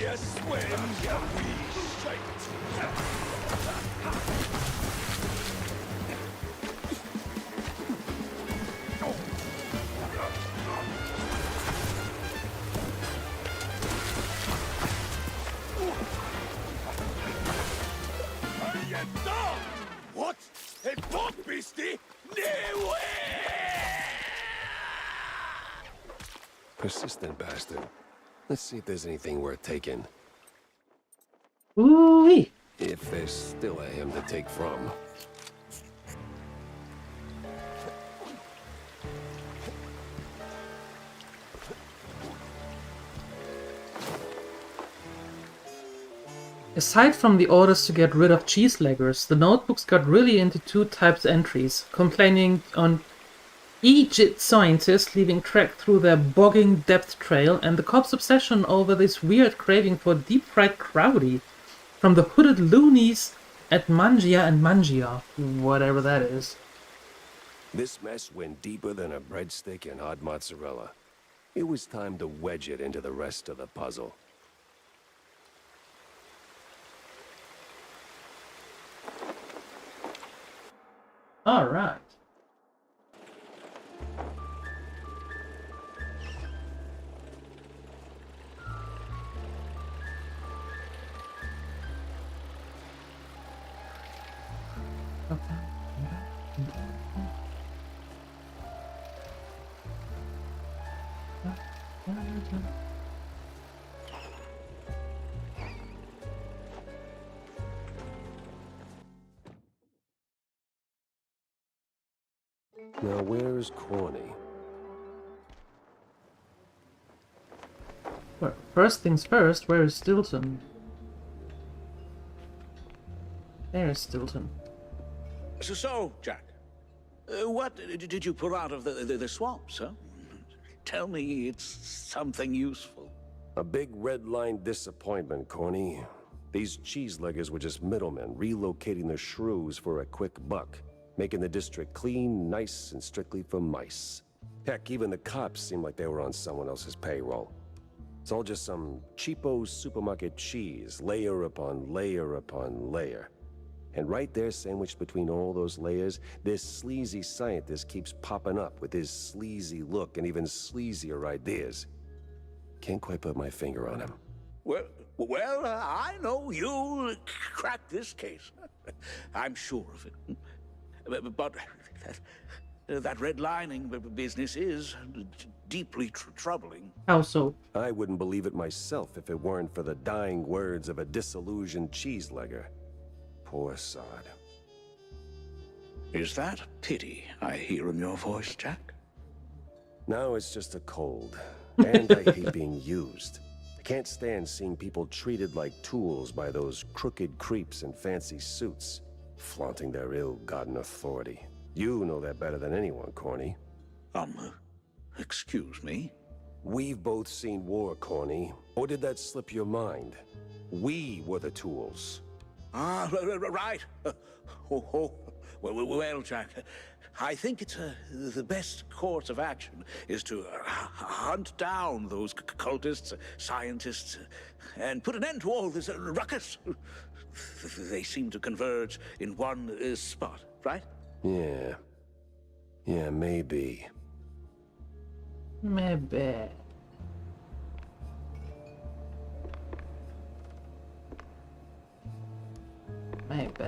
You swim, you wee shite. Are you done? What? A dog beastie? No way! Persistent bastard. Let's see if there's anything worth taking. Ooh-wee. If there's still a him to take from. Aside from the orders to get rid of cheeseleggers, the notebooks got really into two types entries, complaining on Egypt scientists leaving track through their bogging depth trail, and the cops' obsession over this weird craving for deep-fried crowdy from the hooded loonies at Mangia and Mangia, whatever that is. This mess went deeper than a breadstick and hot mozzarella. It was time to wedge it into the rest of the puzzle. All right. Now where's Corny? Well, first things first, where is Stilton? There is Stilton. So, Jack, what did you pull out of the swamps, huh? Tell me it's something useful. A big red line disappointment, Corny. These cheeseleggers were just middlemen relocating the shrews for a quick buck, making the district clean, nice, and strictly for mice. Heck, even the cops seemed like they were on someone else's payroll. It's all just some cheapo supermarket cheese, layer upon layer upon layer. And right there, sandwiched between all those layers, this sleazy scientist keeps popping up with his sleazy look and even sleazier ideas. Can't quite put my finger on him. Well, I know you'll crack this case. I'm sure of it. But that redlining business is deeply troubling. How so? I wouldn't believe it myself if it weren't for the dying words of a disillusioned cheeselegger. Poor sod. Is that pity I hear in your voice, Jack? No, it's just a cold. And I hate being used. I can't stand seeing people treated like tools by those crooked creeps in fancy suits, flaunting their ill-gotten authority. You know that better than anyone, Corny. Excuse me? We've both seen war, Corny. Or did that slip your mind? We were the tools. Ah, right. Well, Jack, I think it's the best course of action is to hunt down those cultists, scientists, and put an end to all this ruckus. They seem to converge in one spot, right? Yeah. Yeah, maybe. Maybe. Maybe.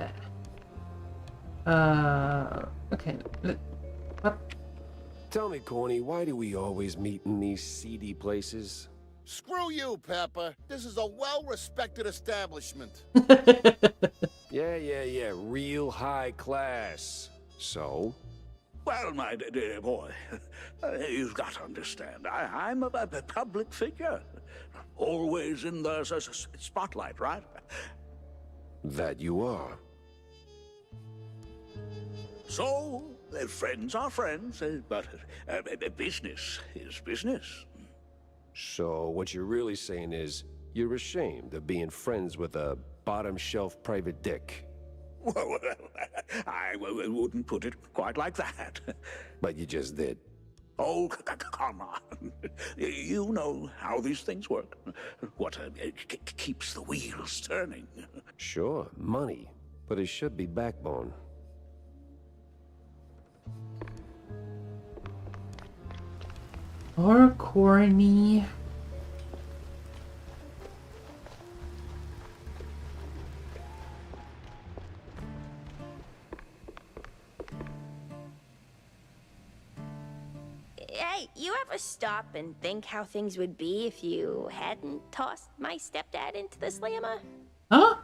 Okay. What? Tell me, Corny, why do we always meet in these seedy places? Screw you, Pepper. This is a well-respected establishment. Yeah. Real high class. So? Well, my dear boy, you've got to understand, I'm a public figure. Always in the spotlight, right? That you are. So, friends are friends, but business is business. So, what you're really saying is, you're ashamed of being friends with a bottom-shelf private dick. Well, I wouldn't put it quite like that. But you just did. Oh, come on. You know how these things work. What keeps the wheels turning? Sure, money. But it should be backbone. Or corny. Hey, you ever stop and think how things would be if you hadn't tossed my stepdad into the slammer? Huh?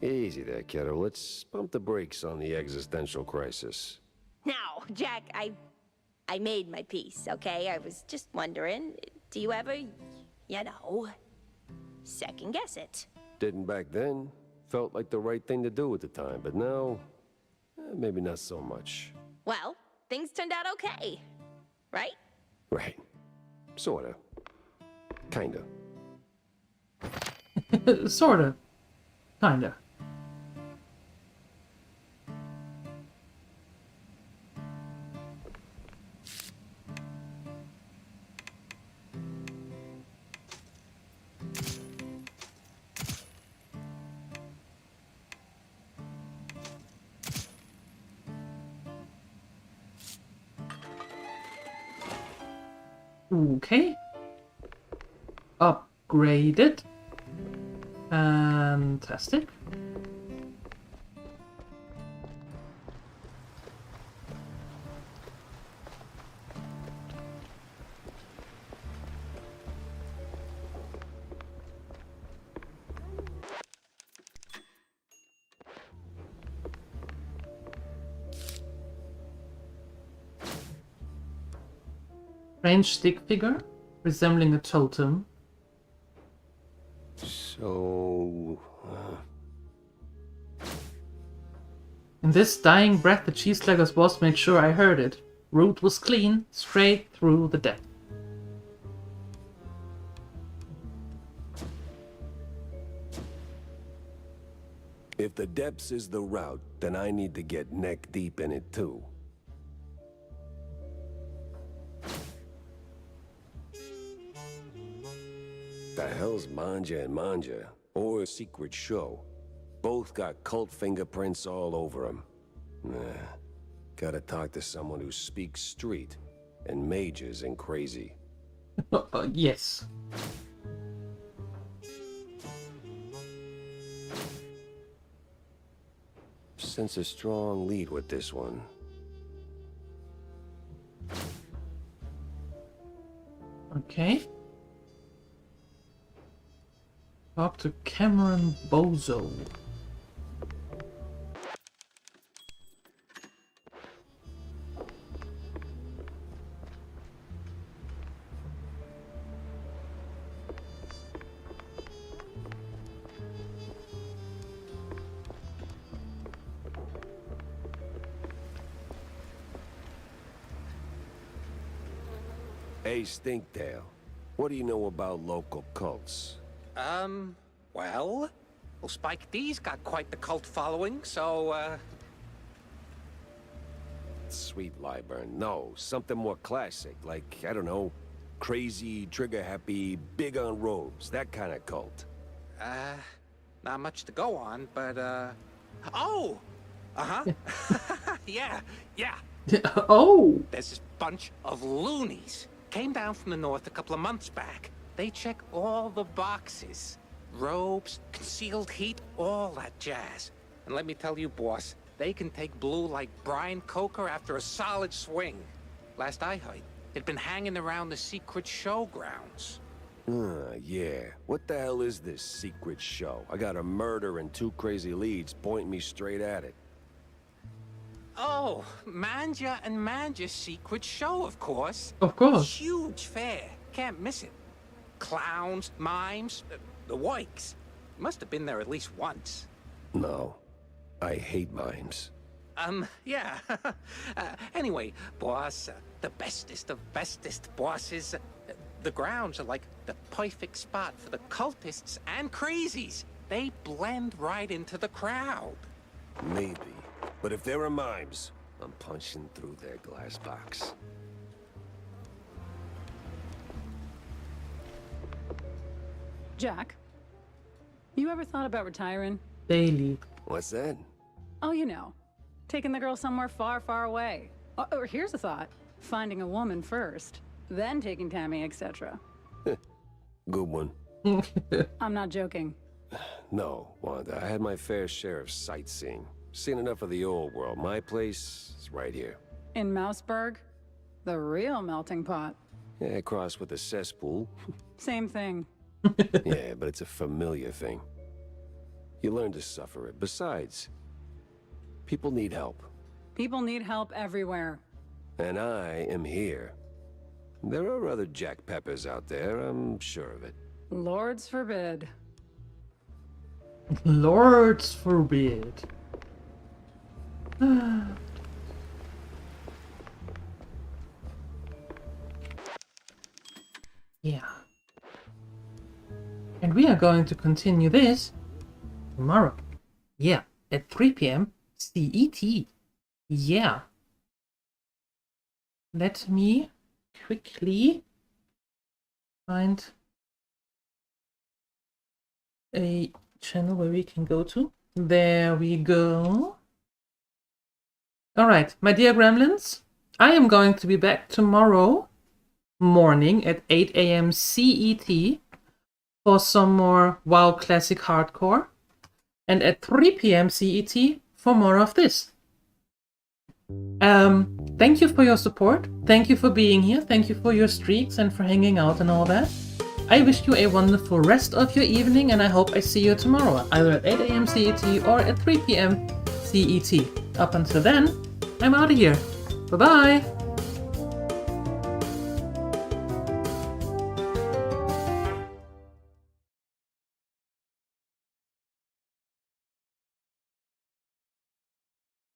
Easy there, kiddo. Let's pump the brakes on the existential crisis. Now, Jack, I made my peace, okay? I was just wondering, do you ever, second guess it? Didn't back then. Felt like the right thing to do at the time, but now, maybe not so much. Well, things turned out okay, right? Right. Sorta. Kinda. Sorta. Kinda. Okay. Upgraded. Fantastic. Strange stick figure resembling a totem. So... In this dying breath, the cheeselegger's boss made sure I heard it. Route was clean, straight through the depth. If the depths is the route, then I need to get neck deep in it too. The hell's Manja and Manja? Or Secret Show? Both got cult fingerprints all over them. Nah. Gotta talk to someone who speaks street and majors in crazy. Yes. Sense a strong lead with this one. Okay. Talk to Cameron Bozo. Hey, Stinktail. What do you know about local cults? Well, Spike D's got quite the cult following, so, Sweet Lyburn. No, something more classic, like, I don't know, crazy, trigger-happy, big on robes, that kind of cult. not much to go on, but, oh! Uh-huh. Yeah. Oh! There's this bunch of loonies. Came down from the north a couple of months back. They check all the boxes. Robes, concealed heat, all that jazz. And let me tell you, boss, they can take blue like Brian Coker after a solid swing. Last I heard, they'd been hanging around the secret showgrounds. Yeah. What the hell is this secret show? I got a murder and 2 crazy leads pointing me straight at it. Oh, Manja and Manja's secret show, of course. Of course. Huge fair. Can't miss it. Clowns, mimes, the Wikes. Must have been there at least once. No. I hate mimes. Yeah. Anyway, boss, the bestest of bestest bosses. The grounds are like the perfect spot for the cultists and crazies. They blend right into the crowd. Maybe. But if there are mimes, I'm punching through their glass box. Jack, you ever thought about retiring? Daily. What's that? Oh, you know, taking the girl somewhere far, far away. Or here's a thought. Finding a woman first, then taking Tammy, etc. Good one. I'm not joking. No, Wanda, I had my fair share of sightseeing. Seen enough of the old world. My place is right here. In Mouseburg? The real melting pot. Yeah, crossed with the cesspool. Same thing. Yeah, but it's a familiar thing. You learn to suffer it. Besides, people need help. People need help everywhere. And I am here. There are other Jack Peppers out there, I'm sure of it. Lords forbid. Lords forbid. Yeah. And we are going to continue this tomorrow. Yeah, at 3 p.m. CET. Yeah. Let me quickly find a channel where we can go to. There we go. Alright, my dear Gremlins, I am going to be back tomorrow morning at 8 a.m. CET for some more WoW Classic Hardcore, and at 3 p.m. CET for more of this. Thank you for your support, thank you for being here, thank you for your streaks and for hanging out and all that. I wish you a wonderful rest of your evening, and I hope I see you tomorrow, either at 8 a.m. CET or at 3 p.m. CET. Up until then, I'm out of here. Bye-bye!